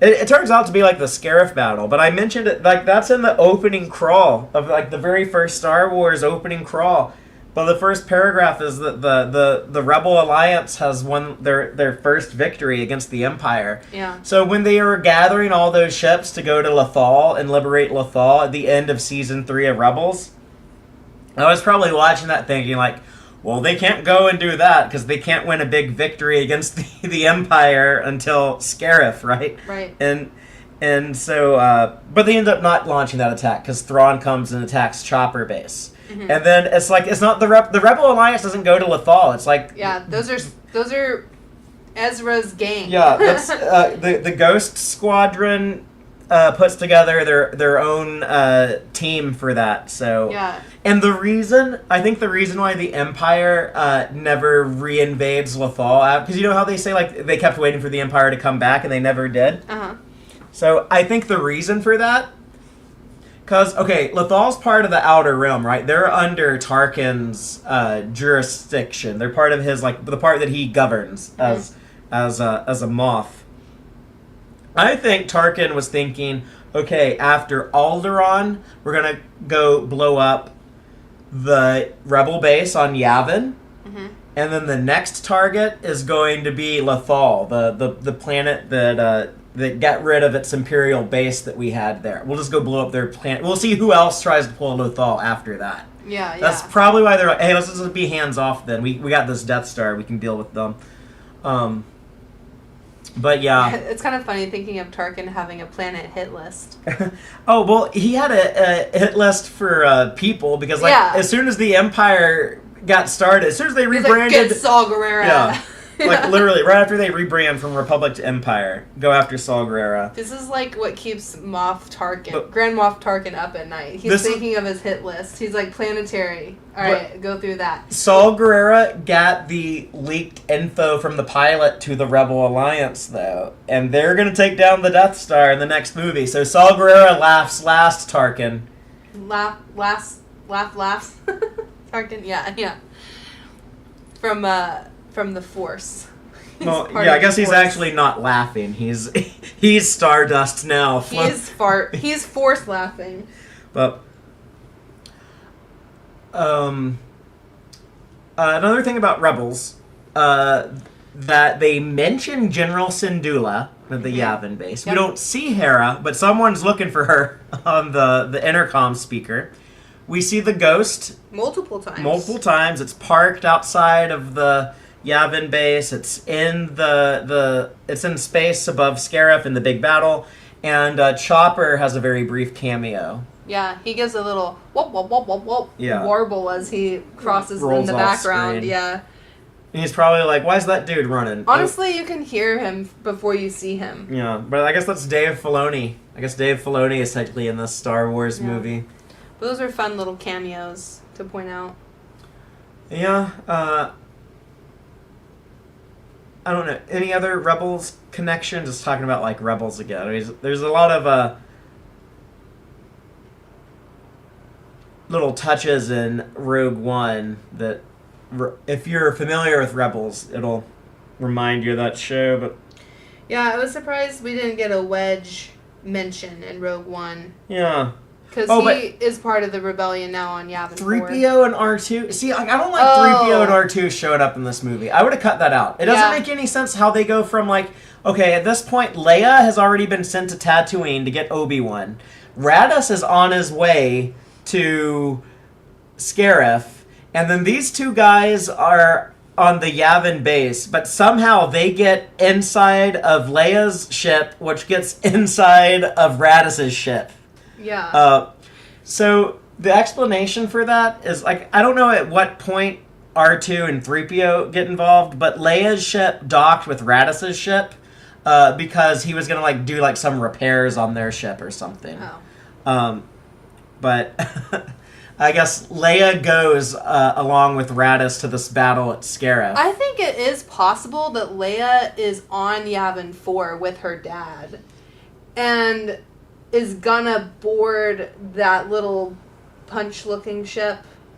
It turns out to be like the Scarif battle, but I mentioned it like that's in the opening crawl of like the very first Star Wars opening crawl. But the first paragraph is that the Rebel Alliance has won their first victory against the Empire. Yeah. So when they were gathering all those ships to go to Lothal and liberate Lothal at the end of season 3 of Rebels, I was probably watching that thinking like, well, they can't go and do that because they can't win a big victory against the Empire until Scarif, right? Right. And so, but they end up not launching that attack because Thrawn comes and attacks Chopper Base. Mm-hmm. And then it's like it's not the Rebel Alliance doesn't go to Lothal. It's like those are Ezra's gang. Yeah, that's the Ghost Squadron puts together their own team for that. So yeah, and I think the reason why the Empire never reinvades Lothal, because you know how they say like they kept waiting for the Empire to come back and they never did. So I think the reason for that. Because, okay, Lothal's part of the Outer Rim, right? They're under Tarkin's jurisdiction. They're part of his, like, the part that he governs as a Moff. I think Tarkin was thinking, okay, after Alderaan, we're going to go blow up the Rebel base on Yavin. Mm-hmm. And then the next target is going to be Lothal, the planet that got rid of its Imperial base that we had there. We'll just go blow up their planet. We'll see who else tries to pull Lothal after that. Yeah, That's probably why they're like, hey, let's just be hands off then. We got this Death Star. We can deal with them. But yeah. It's kind of funny thinking of Tarkin having a planet hit list. Oh, well, he had a hit list for people because as soon as the Empire got started, as soon as they rebranded... Like, get Saw Gerrera. Yeah. Like, literally, right after they rebrand from Republic to Empire, go after Saw Gerrera. This is, like, what keeps Grand Moff Tarkin up at night. He's thinking of his hit list. He's like, planetary. All right, go through that. Saw Gerrera got the leaked info from the pilot to the Rebel Alliance, though. And they're going to take down the Death Star in the next movie. So Saw Gerrera laughs last, Tarkin. Laughs. Tarkin, yeah. From the Force. Well, yeah, I guess he's actually not laughing. He's Stardust now. He's Force laughing. But another thing about Rebels, that they mention General Syndulla at the Yavin base. Yep. We don't see Hera, but someone's looking for her on the intercom speaker. We see the Ghost multiple times. It's parked outside of the Yavin base. It's in it's in space above Scarif in the big battle, and Chopper has a very brief cameo. Yeah, he gives a little whoop whoop whoop whoop whoop warble as he crosses in the background. Screen. Yeah. And he's probably like, "Why is that dude running?" Honestly, you can hear him before you see him. Yeah, but I guess that's Dave Filoni. I guess Dave Filoni is technically in this Star Wars movie. But those are fun little cameos to point out. Yeah. I don't know. Any other Rebels connection? Just talking about, like, Rebels again. I mean, there's a lot of little touches in Rogue One that, if you're familiar with Rebels, it'll remind you of that show. But yeah, I was surprised we didn't get a Wedge mention in Rogue One. Yeah. Because he is part of the rebellion now on Yavin 4. 3PO and R2. See, I don't like 3PO and R2 showing up in this movie. I would have cut that out. It doesn't make any sense how they go from, like, okay, at this point, Leia has already been sent to Tatooine to get Obi-Wan. Raddus is on his way to Scarif. And then these two guys are on the Yavin base, but somehow they get inside of Leia's ship, which gets inside of Raddus's ship. Yeah. So the explanation for that is, like, I don't know at what point R2 and 3PO get involved, but Leia's ship docked with Raddus's ship because he was going to, like, do, like, some repairs on their ship or something. Oh. But I guess Leia goes along with Raddus to this battle at Scarif. I think it is possible that Leia is on Yavin 4 with her dad. And is gonna board that little punch-looking ship.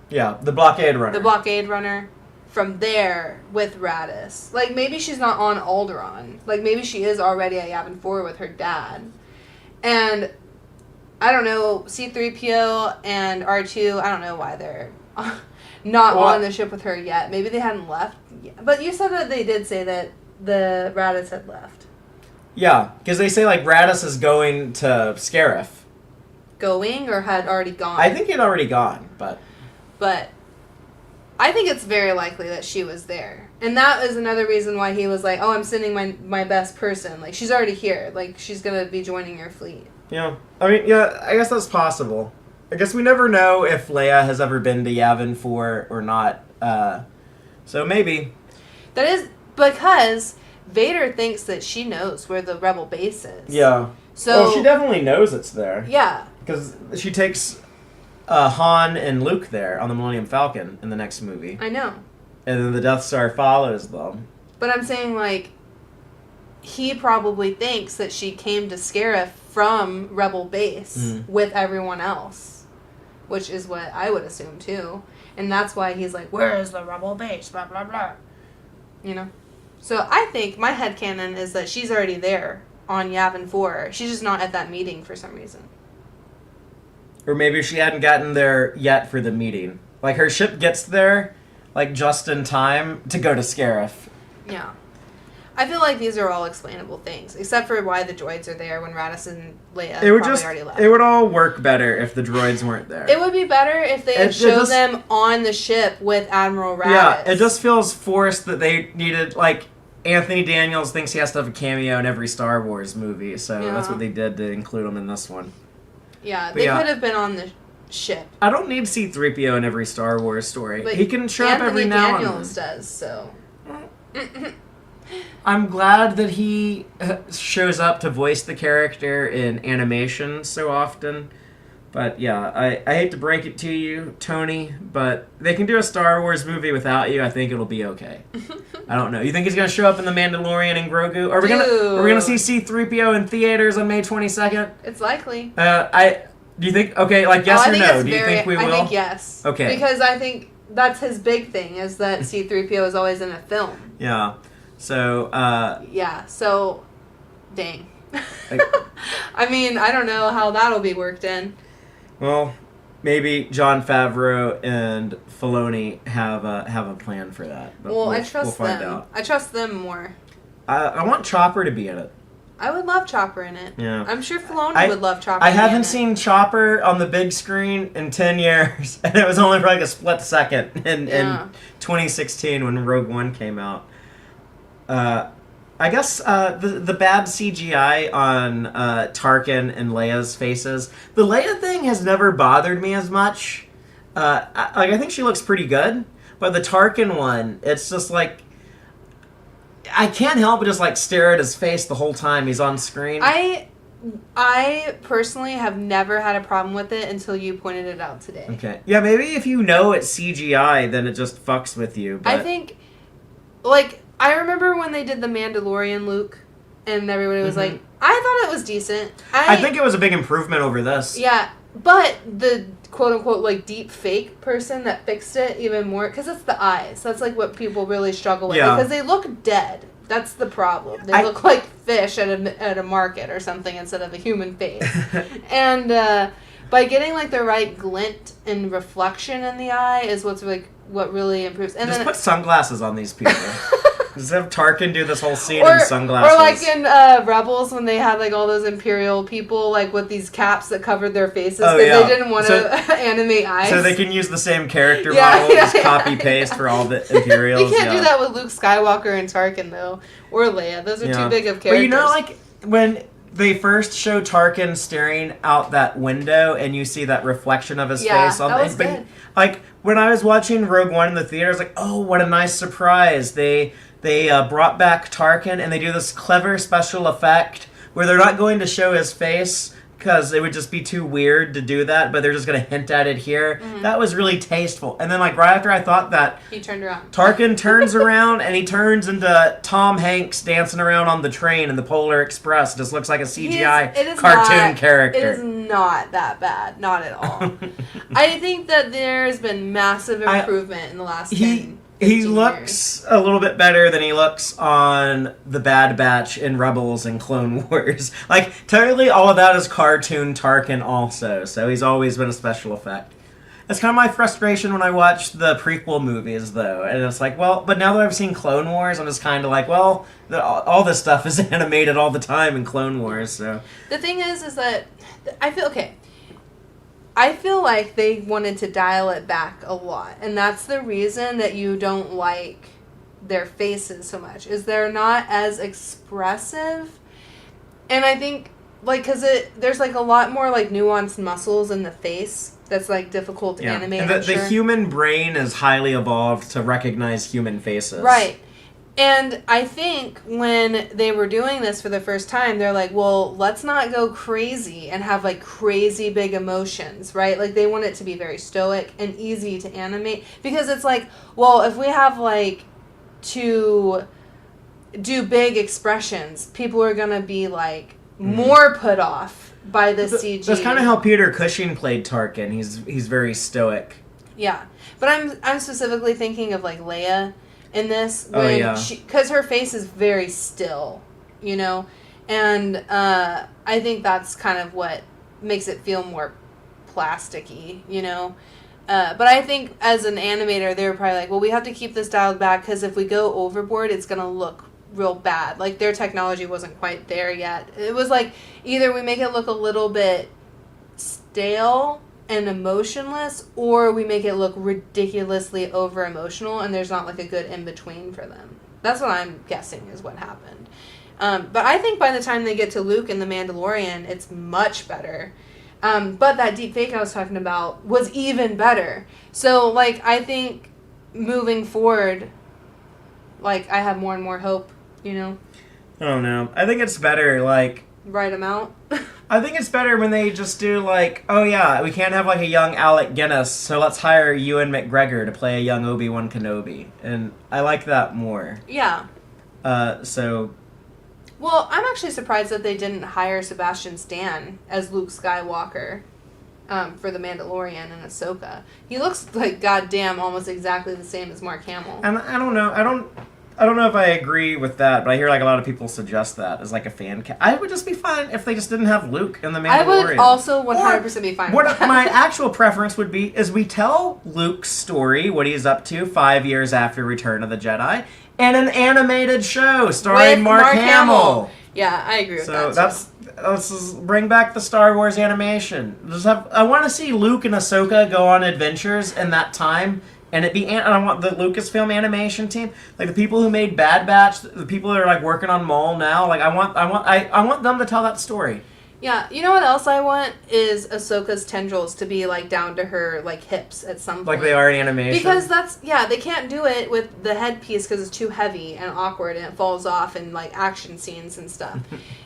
Yeah, the blockade runner. from there with Radis. Like, maybe she's not on Alderaan. Like, maybe she is already at Yavin 4 with her dad. And, I don't know, C-3PO and R2, I don't know why they're not on the ship with her yet. Maybe they hadn't left yet. But you said that they did say that the Radis had left. Yeah, because they say, like, Radis is going to Scarif. Going, or had already gone? I think he had already gone, but... But I think it's very likely that she was there. And that is another reason why he was like, oh, I'm sending my best person. Like, she's already here. Like, she's going to be joining your fleet. Yeah. I mean, yeah, I guess that's possible. I guess we never know if Leia has ever been to Yavin 4 or not. So maybe. That is because Vader thinks that she knows where the rebel base is. Yeah. So well, she definitely knows it's there. Yeah. Because she takes Han and Luke there on the Millennium Falcon in the next movie. I know. And then the Death Star follows them. But I'm saying, like, he probably thinks that she came to Scarif from Rebel Base with everyone else. Which is what I would assume, too. And that's why he's like, where is the Rebel Base? Blah, blah, blah. You know? So I think my headcanon is that she's already there on Yavin 4. She's just not at that meeting for some reason. Or maybe she hadn't gotten there yet for the meeting. Like, her ship gets there, like, just in time to go to Scarif. Yeah. I feel like these are all explainable things, except for why the droids are there when Radis and Leia already left. It would all work better if the droids weren't there. It would be better if they had showed them on the ship with Admiral Radis. Yeah, it just feels forced that they needed, like, Anthony Daniels thinks he has to have a cameo in every Star Wars movie, so that's what they did to include him in this one. Yeah, they could have been on the ship. I don't need C-3PO in every Star Wars story. But he can show up every now and then. Daniels does, so... I'm glad that he shows up to voice the character in animation so often. But yeah, I hate to break it to you, Tony, but they can do a Star Wars movie without you. I think it'll be okay. I don't know. You think he's gonna show up in The Mandalorian and Grogu? Are we gonna see C-3PO in theaters on May 22nd? It's likely. Do you think? Okay, like yes or no? Do you think we will? I think yes. Okay. Because I think that's his big thing is that C-3PO is always in a film. Yeah. So. Yeah. So, dang. I mean, I don't know how that'll be worked in. Well, maybe Jon Favreau and Filoni have a plan for that. But well, I trust we'll find them. out. I trust them more. I want Chopper to be in it. I would love Chopper in it. Yeah. I'm sure Filoni would love Chopper. I haven't seen Chopper on the big screen in 10 years, and it was only for like a split second in 2016 when Rogue One came out. I guess the bad CGI on Tarkin and Leia's faces. The Leia thing has never bothered me as much. I think she looks pretty good, but the Tarkin one, it's just like I can't help but just like stare at his face the whole time he's on screen. I personally have never had a problem with it until you pointed it out today. Okay, yeah, maybe if you know it's CGI, then it just fucks with you. But... I think, like. I remember when they did the Mandalorian Luke, and everybody was like, I thought it was decent. I think it was a big improvement over this. Yeah, but the quote-unquote, like, deep fake person that fixed it even more, because it's the eyes. That's, like, what people really struggle with, because they look dead. That's the problem. They look like fish at a market or something instead of a human face. And by getting, like, the right glint and reflection in the eye is what's, like, what really improves. And just then put sunglasses on these people. Just have Tarkin do this whole scene in sunglasses. Or like in Rebels when they had like all those Imperial people like with these caps that covered their faces because they didn't want to animate eyes. So they can use the same character model, just copy-paste for all the Imperials. You can't do that with Luke Skywalker and Tarkin though. Or Leia. Those are too big of characters. But you know like when they first show Tarkin staring out that window and you see that reflection of his face on that was good. Like when I was watching Rogue One in the theater, I was like, oh, what a nice surprise. They brought back Tarkin, and they do this clever special effect where they're not going to show his face because it would just be too weird to do that, but they're just going to hint at it here. Mm-hmm. That was really tasteful. And then, like, right after I thought that, he turned around. Tarkin turns around, and he turns into Tom Hanks dancing around on the train in the Polar Express. It just looks like a CGI cartoon character. It is not that bad. Not at all. I think that there's been massive improvement in the last 10 he 15 looks a little bit better than he looks on the Bad Batch in Rebels and Clone Wars. Like, totally all of that is cartoon Tarkin also, so he's always been a special effect. That's kind of my frustration when I watch the prequel movies, though. And it's like, well, but now that I've seen Clone Wars, I'm just kind of like, well, all this stuff is animated all the time in Clone Wars, so... The thing is that I feel like they wanted to dial it back a lot. And that's the reason that you don't like their faces so much, is they're not as expressive. And I think, like, because there's, like, a lot more, like, nuanced muscles in the face that's, like, difficult to animate, and the human brain is highly evolved to recognize human faces. Right. And I think when they were doing this for the first time, they're like, well, let's not go crazy and have, like, crazy big emotions, right? Like, they want it to be very stoic and easy to animate. Because it's like, well, if we have, like, to do big expressions, people are going to be, like, more put off by the CG. That's kind of how Peter Cushing played Tarkin. He's very stoic. Yeah. But I'm specifically thinking of, like, Leia in this, when because her face is very still, you know, and I think that's kind of what makes it feel more plasticky, you know. But I think as an animator, they were probably like, well, we have to keep this dialed back because if we go overboard, it's gonna look real bad. Like, their technology wasn't quite there yet. It was like, either we make it look a little bit stale and emotionless, or we make it look ridiculously over emotional, and there's not, like, a good in between for them. That's what I'm guessing is what happened. But I think by the time they get to Luke and the Mandalorian, it's much better. But that deep fake I was talking about was even better. So, like, I think moving forward, like, I have more and more hope, you know? I don't know. I think it's better, like... Write them out. I think it's better when they just do, like, oh yeah, we can't have, like, a young Alec Guinness, so let's hire Ewan McGregor to play a young Obi-Wan Kenobi. And I like that more. Yeah. So... Well, I'm actually surprised that they didn't hire Sebastian Stan as Luke Skywalker for The Mandalorian and Ahsoka. He looks like, goddamn, almost exactly the same as Mark Hamill. And I don't know. I don't know if I agree with that, but I hear, like, a lot of people suggest that as, like, a fan I would just be fine if they just didn't have Luke in The Mandalorian. I would also 100% be fine with that. What my actual preference would be is we tell Luke's story, what he's up to 5 years after Return of the Jedi, in an animated show starring with Mark Hamill. Yeah, I agree with that. So let's just bring back the Star Wars animation. I want to see Luke and Ahsoka go on adventures in that time. And I want the Lucasfilm animation team, like the people who made Bad Batch, the people that are, like, working on Maul now. Like, I want them to tell that story. Yeah, you know what else I want is Ahsoka's tendrils to be, like, down to her, like, hips at some point. Like they are in animation. Because they can't do it with the headpiece because it's too heavy and awkward and it falls off in, like, action scenes and stuff.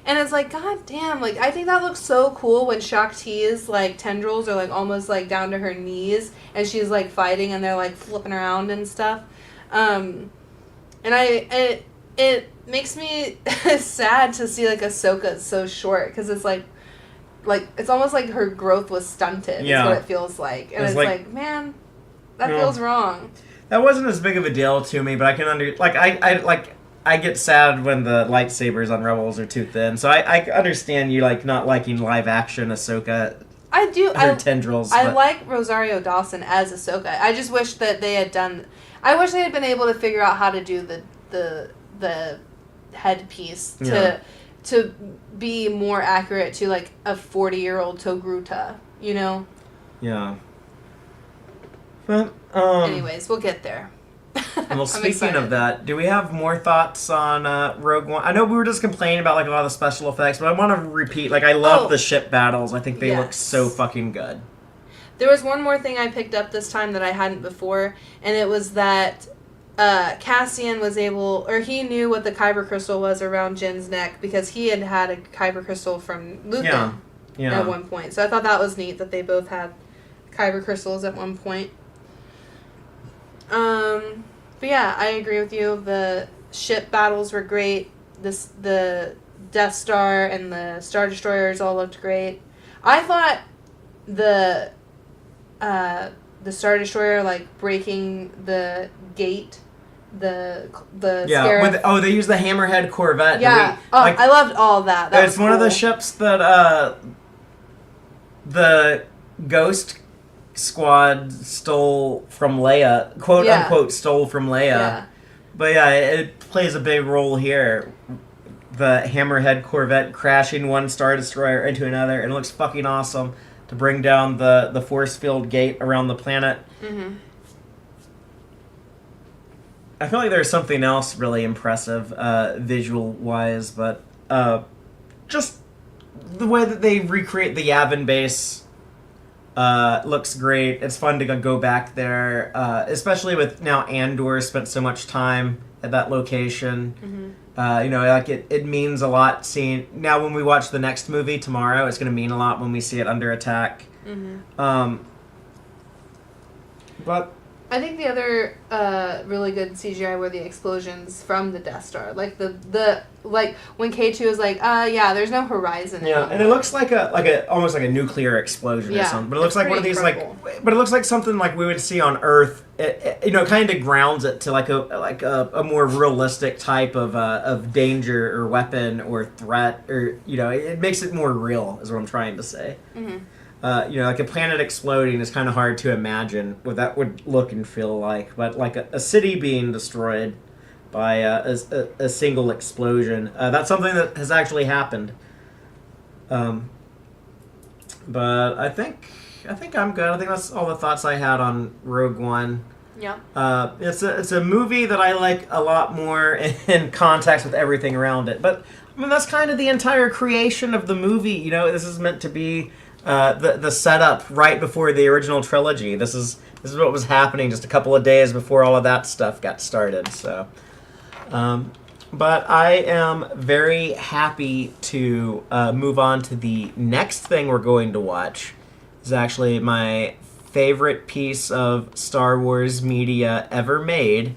And it's like, god damn, like, I think that looks so cool when Shakti's, like, tendrils are, like, almost, like, down to her knees and she's, like, fighting and they're, like, flipping around and stuff. And it makes me sad to see, like, Ahsoka so short because it's like it's almost like her growth was stunted. Yeah. Is what it feels like, and it's like man, that feels wrong. That wasn't as big of a deal to me, but I can I get sad when the lightsabers on Rebels are too thin, so I understand you, like, not liking live action Ahsoka. I do. Her tendrils. I like Rosario Dawson as Ahsoka. I just wish that they had done. I wish they had been able to figure out how to do the headpiece to be more accurate to, like, a 40-year-old Togruta, you know? Yeah. But, anyways, we'll get there. Well, speaking of that, do we have more thoughts on Rogue One? I know we were just complaining about, like, a lot of the special effects, but I want to repeat, like, I love the ship battles. I think they look so fucking good. There was one more thing I picked up this time that I hadn't before, and it was that Cassian was able, or he knew what the Kyber crystal was around Jin's neck because he had had a Kyber crystal from Luthen at one point. So I thought that was neat that they both had Kyber crystals at one point. But yeah, I agree with you. The ship battles were great. The Death Star and the Star Destroyers all looked great. I thought the the Star Destroyer like breaking the gate, the Yeah. Scarab. They use the Hammerhead Corvette. Yeah. I loved all of that. That it's was one of the cool. ships that the Ghost Squad stole from Leia, quote unquote, stole from Leia. Yeah. But yeah, it plays a big role here. The Hammerhead Corvette crashing one Star Destroyer into another, and it looks fucking awesome to bring down the force field gate around the planet. Mm-hmm. I feel like there's something else really impressive visual wise, but just the way that they recreate the Yavin base looks great. It's fun to go back there, especially with now Andor spent so much time at that location. Mm-hmm. Like it means a lot seeing. Now when we watch the next movie tomorrow, it's going to mean a lot when we see it under attack. Mm-hmm. But I think the other really good CGI were the explosions from the Death Star, like the like when K2 was like, yeah, there's no horizon. Yeah, anymore. and it looks like a almost like a nuclear explosion or something. But it looks like one of these incredible. but it looks like something like we would see on Earth. It kind of grounds it to like a more realistic type of danger or weapon or threat, or it makes it more real is what I'm trying to say. Mm-hmm. Like a planet exploding is kind of hard to imagine what that would look and feel like, but like a city being destroyed by a single explosion, that's something that has actually happened. But I think I'm good. I think that's all the thoughts I had on Rogue One. Yeah. It's a movie that I like a lot more in context with everything around it. But I mean, that's kind of the entire creation of the movie. This is meant to be the setup right before the original trilogy. This is what was happening just a couple of days before all of that stuff got started. So, but I am very happy to move on to the next thing we're going to watch. It's actually my favorite piece of Star Wars media ever made.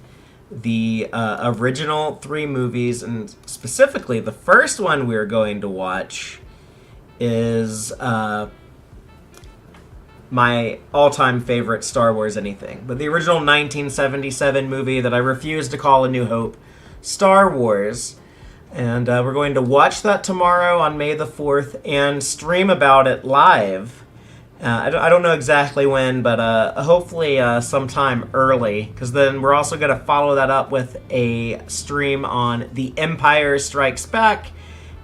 The original 3 movies, and specifically the first one we're going to watch is my all-time favorite Star Wars anything. But the original 1977 movie that I refuse to call A New Hope, Star Wars. And we're going to watch that tomorrow on May the 4th and stream about it live. I don't know exactly when, but hopefully sometime early, because then we're also going to follow that up with a stream on The Empire Strikes Back,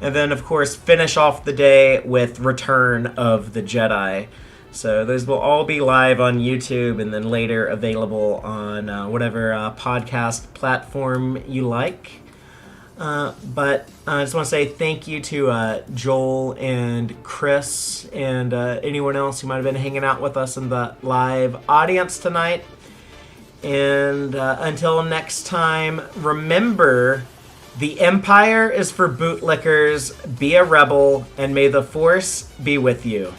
and then, of course, finish off the day with Return of the Jedi. So those will all be live on YouTube and then later available on whatever podcast platform you like. But I just want to say thank you to Joel and Chris and anyone else who might have been hanging out with us in the live audience tonight. And until next time, remember, the Empire is for bootlickers. Be a rebel, and may the Force be with you.